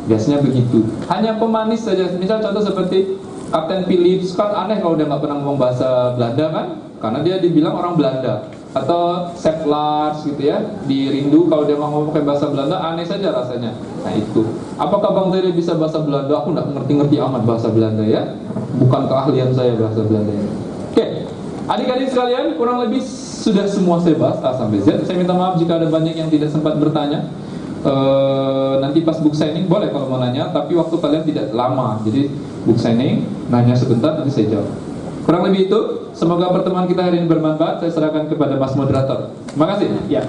Biasanya begitu. Hanya pemanis saja. Misal contoh seperti Kapten Philips, kan aneh kalau dia nggak pernah ngomong bahasa Belanda kan, karena dia dibilang orang Belanda. Atau Sepp Lars gitu ya, di Rindu kalau dia ngomong pakai bahasa Belanda, aneh saja rasanya. Nah itu, apakah Bang Tere bisa bahasa Belanda? Aku nggak ngerti-ngerti amat bahasa Belanda ya, bukan keahlian saya bahasa Belanda ya. Oke, adik-adik sekalian, kurang lebih sudah semua saya bahas A sampai Z. Saya minta maaf jika ada banyak yang tidak sempat bertanya. Nanti pas book signing boleh kalau mau nanya, tapi waktu kalian tidak lama. Jadi book signing, nanya sebentar, nanti saya jawab. Kurang lebih itu. Semoga pertemuan kita hari ini bermanfaat. Saya serahkan kepada Mas Moderator. Terima kasih. Ya.